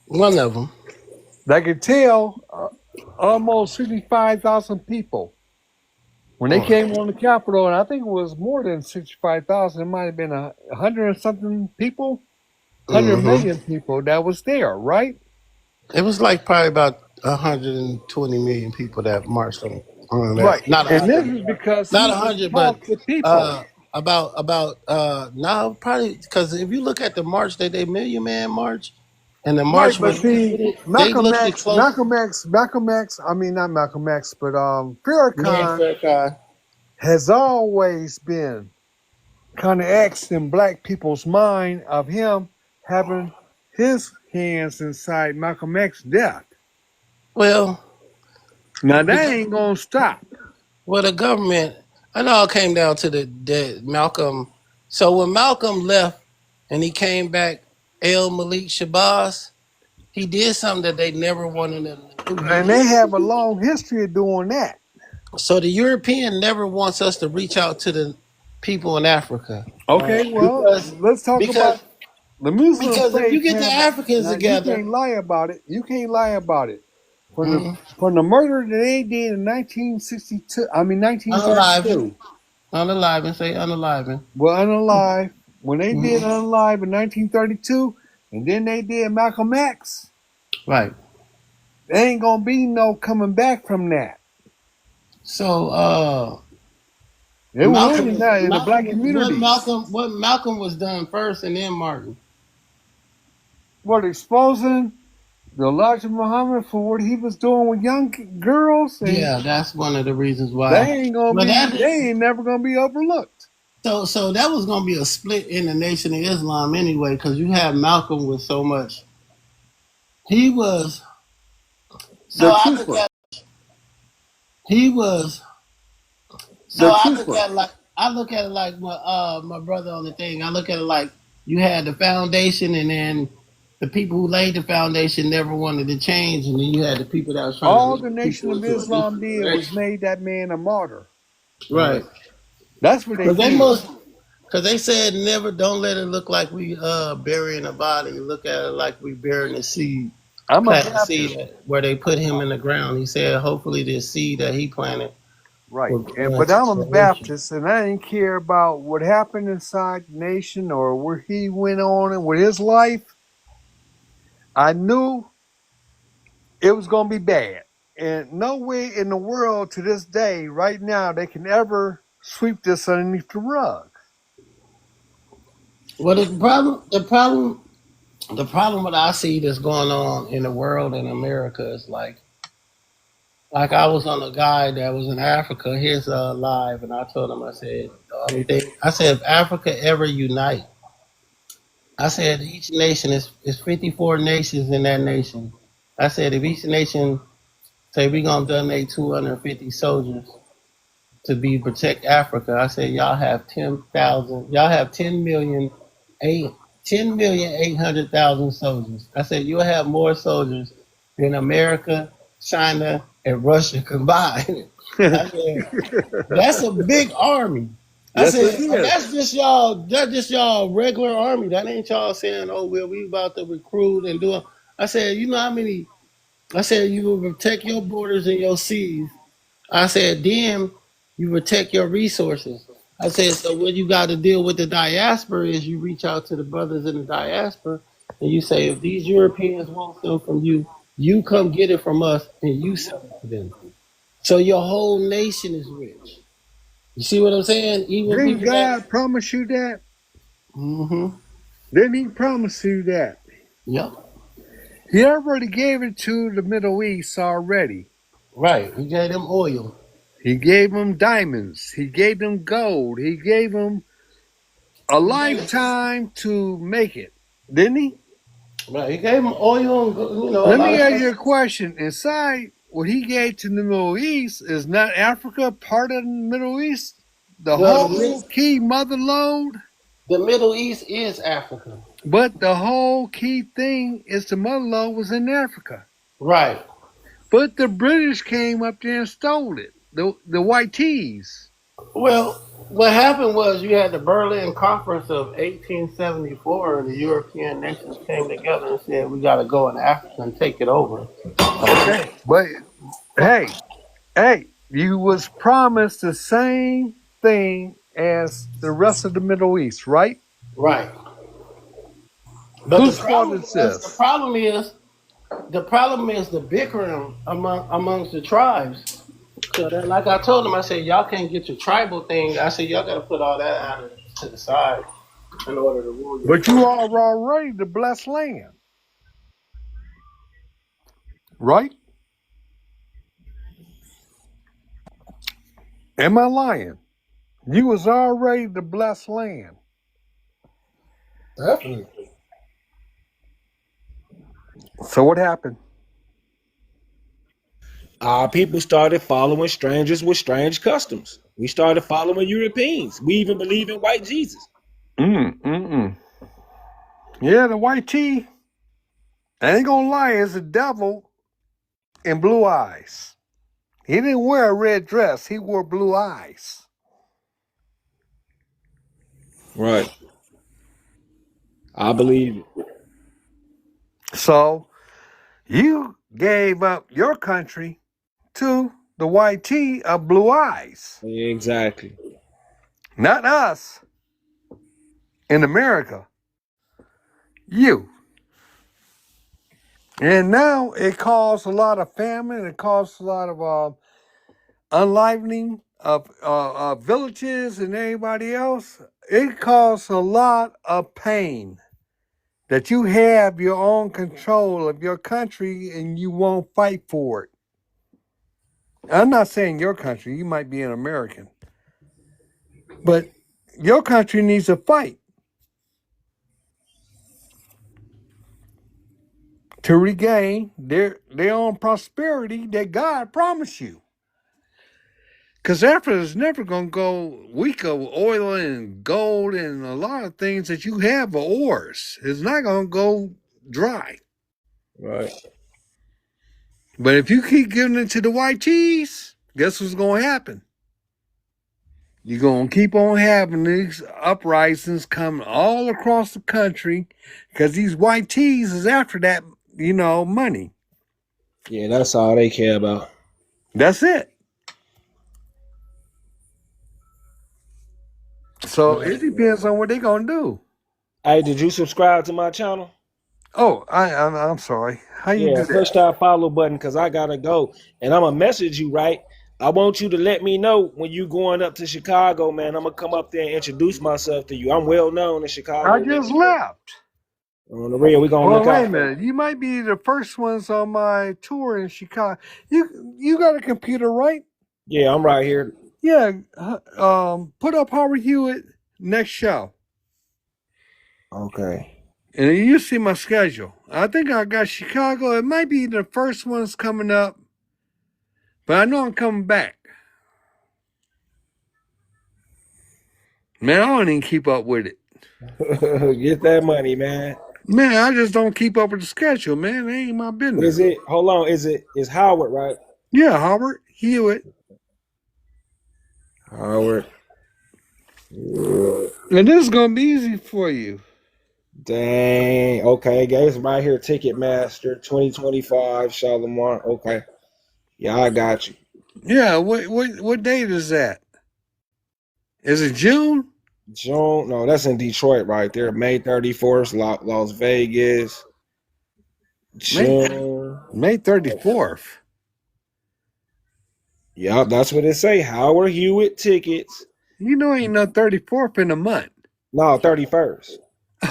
one of them. That could tell almost 65,000 people when they Mm, came on the Capitol, and I think it was more than 65,000. It might have been 100 and something people, 100 hmm million people that was there, right? It was like probably about 120 million people that marched on Right. that. Not And this 100, is because not he could 100, but talk to people. uh, about now probably because if you look at the march, they Million Man March, and the Right, march but when they see, did it, they Malcolm looked at X, close. I mean, not Malcolm X, but Yeah, Farrakhan fair guy. has always been kind of etched in black people's mind of him having his hands inside Malcolm X's death. Well, Now that the, ain't gonna stop. the government. I know it came down to the Malcolm. So when Malcolm left and he came back, El Malik Shabazz, he did something that they never wanted him to do. And they have a long history of doing that. So the European never wants us to reach out to the people in Africa Okay, well, because let's talk because about the Muslim because if you faith get the have Africans now you together, can't lie about it. You can't lie about it. mm, From the murder that they did in 1962, I mean unaliving, 1932. unaliving, say unaliving, Well, Unalive, when they did mm, Unalive in 1932, and then they did Malcolm X, right? there ain't gonna be no coming back from that. So They were winning now in the black What communities. Malcolm was done first, and then Martin. What exposing the Elijah Muhammad for what he was doing with young girls, and Yeah, that's one of the reasons they why. ain't gonna But be, that they ain't never gonna be overlooked. so that was gonna be a split in the Nation of Islam anyway, because you have Malcolm with so much. He was so The I look trooper, at he was so the I look trooper. at like I look at it like my brother on the thing. I look at it like you had the foundation, and then the people who laid the foundation never wanted to change, and then you had the people that was trying to All lead the Nation people of into a Islam different did was direction. made that man a martyr. Right. That's what they Because they did. most because they said never don't let it look like we burying a body. Look at it like we burying a seed. I'm a Plant the Baptist. seed where they put him in the ground. He said hopefully this seed that he planted Right. will And grow but into I'm a fruition. Baptist and I didn't care about what happened inside the nation or where he went on and with his life. I knew it was gonna be bad. And no way in the world to this day, right now, they can ever sweep this underneath the rug. Well the problem what I see that's going on in the world in America is like I was on a guy that was in Africa, his live, and I told him, I said, the only thing I said, if Africa ever unite, I said each nation is 54 nations in that nation. I said if each nation say we gonna donate 250 soldiers to be protect Africa, I said y'all have 10,000, y'all have 10,800,000 soldiers. I said you'll have more soldiers than America, China, and Russia combined. I said that's a big army. I Yes, it said, and is. that's just y'all regular army. That ain't y'all saying, oh well, we about to recruit and do it. I said, you know how many I said you will protect your borders and your seas. I said, then you protect your resources. I said, so what you got to deal with the diaspora is you reach out to the brothers in the diaspora and you say, if these Europeans want some from you, you come get it from us and you sell it to them. So your whole nation is rich. You see what I'm saying? Even Didn't people that. God promise you that? Mm-hmm. Didn't he promise you that? Yep. He already gave it to the Middle East already. Right. He gave them oil. He gave them diamonds. He gave them gold. He gave them a He gave. lifetime to make it, didn't he? Right. He gave them oil and a Let lot me of ask you stuff. a question. Inside what he gave to the Middle East is not Africa part of the Middle East. The Well, whole key mother lode, the Middle East is Africa. but the whole key thing is the mother lode was in Africa. Right. But the British came up there and stole it. The white tees. Well, what happened was you had the Berlin Conference of 1874, and the European nations came together and said, we got to go in Africa and take it over. Okay. But hey, you was promised the same thing as the rest of the Middle East, right? Right. But Whose fault is this? the problem is the bickering amongst the tribes. So that, like I told them, I said, y'all can't get your tribal thing. I said, y'all got to put all that out to the side in order to rule your But you country. are already the blessed land, right? Am I lying? You was already the blessed land. Definitely. So what happened? Our people started following strangers with strange customs. We started following Europeans. We even believe in white Jesus. Mm. Yeah, the white tee, I ain't gonna lie, is a devil in blue eyes. He didn't wear a red dress, he wore blue eyes. Right. I believe it. So you gave up your country to the white tee of blue eyes. Exactly. Not us in America. You. And now it caused a lot of famine. It caused a lot of unlivening of villages and everybody else. It caused a lot of pain that you have your own control of your country and you won't fight for it. I'm not saying your country. You might be an American. But your country needs to fight to regain their own prosperity that God promised you. Because Africa is never going to go weak of oil and gold and a lot of things that you have are ores. It's not going to go dry. Right. But if you keep giving it to the white cheese, guess what's going to happen? You're going to keep on having these uprisings coming all across the country because these white tees is after that, money. Yeah, that's all they care about. That's it. So it depends on what they're going to do. Hey, did you subscribe to my channel? Oh, I'm sorry. How you Yeah, do push that? that follow button because I gotta go. And I'm gonna message you, right? I want you to let me know when you going up to Chicago, man. I'm gonna come up there and introduce myself to you. I'm well known in I Chicago. just left. On the real, we're gonna Well, look wait out a for you. minute. You might be the first ones on my tour in Chicago. You got a computer, right? Yeah, I'm right here. Yeah. Put up Howard Hewitt next show, Okay. and you see my schedule. I think I got Chicago. It might be the first ones coming up, but I know I'm coming back. Man, I don't even keep up with it. Get that money, man. Man, I just don't keep up with the schedule, man. It ain't my Is business. it hold on, is Howard, right? Yeah, Howard Hewitt. Howard. And this is gonna be easy for you. Dang. Okay, guys, right here, Ticketmaster 2025, Shalimar. Okay. Yeah, I got you. Yeah, what date is that? Is it June? June, no, that's in Detroit right there. May 31st, Las Vegas. May June. May 34th. Yep, that's what it say. Howard Hewitt tickets. You know ain't no 34th in a month. No, 31st.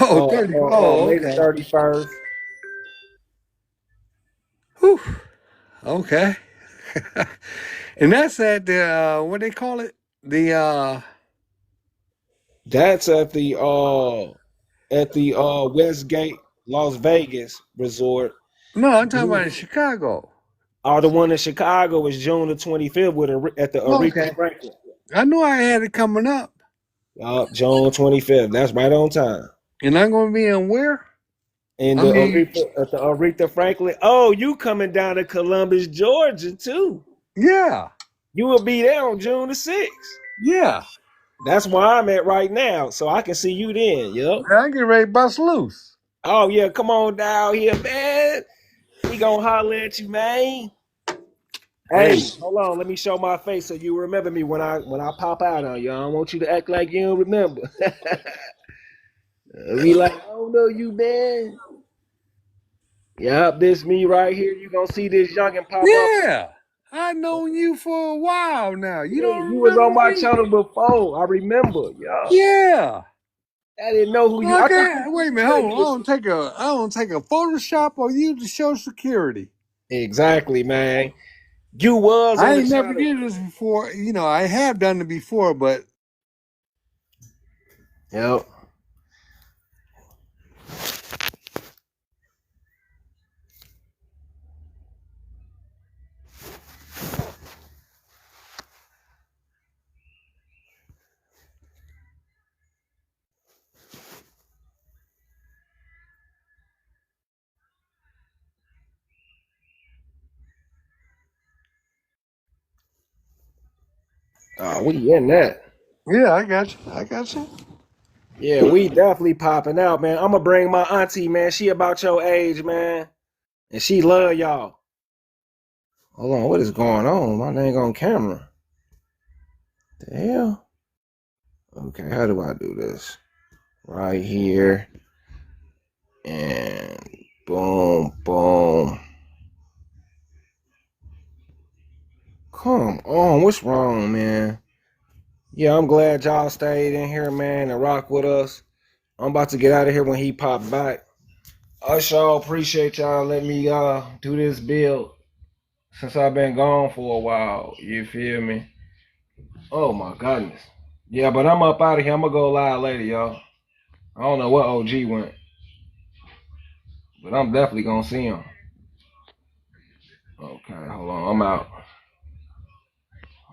Oh, 30. Oh, May the okay. 31st. Whew. Okay. And that's at the what they call it? The That's at the Westgate Las Vegas resort. no, I'm talking about in Chicago. Oh, the one in Chicago was June the 25th at the Aretha Okay. Franklin. I knew I had it coming up. June 25th. That's right on time. And I'm going to be in where? And I mean, At the Aretha Franklin. Oh, you coming down to Columbus, Georgia, too. yeah. You will be there on June the 6th. Yeah. That's where I'm at right now. So I can see you then, yo. I get ready to bust loose. Oh, yeah, come on down here, man. We gonna holler at you, man. Hey. Hey, hold on. Let me show my face so you remember me when I pop out on you. I don't want you to act like you don't remember. Be like, I don't know you, man. Yup, this me right here. You gonna see this youngin' pop up. Yeah. I've known you for a while now. You Yeah, don't you was on remember my me? channel before. I remember. Yeah. Yeah. I didn't know who you. I thought Okay. you Wait a minute. might Hold on. be. I don't take a Photoshop or you to show security. Exactly, man. You was I on the ain't never channel. did this before. You know, I have done it before, but Yep. Oh, we in that. yeah, I got you. I got you. Yeah, we definitely popping out, man. I'm gonna bring my auntie, man. She about your age, man, and she love y'all. Hold on, what is going on? My name on camera. The hell? Okay, how do I do this? Right here, and boom, boom. Come on, what's wrong, man? Yeah, I'm glad y'all stayed in here, man, and rock with us. I'm about to get out of here when he popped back. I sure appreciate y'all letting me do this build since I've been gone for a while. You feel me? Oh my goodness. Yeah, but I'm up out of here. I'm gonna go live later, y'all. I don't know what OG went, but I'm definitely gonna see him. Okay, hold on. I'm out.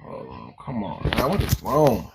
Hold on. Come on. Now, what is wrong?